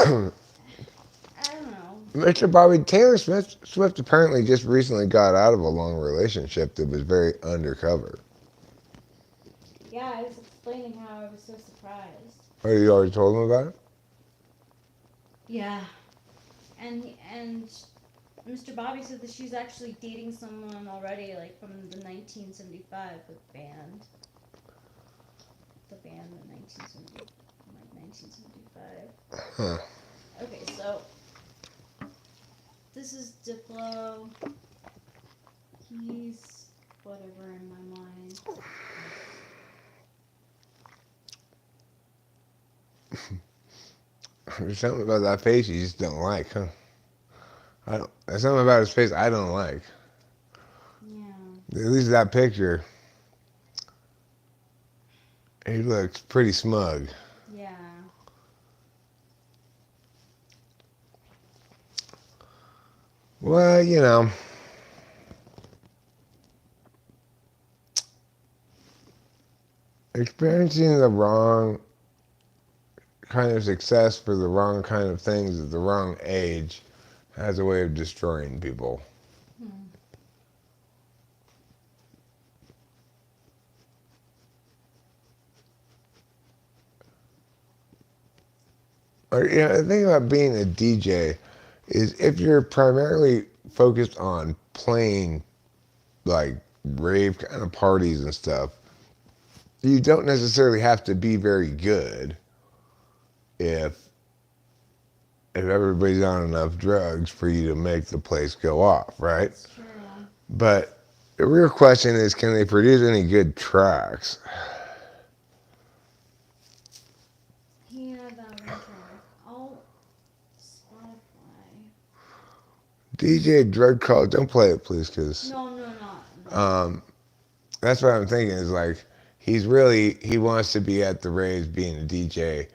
don't know. Mr. Bobby, Taylor Swift apparently just recently got out of a long relationship that was very undercover. Yeah, I was explaining how I was so surprised. Oh, you already told him about it? Yeah. and Mr. Bobby said that she's actually dating someone already, like from the 1975 with band. The band in 1975. Huh. Okay, so this is Diplo. He's whatever in my mind. There's something about that face you just don't like, huh? There's something about his face I don't like. Yeah. At least that picture, he looks pretty smug. Yeah. Well, you know, experiencing the wrong kind of success for the wrong kind of things at the wrong age has a way of destroying people. Hmm. Or, you know, the thing about being a DJ is if you're primarily focused on playing like rave kind of parties and stuff, you don't necessarily have to be very good if everybody's on enough drugs for you to make the place go off, right? That's true. But the real question is, can they produce any good tracks? He had that one track. Oh, Spotify. DJ Drug Call, don't play it, please, because No, not. that's what I'm thinking is like, he wants to be at the raves being a DJ.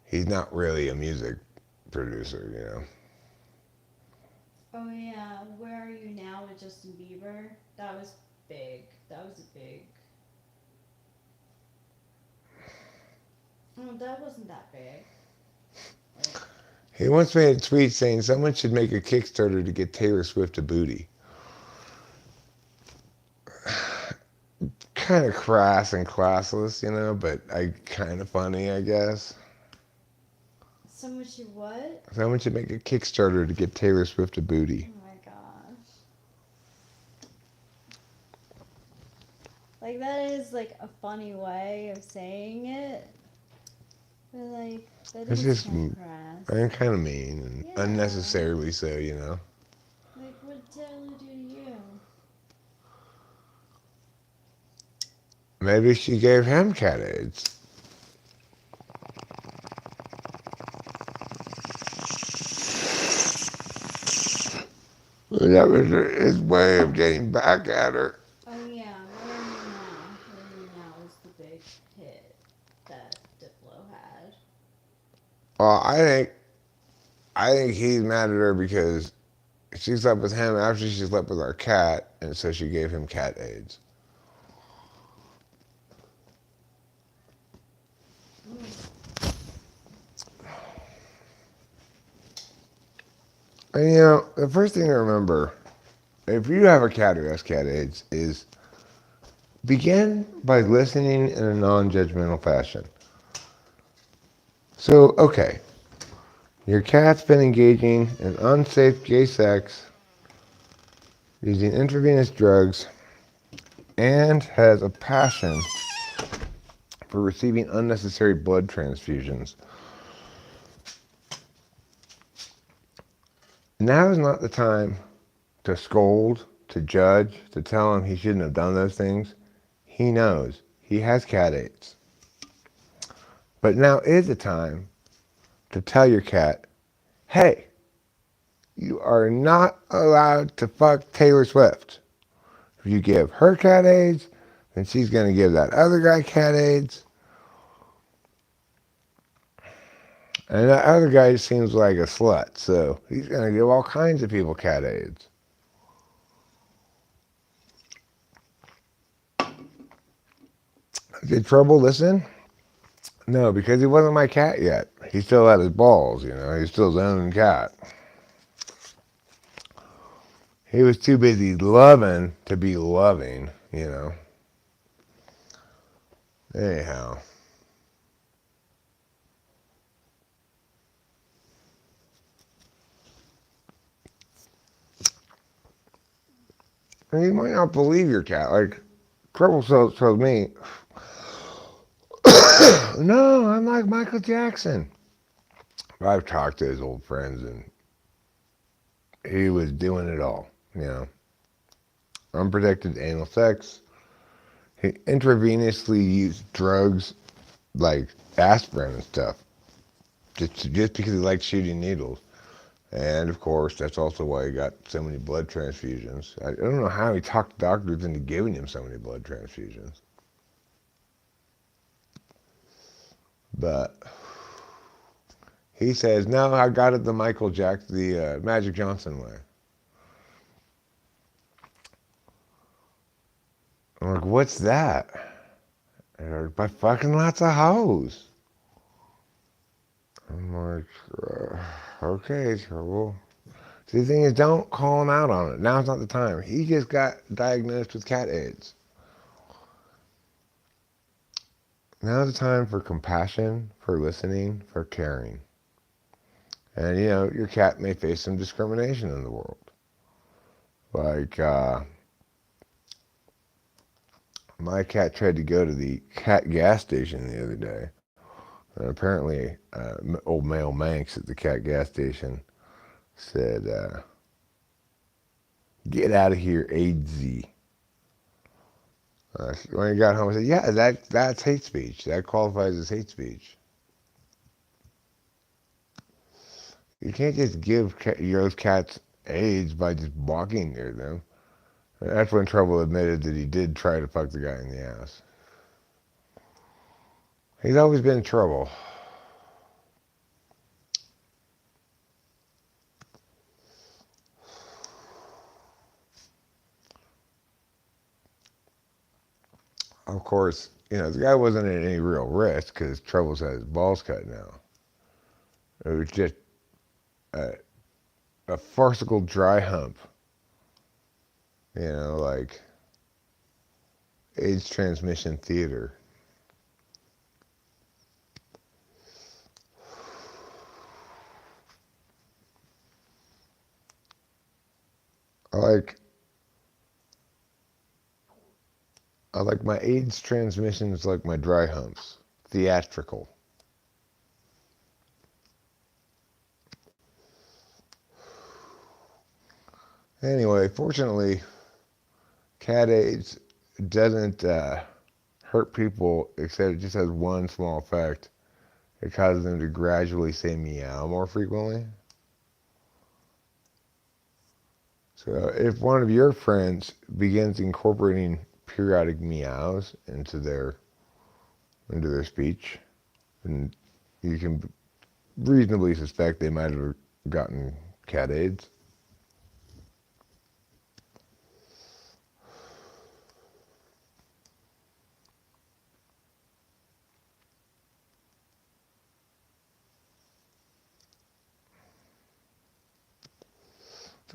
He's not really a music producer, you know? Oh yeah, Where Are You Now with Justin Bieber? That was big. That was a big. Oh, that wasn't that big. Like, He once made a tweet saying someone should make a Kickstarter to get Taylor Swift a booty. Kind of crass and classless, you know, but kind of funny, I guess. someone should what? Someone should make a Kickstarter to get Taylor Swift a booty. Oh my gosh. Like that is like a funny way of saying it. But like that It's is just kind of crass. and kind of mean and Yeah. unnecessarily so, you know. Like what did Taylor do to you? Maybe she gave him cat AIDS. That was his way of getting back at her. Oh yeah, Where Are You Now? Where Are You Now was the big hit that Diplo had. Well, I think he's mad at her because she slept with him after she slept with our cat, and so she gave him cat AIDS. And you know, the first thing to remember, if you have a cat who has cat AIDS, is begin by listening in a non-judgmental fashion. So, okay, your cat's been engaging in unsafe gay sex, using intravenous drugs, and has a passion for receiving unnecessary blood transfusions. Now is not the time to scold, to judge, to tell him he shouldn't have done those things. He knows. He has cat AIDS. But now is the time to tell your cat, hey, you are not allowed to fuck Taylor Swift. If you give her cat AIDS, then she's going to give that other guy cat AIDS. And that other guy seems like a slut, so he's going to give all kinds of people cat AIDS. Did Trouble listen? No, because he wasn't my cat yet. He still had his balls, you know. He's still his own cat. He was too busy loving to be loving, you know. Anyhow. And you might not believe your cat. Like, Trouble tells me, no, I'm like Michael Jackson. I've talked to his old friends, and he was doing it all. You know, unprotected anal sex. He intravenously used drugs like aspirin and stuff, just because he liked shooting needles. And of course, that's also why he got so many blood transfusions. I don't know how he talked doctors into giving him so many blood transfusions. But he says, no, I got it the Magic Johnson way. I'm like, what's that? And they're like, by fucking lots of hoes. I'm like, okay, Trouble. See, the thing is, don't call him out on it. Now's not the time. He just got diagnosed with cat AIDS. Now's the time for compassion, for listening, for caring. And, you know, your cat may face some discrimination in the world. Like, my cat tried to go to the cat gas station the other day. And apparently, old male Manx at the cat gas station said, get out of here, AIDSy. When he got home, I said, yeah, that's hate speech. That qualifies as hate speech. You can't just give those cats AIDS by just walking near them. And that's when Trouble admitted that he did try to fuck the guy in the ass. He's always been in trouble. Of course, you know, the guy wasn't at any real risk because Trouble's had his balls cut now. It was just a, a farcical dry hump. You know, like AIDS transmission theater. I like I like my AIDS transmissions like my dry humps. Theatrical. Anyway, fortunately, cat AIDS doesn't hurt people, except it just has one small effect. It causes them to gradually say meow more frequently. So if one of your friends begins incorporating periodic meows into their speech, then you can reasonably suspect they might have gotten cat AIDS.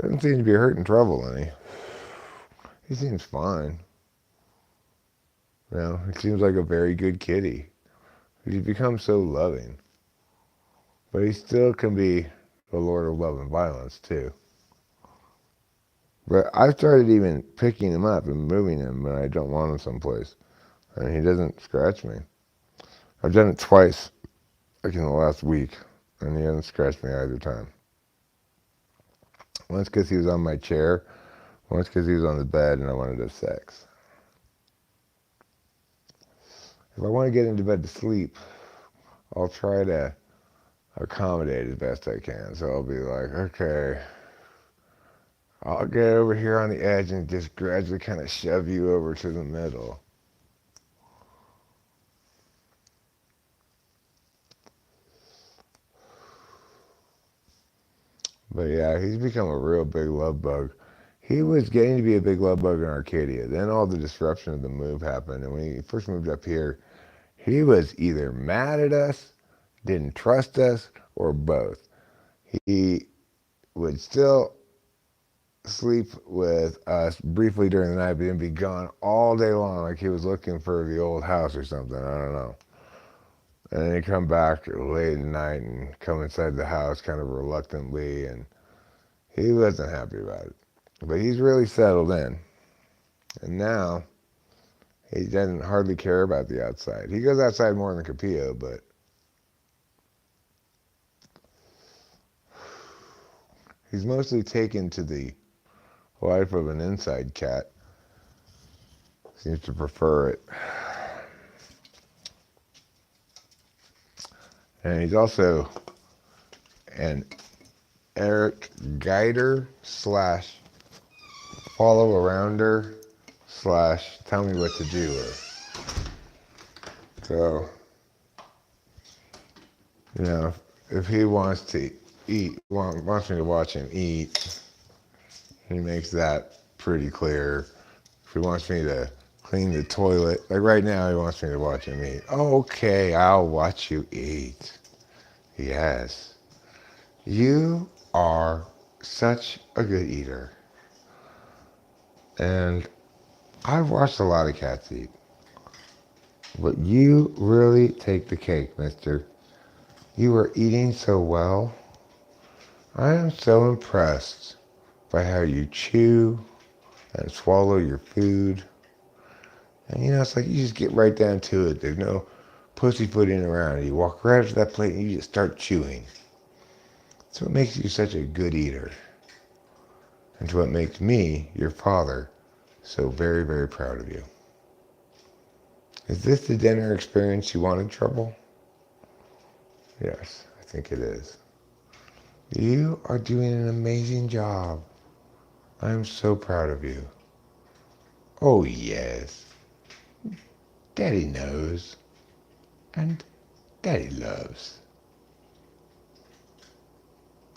Doesn't seem to be hurting Trouble any. He seems fine. You know, he seems like a very good kitty. He's become so loving. But he still can be the Lord of Love and Violence, too. But I've started even picking him up and moving him when I don't want him someplace. And he doesn't scratch me. I've done it twice, like in the last week, and he hasn't scratched me either time. Once because he was on my chair, once because he was on the bed and I wanted to have sex. If I want to get into bed to sleep, I'll try to accommodate as best I can. So I'll be like, okay, I'll get over here on the edge and just gradually kind of shove you over to the middle. But yeah, he's become a real big love bug. He was getting to be a big love bug in Arcadia. Then all the disruption of the move happened. And when he first moved up here, he was either mad at us, didn't trust us, or both. He would still sleep with us briefly during the night, but then be gone all day long, like he was looking for the old house or something. I don't know. And then he'd come back late at night and come inside the house kind of reluctantly, and he wasn't happy about it. But he's really settled in. And now he doesn't hardly care about the outside. He goes outside more than Capillo, but he's mostly taken to the life of an inside cat. Seems to prefer it. And he's also an Eric guider slash follow arounder slash tell me what to do. So, you know, if he wants to eat, wants me to watch him eat, he makes that pretty clear. If he wants me to clean the toilet, like right now, he wants me to watch him eat. Okay, I'll watch you eat. Yes. You are such a good eater. And I've watched a lot of cats eat. But you really take the cake, mister. You are eating so well. I am so impressed by how you chew and swallow your food. And you know, it's like you just get right down to it. There's no pussyfooting around. You walk right up to that plate and you just start chewing. That's what makes you such a good eater. And it's what makes me, your father, so very, very proud of you. Is this the dinner experience you wanted, Trouble? Yes, I think it is. You are doing an amazing job. I'm so proud of you. Oh, yes. Daddy knows. And Daddy loves.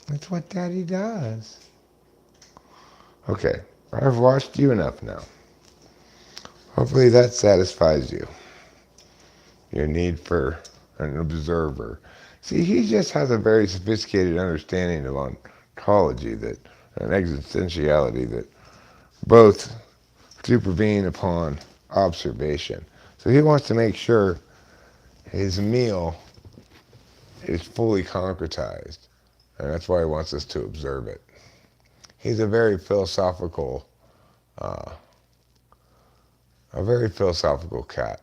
That's what Daddy does. Okay, I've watched you enough now. Hopefully that satisfies you. Your need for an observer. See, he just has a very sophisticated understanding of ontology, that an existentiality that both supervene upon observation. So he wants to make sure his meal is fully concretized, and that's why he wants us to observe it. He's uh, a very philosophical cat.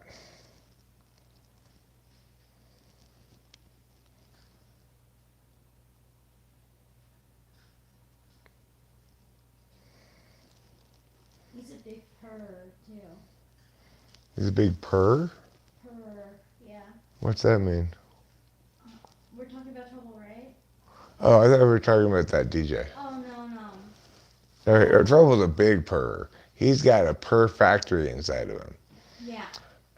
He's a big purr, too. He's a big purr? Purr, yeah. What's that mean? We're talking about Trouble, right? Oh, I thought we were talking about that DJ. Oh, no. Trouble's a big purr. He's got a purr factory inside of him. Yeah.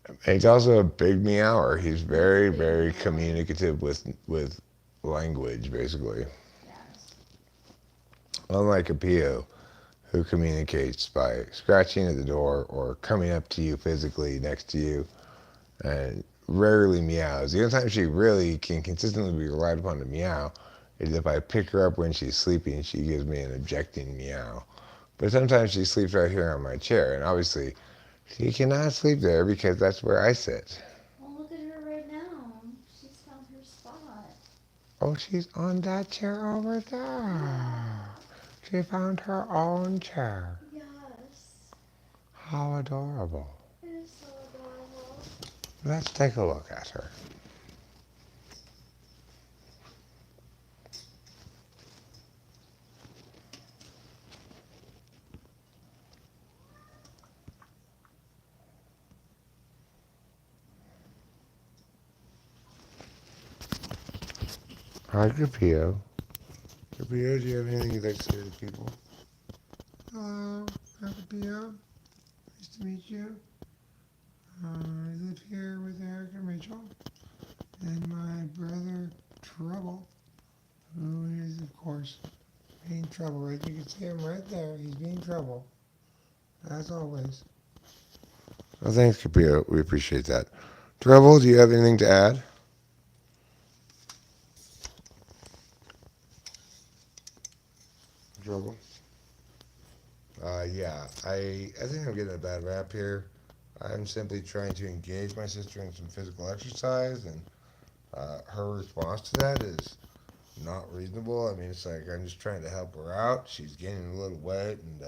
And he's also a big meower. He's very, Big very meower. communicative with language, basically. Yes. Unlike a Pio, who communicates by scratching at the door or coming up to you physically next to you, and rarely meows. The only time she really can consistently be relied upon to meow is if I pick her up when she's sleeping, she gives me an objecting meow. But sometimes she sleeps right here on my chair, and obviously she cannot sleep there because that's where I sit. Well, look at her right now. She's found her spot. Oh, she's on that chair over there. She found her own chair. Yes. How adorable. It is so adorable. Let's take a look at her. Hi, Capillo. Capillo, do you have anything you'd like to say to people? Hello, I'm Capillo. Nice to meet you. I live here with Eric and Rachel, and my brother Trouble, who is, of course, being trouble. Right, you can see him right there. He's being trouble, as always. Well, thanks, Capillo. We appreciate that. Trouble, do you have anything to add? Trouble. Yeah, I think I'm getting a bad rap here. I'm simply trying to engage my sister in some physical exercise, and her response to that is not reasonable. I mean, it's like I'm just trying to help her out. She's gaining a little weight, and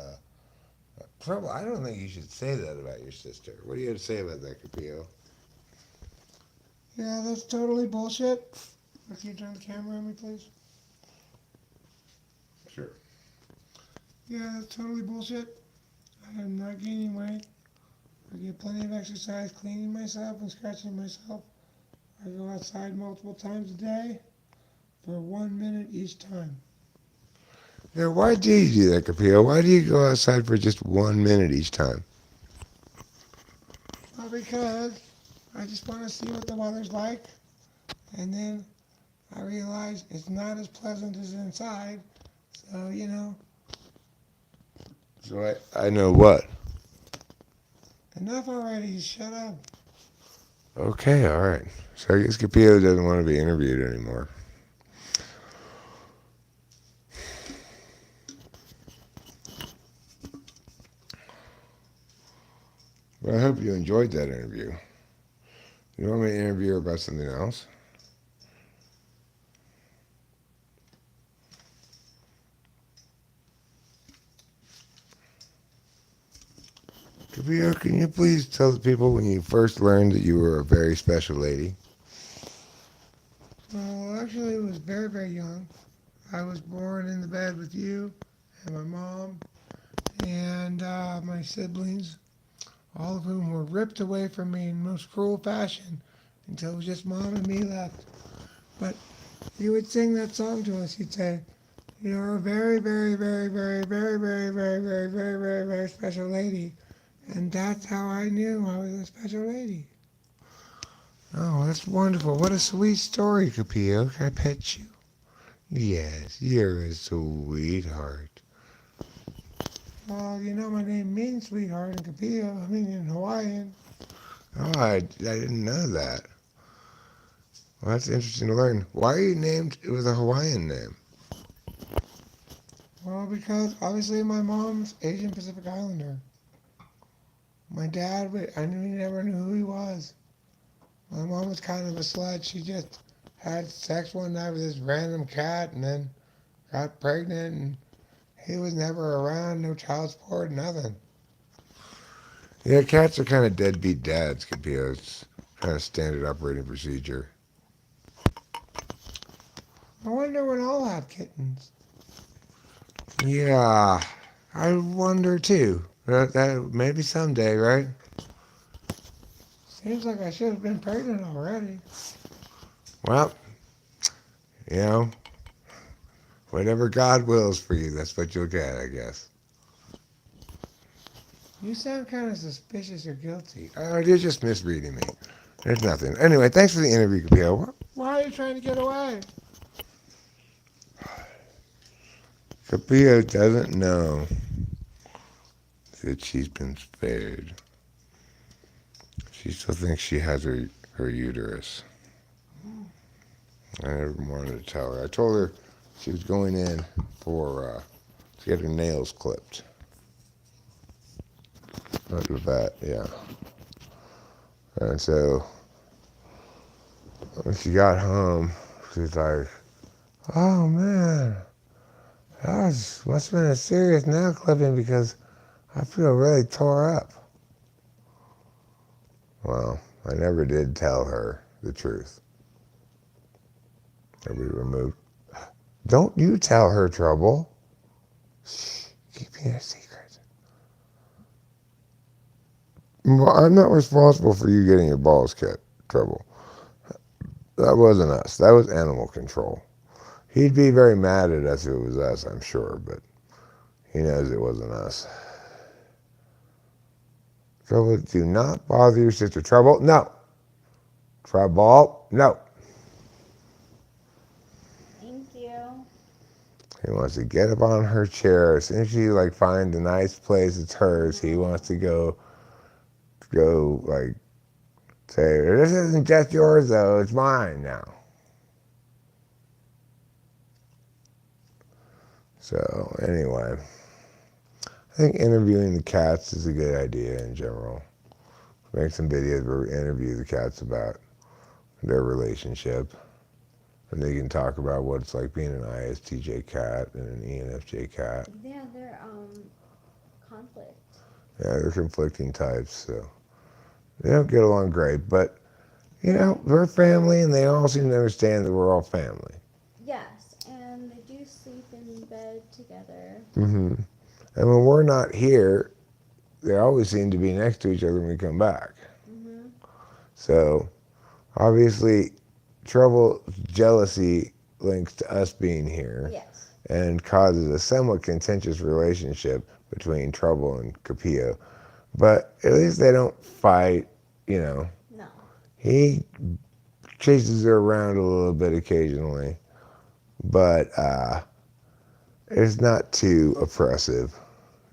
Trouble. I don't think you should say that about your sister. What do you have to say about that, Capio? Yeah, that's totally bullshit. Can you turn the camera on me, please? Sure. Yeah, that's totally bullshit. I am not gaining weight. I get plenty of exercise, cleaning myself and scratching myself. I go outside multiple times a day for 1 minute each time. Yeah, why do you do that, Capio? Why do you go outside for just 1 minute each time? Well, because I just want to see what the weather's like, and then I realize it's not as pleasant as inside. So, So I know what. enough already. Shut up. Okay, all right. So I guess Capio doesn't want to be interviewed anymore. Well, I hope you enjoyed that interview. You want me to interview her about something else? Capio, can you please tell the people when you first learned that you were a very special lady? Well, actually, it was very, very young. I was born in the bed with you and my mom and my siblings, all of whom were ripped away from me in most cruel fashion until it was just mom and me left. But you would sing that song to us. You'd say, "You're a very, very, very, very, very, very, very, very, very, very, very special lady," and that's how I knew I was a special lady. Oh, that's wonderful. What a sweet story, Capio. Can I pet you? Yes, you're a sweetheart. Well, my name means sweetheart in Kapia. I mean in Hawaiian. Oh, I didn't know that. Well, that's interesting to learn. Why are you named with a Hawaiian name? Well, because obviously my mom's Asian Pacific Islander. My dad, I never knew who he was. My mom was kind of a slut. She just had sex one night with this random cat and then got pregnant, and he was never around. No child support, nothing. Yeah, cats are kind of deadbeat dads, Capio. It's kind of standard operating procedure. I wonder when I'll have kittens. Yeah, I wonder too. That maybe someday, right? Seems like I should have been pregnant already. Well, you know, whatever God wills for you, that's what you'll get, I guess. You sound kind of suspicious or guilty. You're just misreading me. There's nothing. Anyway, thanks for the interview, Capio. Why are you trying to get away? Capio doesn't know that she's been spared. She still thinks she has her uterus. I never wanted to tell her. I told her she was going in to get her nails clipped. Not with that, yeah. And so when she got home, she's like, "Oh man, must have been a serious nail clipping because I feel really tore up." Well, I never did tell her the truth. That we removed. Don't you tell her, Trouble. Shh, keeping it a secret. Well, I'm not responsible for you getting your balls cut, Trouble. That wasn't us. That was animal control. He'd be very mad at us if it was us, I'm sure, but he knows it wasn't us. Trouble, do not bother your sister. Trouble, no. Trouble, no. Thank you. He wants to get up on her chair. As soon as she finds a nice place, it's hers. He wants to go say, "This isn't just yours though. It's mine now." So anyway, I think interviewing the cats is a good idea in general. Make some videos where we interview the cats about their relationship. And they can talk about what it's like being an ISTJ cat and an ENFJ cat. Yeah, they're conflict. Yeah, they're conflicting types, so they don't get along great. But we're family, and they all seem to understand that we're all family. Yes, and they do sleep in bed together. Hmm. And when we're not here, they always seem to be next to each other when we come back. Mhm. So obviously, trouble, jealousy links to us being here Yes. and causes a somewhat contentious relationship between Trouble and Capillo. But at least they don't fight, you know. No. He chases her around a little bit occasionally, but it's not too oppressive,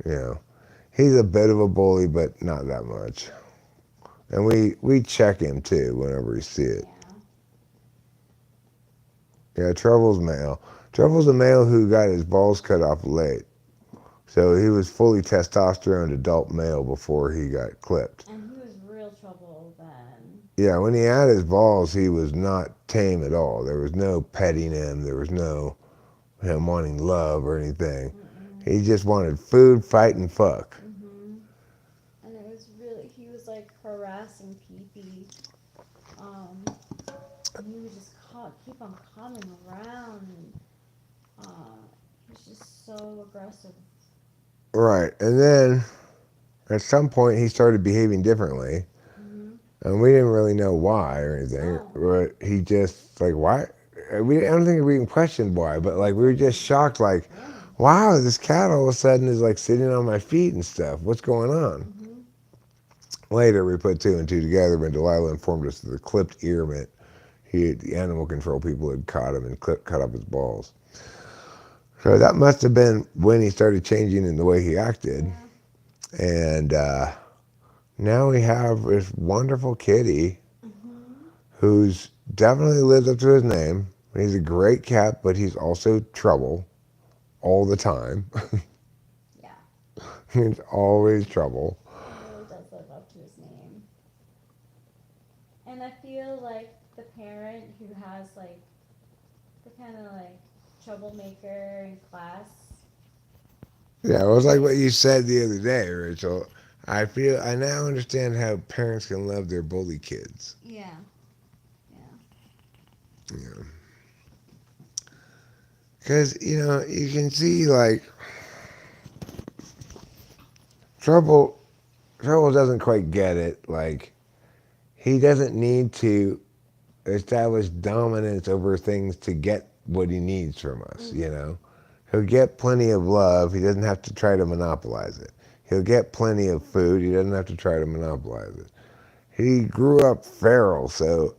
you know. He's a bit of a bully, but not that much. And we check him too whenever we see it. Yeah. Yeah, Trouble's male. Trouble's a male who got his balls cut off late. So he was fully testosterone adult male before he got clipped. And he was real trouble then. Yeah, when he had his balls, he was not tame at all. There was no petting him. There was no him wanting love or anything. Mm-mm. He just wanted food, fight, and fuck. Mhm. And it was really he was like harassing Pee. Um, and he would just keep on coming around. And, he was just so aggressive. Right. And then at some point, he started behaving differently. Mhm. And we didn't really know why or anything. No. But he just, like, why? I don't think we even questioned why, but like, we were just shocked, like, Yeah. wow, this cat all of a sudden is like sitting on my feet and stuff. What's going on? Mhm. Later, we put two and two together when Delilah informed us that the clipped ear meant the animal control people had caught him and cut off his balls. So that must have been when he started changing in the way he acted. Yeah. And now we have this wonderful kitty Mhm. who's definitely lives up to his name. He's a great cat, but he's also trouble all the time. Yeah. He's always trouble. He really does live up to his name. And I feel like the parent who has like the kind of like troublemaker in class. Yeah, it was like what you said the other day, Rachel. I now understand how parents can love their bully kids. Yeah. Yeah. Yeah. Because, you can see, like, Trouble, Trouble doesn't quite get it. Like, he doesn't need to establish dominance over things to get what he needs from us, Mm. He'll get plenty of love. He doesn't have to try to monopolize it. He'll get plenty of food. He doesn't have to try to monopolize it. He grew up feral, so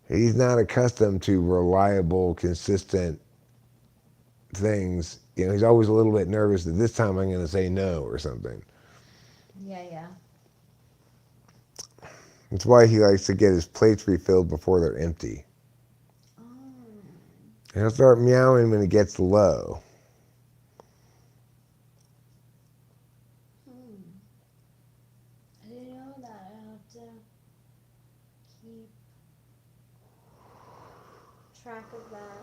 he's not accustomed to reliable, consistent things. He's always a little bit nervous that this time I'm going to say no or something. Yeah. Yeah. That's why he likes to get his plates refilled before they're empty. Oh. And he'll start meowing when it gets low. Hmm. I didn't know that. I have to keep track of that.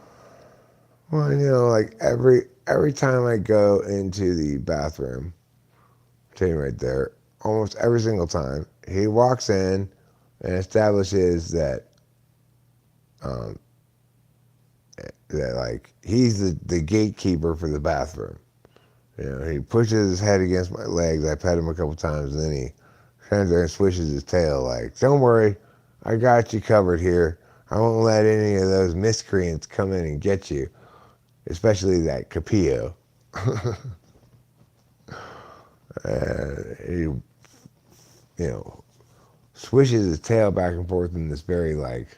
Well, like every time I go into the bathroom, sitting right there, almost every single time, he walks in and establishes um, that like he's the gatekeeper for the bathroom. He pushes his head against my legs. I pet him a couple times, and then he turns there and swishes his tail like, "Don't worry, I got you covered here. I won't let any of those miscreants come in and get you, especially that Capillo." He, swishes his tail back and forth in this very like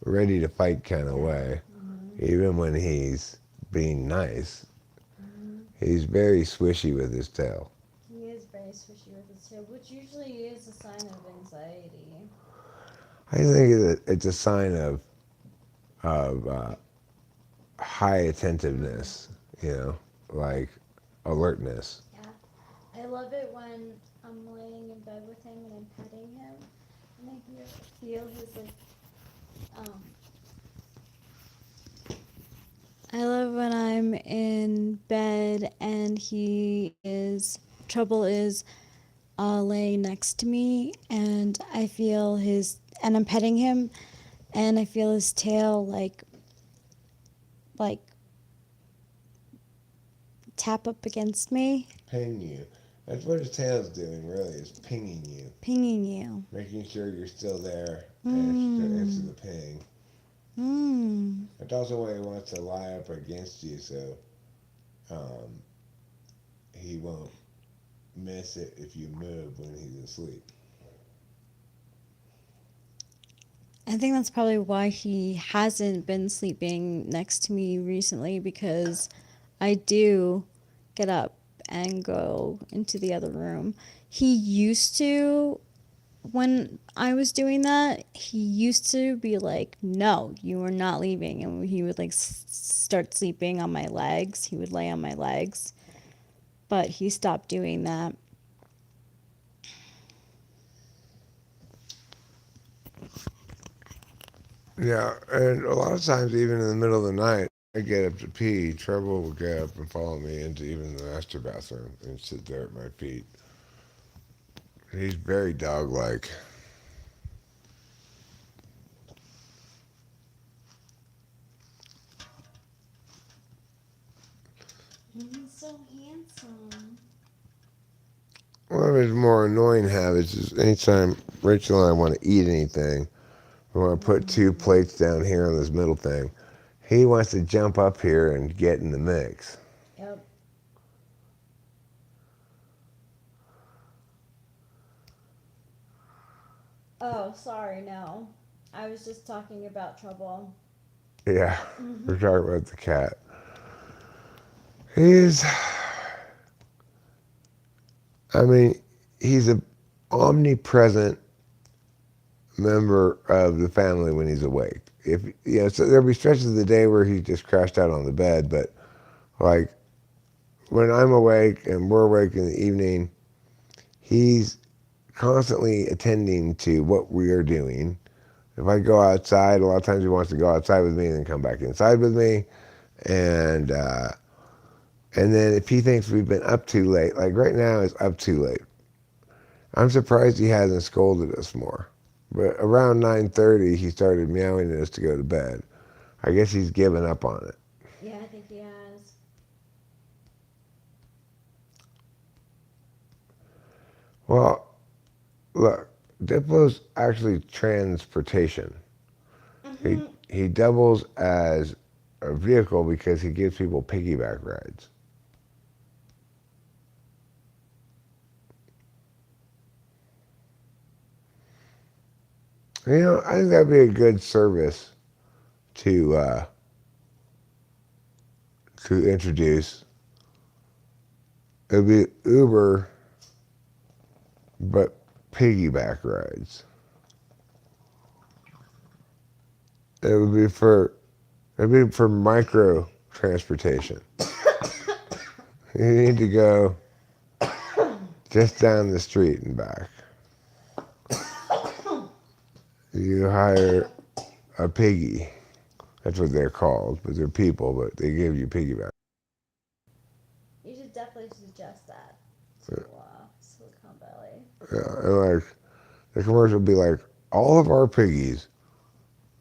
ready to fight kind of Yeah. way, Mhm. even when he's being nice. Mhm. He's very swishy with his tail. He is very swishy with his tail, which usually is a sign of anxiety. I think it's a sign of high attentiveness, like alertness. Yeah. I love it when I'm laying in bed with him and I'm petting him and feel his like um I love when I'm in bed and he is trouble is lay next to me, and I feel and I'm petting him, and I feel his tail like tap up against me, Ping you. That's what his tail's doing, really, is pinging you. pinging you. Making sure you're still there and answer Mm. the ping. Mm. That's also why he wants to lie up against you so um, he won't miss it if you move when he's asleep. I think that's probably why he hasn't been sleeping next to me recently, because I do get up and go into the other room. He used to, when I was doing that, he used to be like, "No, you are not leaving." And he would like start sleeping on my legs. He would lay on my legs. But he stopped doing that. Yeah, and a lot of times, even in the middle of the night, I get up to pee. Trevor will get up and follow me into even the master bathroom and sit there at my feet. He's very dog-like. He's so handsome. One of his more annoying habits is anytime Rachel and I want to eat anything, we want to put two plates down here on this middle thing. He wants to jump up here and get in the mix. Yep. Oh, sorry, no. I was just talking about trouble. Yeah, we're talking about the cat. He's, I mean, he's a omnipresent member of the family when he's awake. If you know, so there'll be stretches of the day where he just crashed out on the bed, but like when I'm awake and we're awake in the evening, he's constantly attending to what we are doing. If I go outside, a lot of times he wants to go outside with me and then come back inside with me, and and then if he thinks we've been up too late, like right now it's up too late. I'm surprised he hasn't scolded us more. But around 9:30, he started meowing at us to go to bed. I guess he's given up on it. Yeah, I think he has. Well, look, Diplo's actually transportation. He Mm-hmm. he doubles as a vehicle because he gives people piggyback rides. You know, I think that'd be a good service to introduce. It'd be Uber, but piggyback rides. It would be for It'd be for micro transportation. You need to go just down the street and back. You hire a piggy. That's what they're called, but they're people, but they give you piggyback. You should definitely suggest that to Silicon Valley. Yeah, and like the commercial would be like, all of our piggies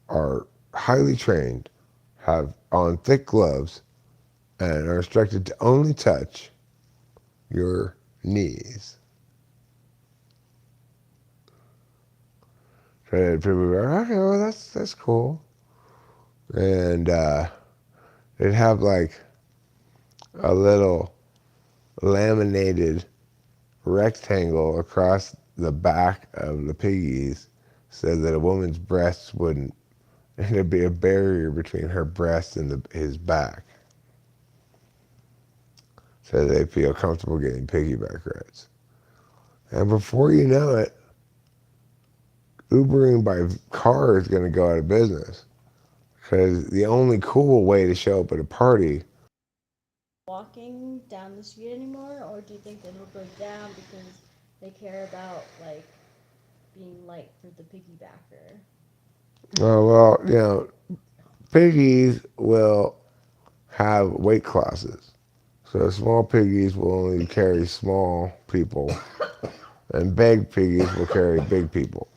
are highly trained, have on thick gloves, and are instructed to only touch your knees. So people would be like, okay, well that's cool. And they'd have like a little laminated rectangle across the back of the piggies so that a woman's breasts wouldn't, and there'd be a barrier between her breast and his back so they feel comfortable getting piggyback rides. And before you know it, Ubering by car is going to go out of business because the only cool way to show up at a party. Walking down the street anymore, or do you think it'll go down because they care about like being light for the piggybacker? Oh, well, you know, piggies will have weight classes. So small piggies will only carry small people, And big piggies will carry big people.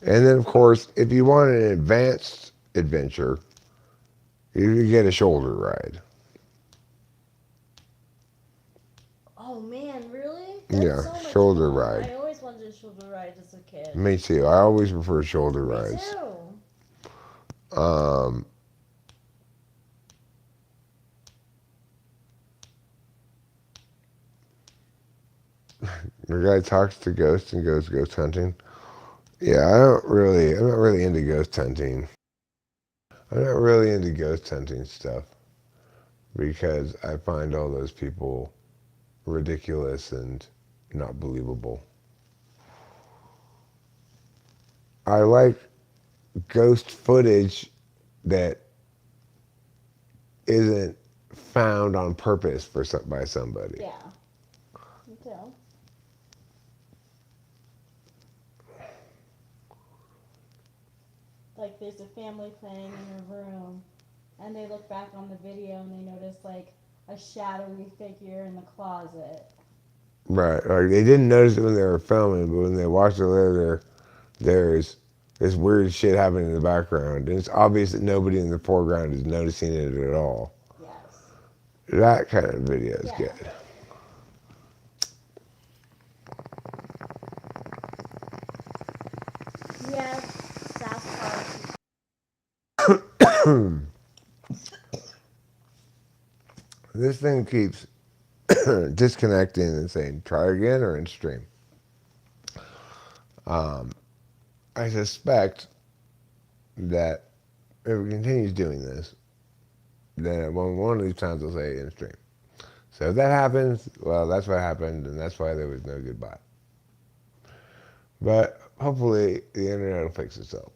And then, of course, if you want an advanced adventure, you get a shoulder ride. Oh man, really? Yeah, That's so much shoulder fun. ride. I always wanted a shoulder ride as a kid. Me too. I always prefer shoulder Me rides. too. Um, your guy talks to ghosts and goes ghost hunting. Yeah, I'm not really into ghost hunting. I'm not really into ghost hunting stuff because I find all those people ridiculous and not believable. I like ghost footage that isn't found on purpose by somebody. Yeah. Me too. Like there's a family playing in a room, and they look back on the video and they notice like a shadowy figure in the closet. Right. Like they didn't notice it when they were filming, but when they watched it later, there's this weird shit happening in the background. And it's obvious that nobody in the foreground is noticing it at all. Yes. That kind of video is Yeah. good. We have South This thing keeps disconnecting and saying try again or in stream. I suspect that if it continues doing this, then one of these times it'll say in stream. So if that happens, well, that's what happened, and that's why there was no goodbye. But hopefully the internet will fix itself.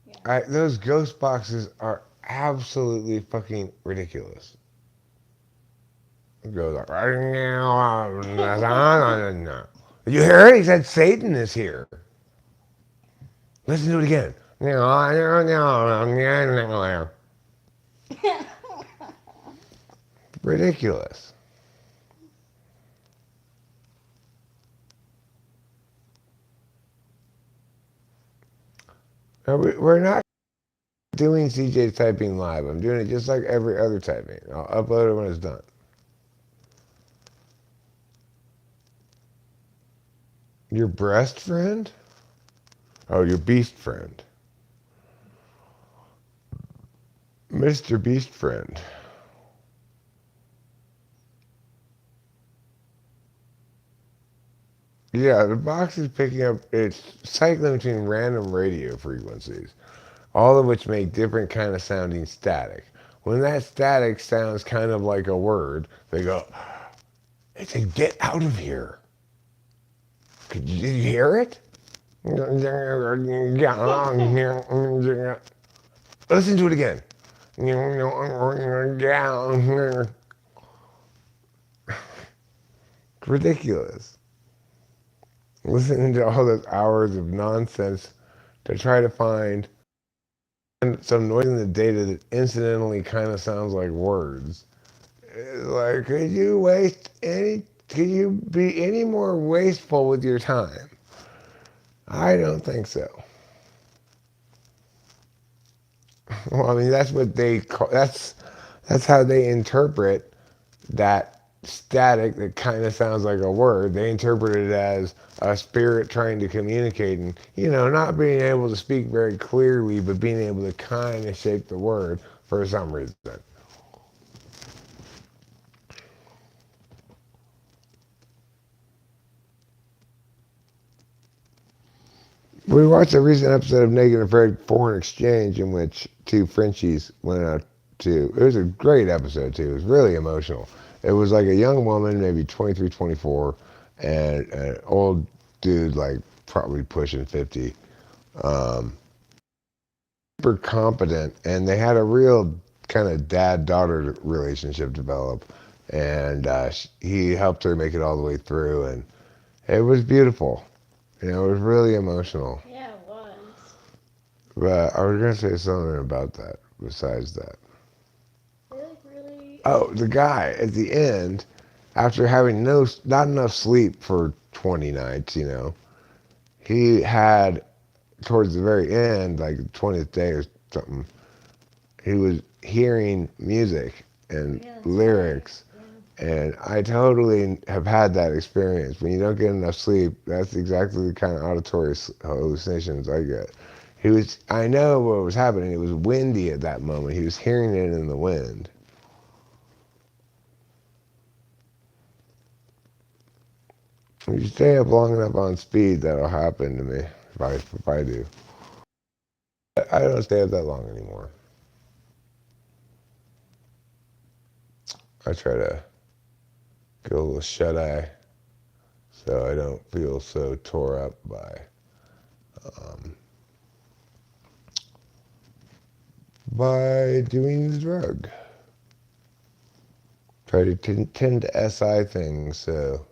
Yeah. Those ghost boxes are absolutely fucking ridiculous. It goes like, did you hear it? He said Satan is here. Listen to it again. Ridiculous. Now, we're not doing CJ typing live. I'm doing it just like every other typing. I'll upload it when it's done. Your breast friend? Oh, your beast friend. Mr. Beast friend. Yeah, the box is picking up, it's cycling between random radio frequencies, all of which make different kind of sounding static. When that static sounds kind of like a word, they go, they say, get out of here. Did you hear it? Listen to it again. Ridiculous. Listening to all those hours of nonsense to try to find some noise in the data that incidentally kind of sounds like words. It's like, could you be any more wasteful with your time? I don't think so. Well, I mean, that's what they call, that's how they interpret that static that kind of sounds like a word. They interpret it as a spirit trying to communicate and, not being able to speak very clearly, but being able to kind of shape the word for some reason. We watched a recent episode of Naked and Afraid Foreign Exchange in which two Frenchies went out to, it was a great episode too. It was really emotional. It was like a young woman, maybe 23, 24, and an old dude, like probably pushing 50. Super competent, and they had a real kind of dad-daughter relationship develop. And he helped her make it all the way through, and it was beautiful. It was really emotional. Yeah, it was. But I was going to say something about that besides that. They like really. Oh, the guy at the end, after having not enough sleep for 20 nights, he had towards the very end, like the 20th day or something, he was hearing music and Yeah, that's lyrics. right. And I totally have had that experience. When you don't get enough sleep, that's exactly the kind of auditory hallucinations I get. I know what was happening. It was windy at that moment. He was hearing it in the wind. If you stay up long enough on speed, that'll happen to me if I do. I don't stay up that long anymore. I try to get a little shut eye so I don't feel so tore up um, by doing the drug. Try to tend to SI things so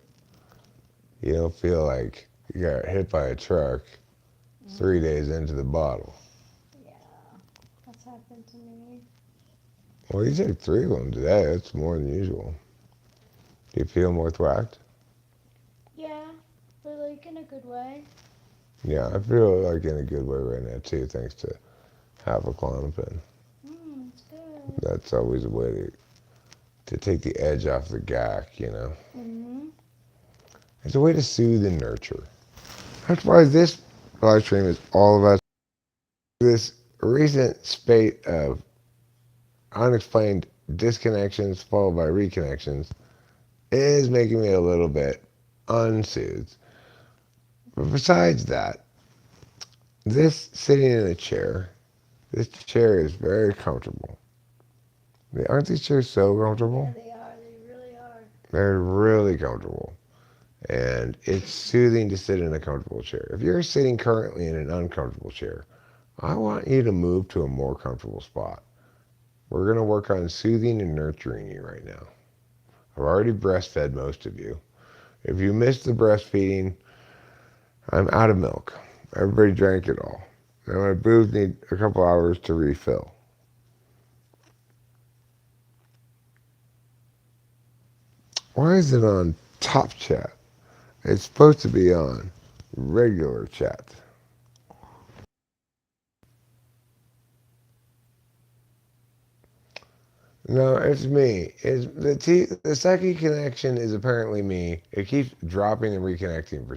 you don't feel like you got hit by a truck 3 days into the bottle. Yeah, that's happened to me. Well, you took 3 of them today. That's more than usual. Do you feel more thwacked? Yeah, but like in a good way. Yeah, I feel like in a good way right now too, thanks to Havaklonopin. It's good. That's always a way to take the edge off the gack. Mm-hmm. It's a way to soothe and nurture. That's why this live stream is all about this recent spate of unexplained disconnections followed by reconnections is making me a little bit unsoothed. But besides that, this sitting in a chair, this chair is very comfortable. Aren't these chairs so comfortable? Yeah, they are. They really are. They're really comfortable. And it's soothing to sit in a comfortable chair. If you're sitting currently in an uncomfortable chair, I want you to move to a more comfortable spot. We're going to work on soothing and nurturing you right now. I've already breastfed most of you. If you missed the breastfeeding, I'm out of milk. Everybody drank it all. Now my boobs need a couple hours to refill. Why is it on top chat? It's supposed to be on regular chat. No, it's me. The second connection is apparently me. It keeps dropping and reconnecting for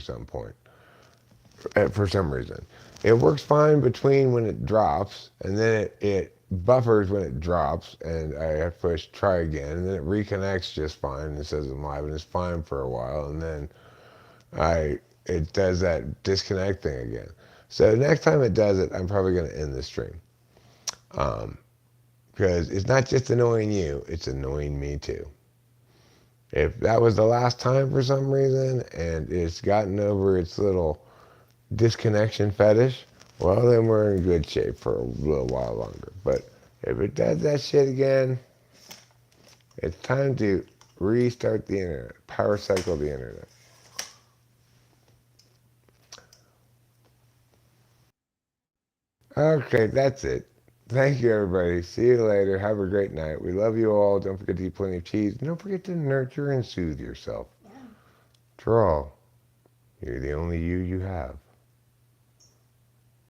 some reason. It works fine between when it drops, and then it buffers when it drops, and I have to push try again, and then it reconnects just fine, and it says I'm live, and it's fine for a while, and then it does that disconnect thing again. So next time it does it, I'm probably going to end the stream. Because it's not just annoying you, it's annoying me too. If that was the last time for some reason, and it's gotten over its little disconnection fetish, well, then we're in good shape for a little while longer. But if it does that shit again, it's time to restart the internet, power cycle the internet. Okay, that's it. Thank you, everybody. See you later. Have a great night. We love you all. Don't forget to eat plenty of cheese. And don't forget to nurture and soothe yourself. Yeah. After all, you're the only you have.